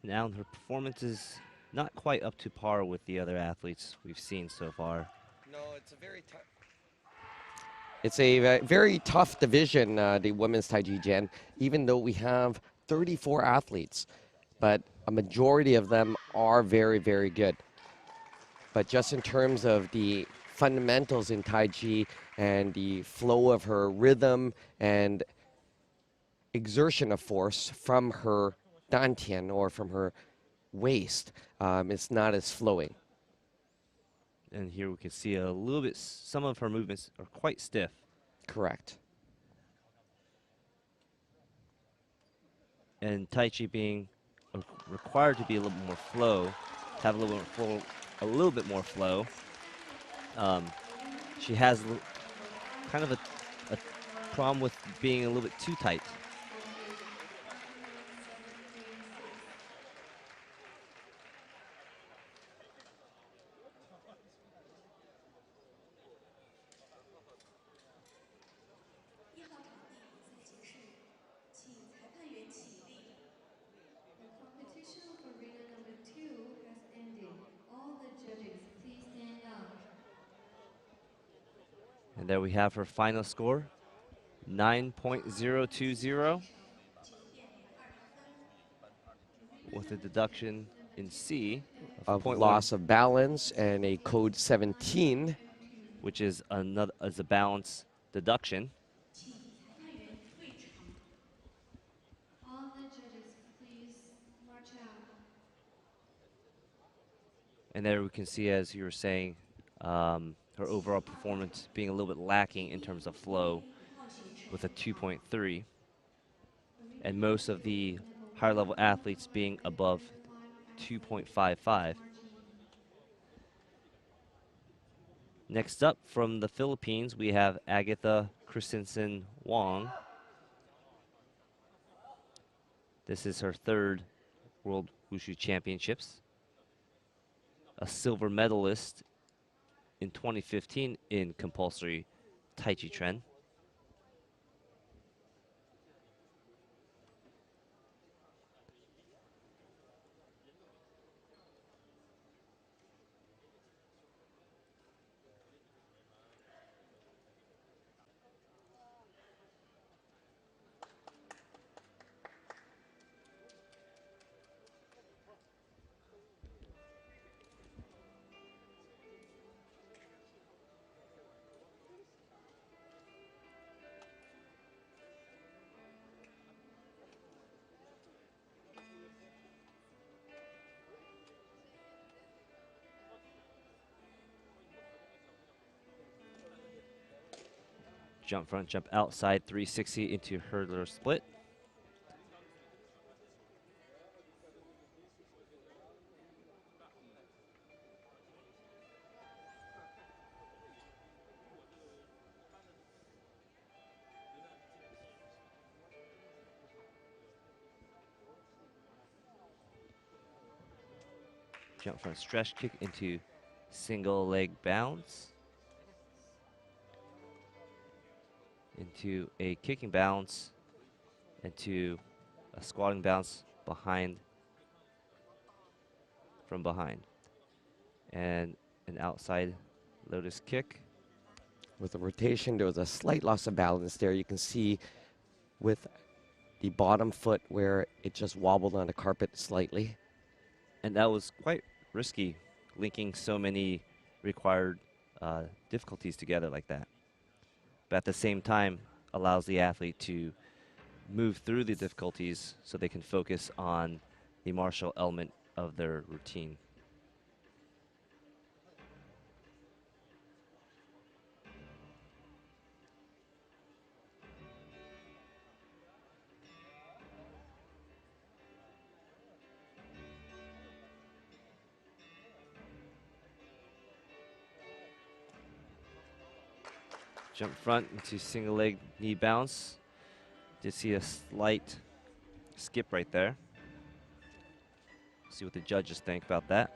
Now her performance is not quite up to par with the other athletes we've seen so far. No, it's a very tough. It's a very tough division, the women's Taijijian, even though we have 34 athletes, but a majority of them are very, very good. But just in terms of the fundamentals in Tai Chi and the flow of her rhythm and exertion of force from her dantian, or from her waist. It's not as flowing. And here we can see a little bit, some of her movements are quite stiff. Correct. And Tai Chi being required to be a little bit more flow, have a little bit more flow. She has kind of a problem with being a little bit too tight. And there we have her final score, 9.020, with a deduction in C of .1, loss of balance and a code 17, which is another as a balance deduction. All the judges, please march out. And there we can see, as you were saying, her overall performance being a little bit lacking in terms of flow with a 2.3. And most of the higher level athletes being above 2.55. Next up from the Philippines, we have Agatha Christensen Wong. This is her third World Wushu Championships. A silver medalist in 2015 in compulsory Tai Chi Chuan. Jump front, jump outside, 360 into hurdler split. Jump front stretch kick into single leg bounce. Into a kicking bounce, into a squatting bounce behind, from behind. And an outside lotus kick. With the rotation, there was a slight loss of balance there. You can see with the bottom foot where it just wobbled on the carpet slightly. And that was quite risky, linking so many required difficulties together like that. But at the same time, allows the athlete to move through the difficulties so they can focus on the martial element of their routine. Jump front into single leg knee bounce. Did see a slight skip right there. See what the judges think about that.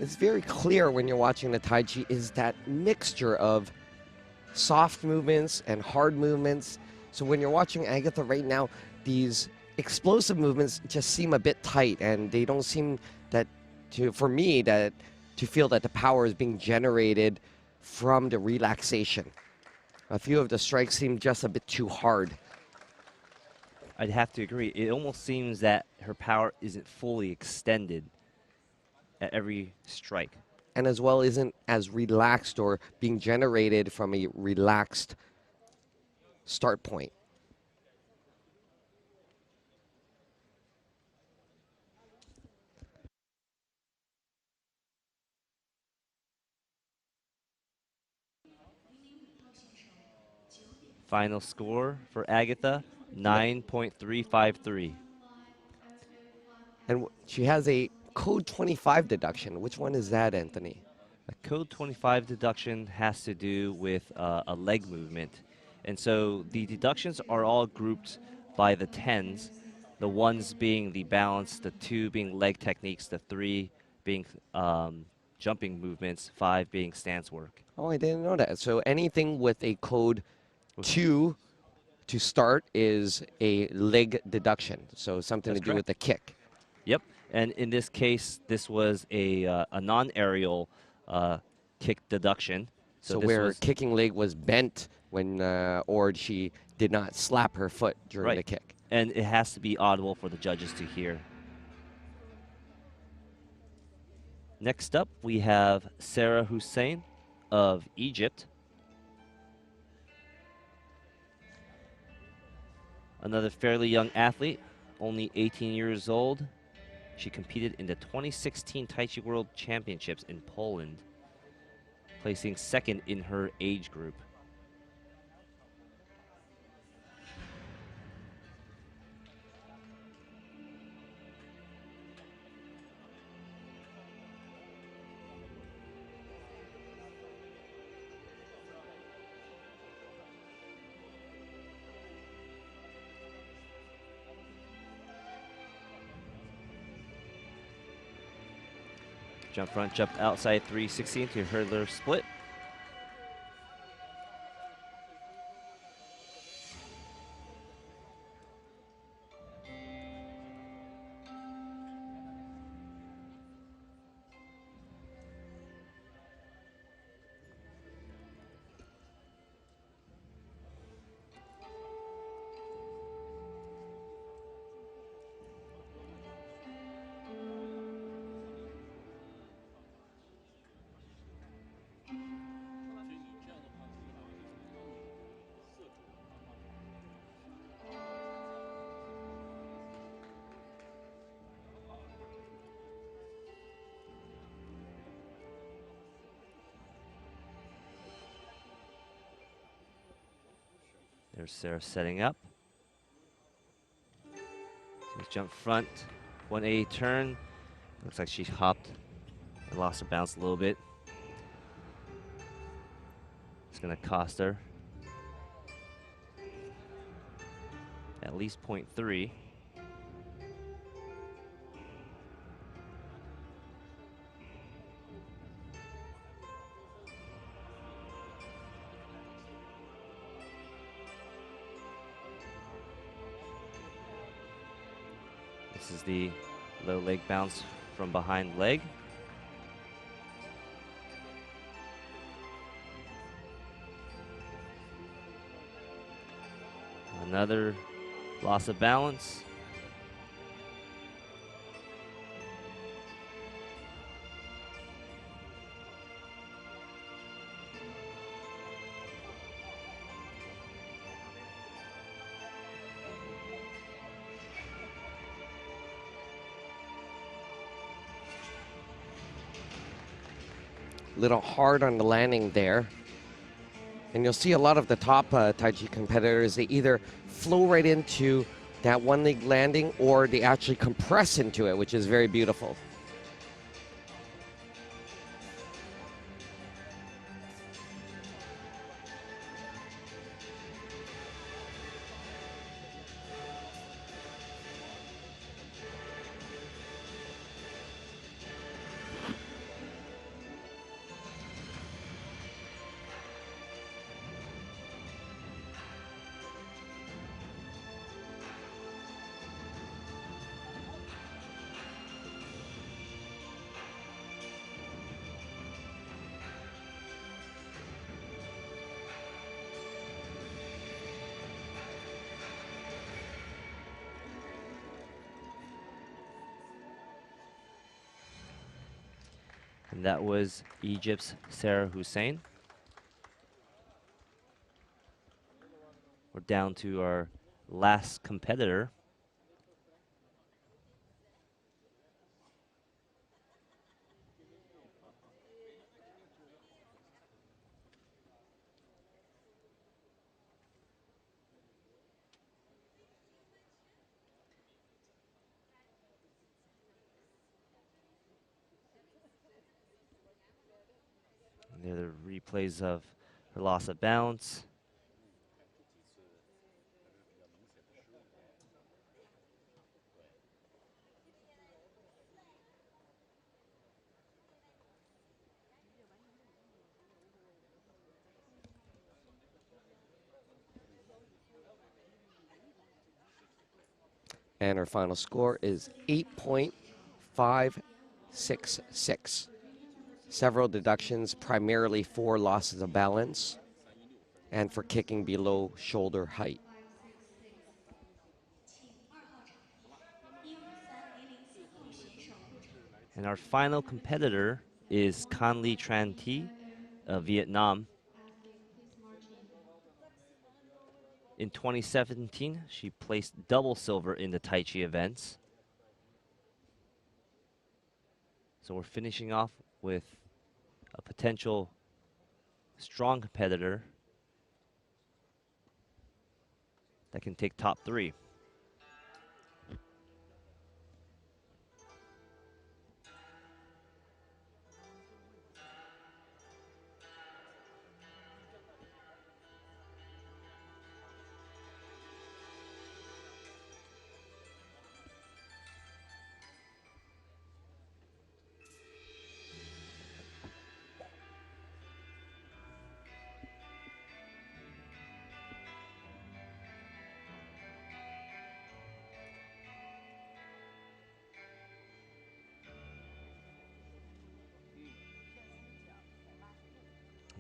it's very clear when you're watching the Tai Chi is that mixture of soft movements and hard movements. So when you're watching Agatha right now, these explosive movements just seem a bit tight, and they don't seem for me to feel that the power is being generated from the relaxation. A few of the strikes seem just a bit too hard. I'd have to agree. It almost seems that her power isn't fully extended at every strike. And as well isn't as relaxed or being generated from a relaxed start point. Final score for Agatha, 9.353. And she has a code 25 deduction. Which one is that, Anthony? A code 25 deduction has to do with a leg movement. And so the deductions are all grouped by the 10s, the 1s being the balance, the 2 being leg techniques, the 3 being jumping movements, 5 being stance work. Oh, I didn't know that. So anything with a code 2 to start is a leg deduction. So something That's to do with the kick. Yep. And in this case, this was a non-aerial kick deduction. So where kicking leg was bent when, or she did not slap her foot during the kick. And it has to be audible for the judges to hear. Next up, we have Sarah Hussein of Egypt. Another fairly young athlete, only 18 years old. She competed in the 2016 Tai Chi World Championships in Poland, placing second in her age group. Jump front, jump outside 316 to hurdler split. There's Sarah setting up. She's jump front, 180 turn. Looks like she hopped and lost her bounce a little bit. It's gonna cost her at least 0.3. This is the low leg bounce from behind leg. Another loss of balance. Little hard on the landing there. And you'll see a lot of the top Tai Chi competitors, they either flow right into that one leg landing or they actually compress into it, which is very beautiful. And that was Egypt's Sarah Hussein. We're down to our last competitor. There are the replays of her loss of balance. And her final score is 8.566. Several deductions, primarily for losses of balance and for kicking below shoulder height. And our final competitor is Conley Tran Thi of Vietnam. In 2017, she placed double silver in the Tai Chi events. So we're finishing off with a potential strong competitor that can take top 3.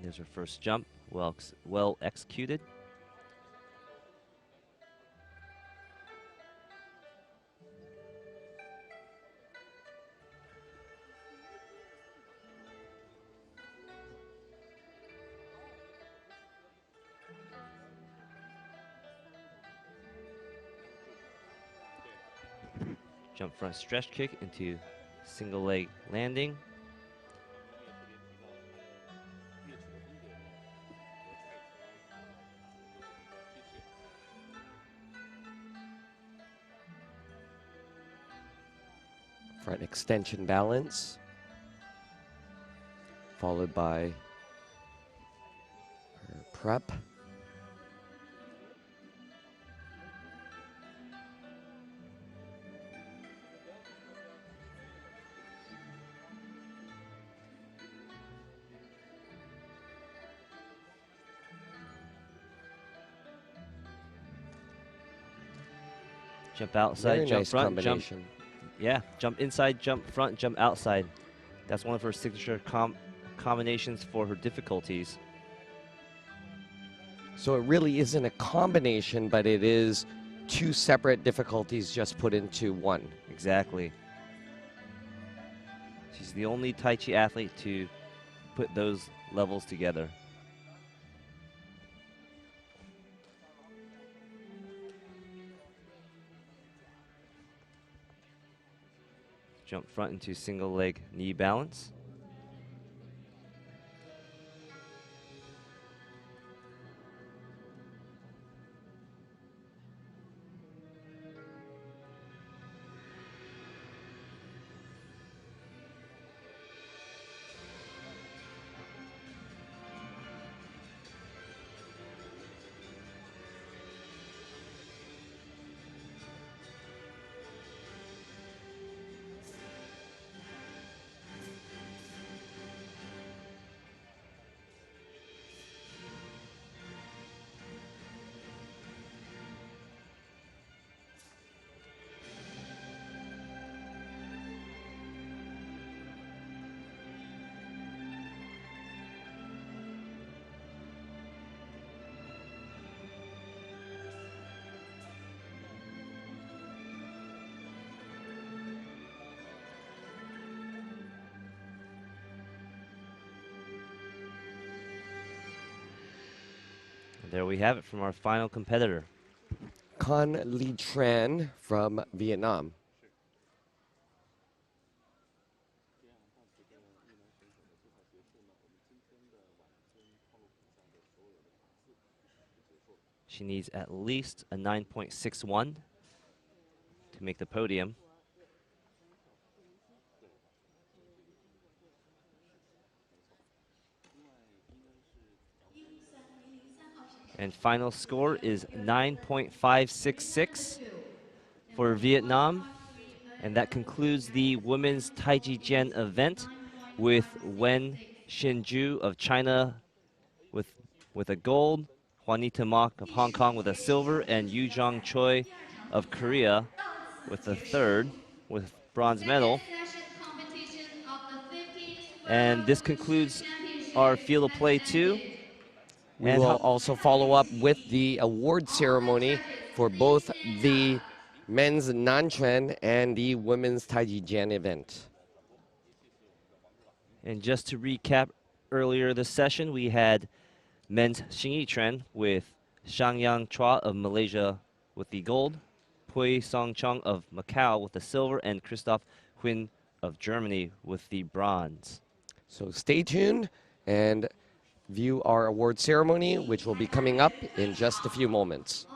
There's her first jump, well executed. Jump front stretch kick into single leg landing. Front extension balance, followed by her prep. Jump outside, Very jump nice front, jump. combination. Yeah, jump inside, jump front, jump outside. That's one of her signature combinations for her difficulties. So it really isn't a combination, but it is 2 separate difficulties just put into one. Exactly. She's the only Tai Chi athlete to put those levels together. Jump front into single leg knee balance. There we have it from our final competitor. Con Li Tran from Vietnam. She needs at least a 9.61 to make the podium. And final score is 9.566 for Vietnam. And that concludes the women's Taijijian event with Wen Xinju of China with a gold, Juanita Mock of Hong Kong with a silver, and Yu Jong Choi of Korea with the third with bronze medal. And this concludes our field of play 2. We will also follow up with the award ceremony for both the men's Nanquan and the women's Taijijian event. And just to recap, earlier this session, we had men's Xingyiquan with Shangyang Chua of Malaysia with the gold, Pui Song Chung of Macau with the silver, and Christoph Huynh of Germany with the bronze. So stay tuned and view our award ceremony, which will be coming up in just a few moments.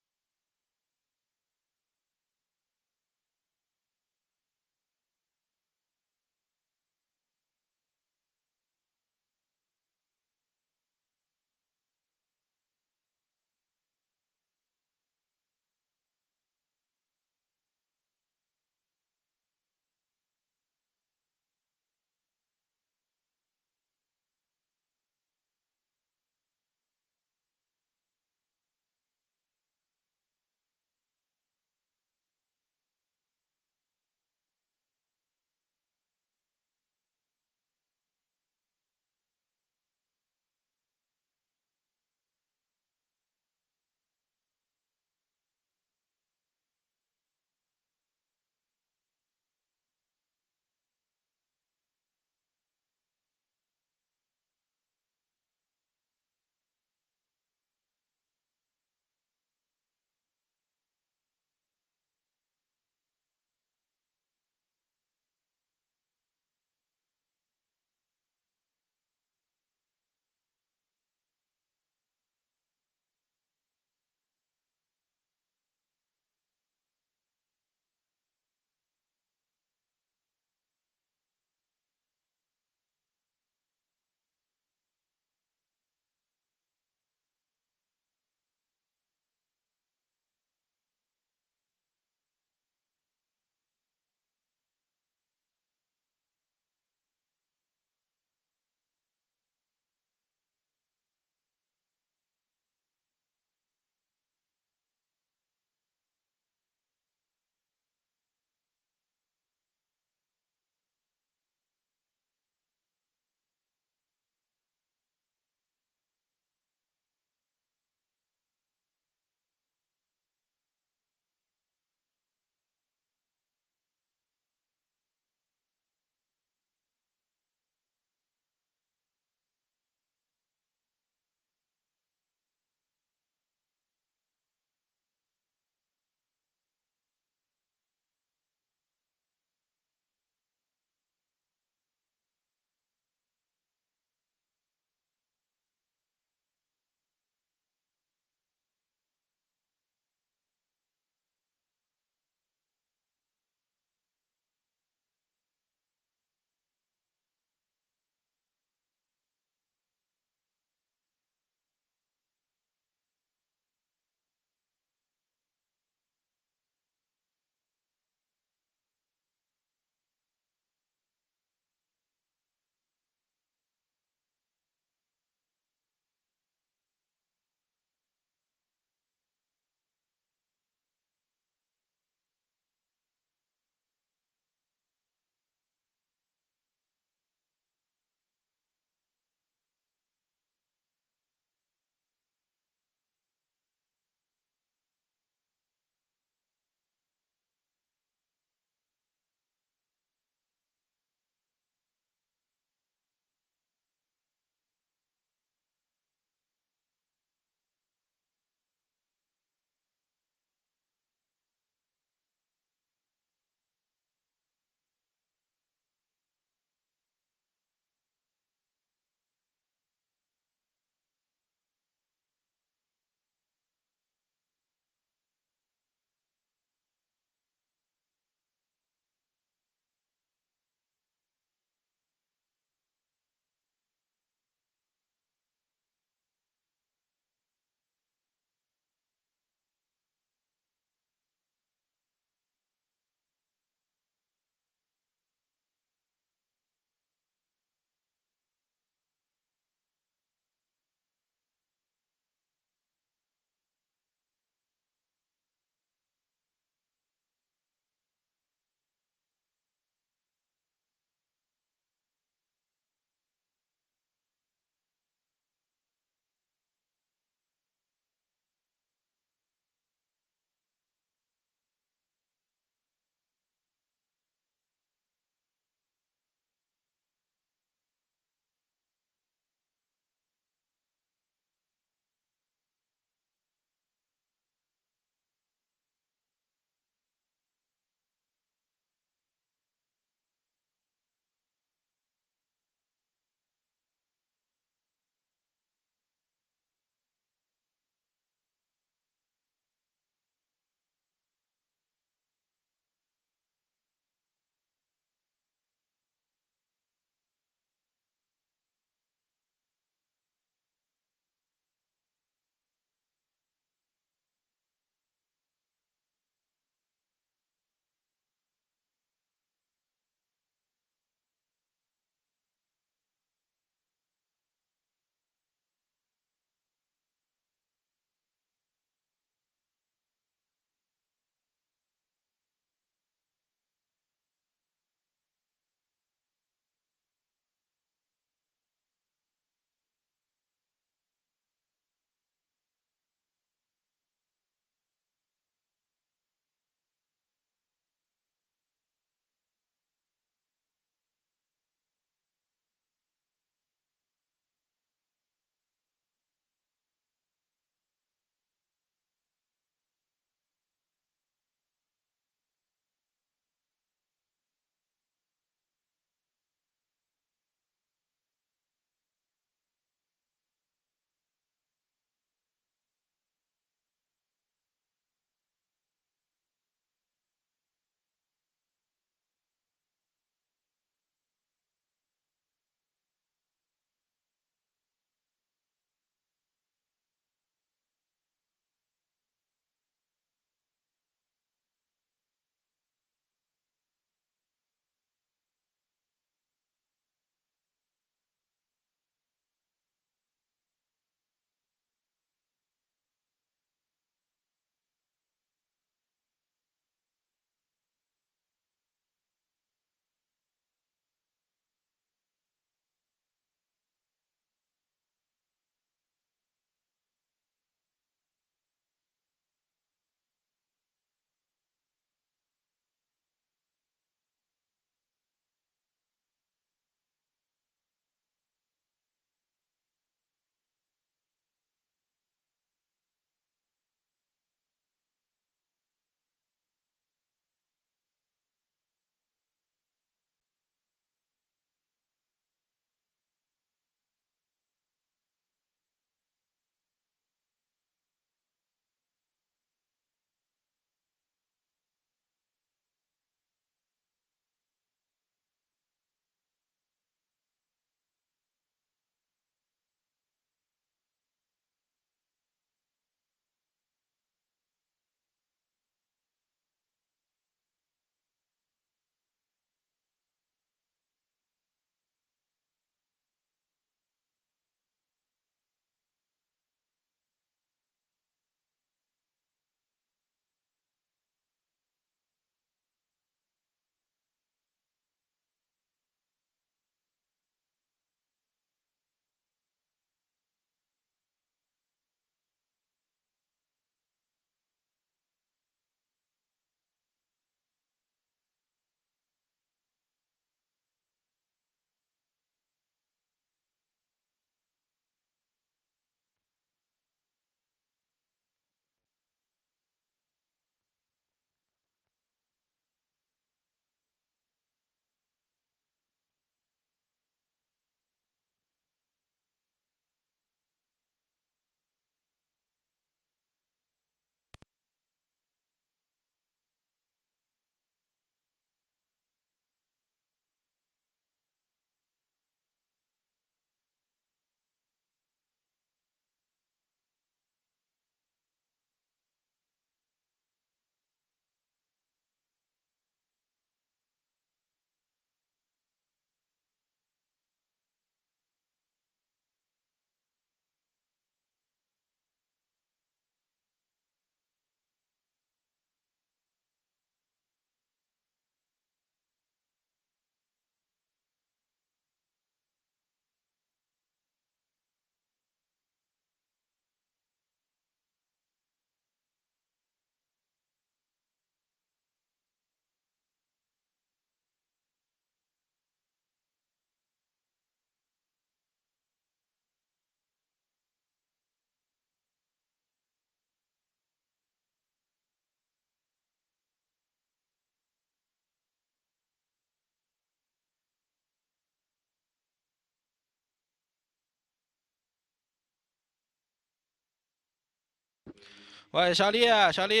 喂，小丽，小丽。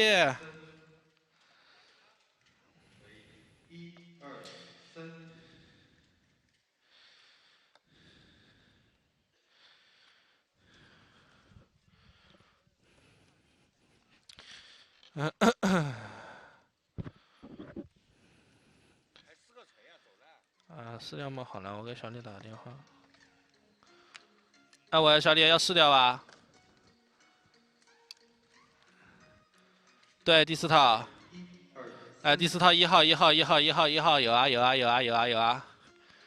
啊，撕掉吗？好了，我给小丽打个电话。哎，喂，小丽，要撕掉吧？对，第4套。哎，第4套1号有啊有啊有啊有啊有啊有啊。